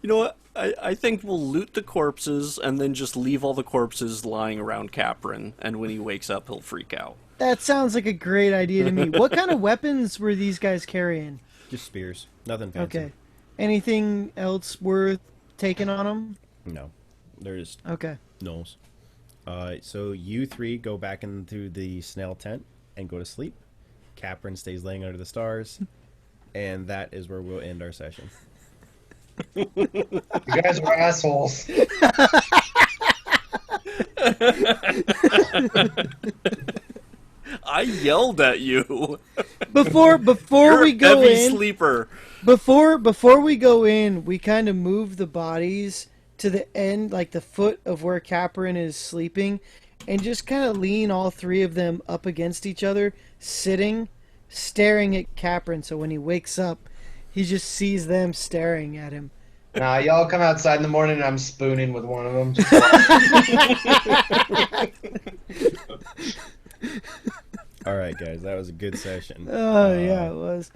You know what? I think we'll loot the corpses and then just leave all the corpses lying around Capron, and when he wakes up, he'll freak out. That sounds like a great idea to me. What kind of weapons were these guys carrying? Just spears. Nothing fancy. Okay. Anything else worth taking on them? No. They're just Okay. gnolls. So you three go back into the snail tent and go to sleep. Capron stays laying under the stars. And that is where we'll end our session. You guys are assholes. I yelled at you. Before You're we a go heavy in, sleeper. before we go in, we kind of move the bodies to the end, like the foot of where Capron is sleeping, and just kind of lean all three of them up against each other, sitting, staring at Capron. So when he wakes up, he just sees them staring at him. Nah, y'all come outside in the morning and I'm spooning with one of them. All right, guys. That was a good session. Oh yeah, it was.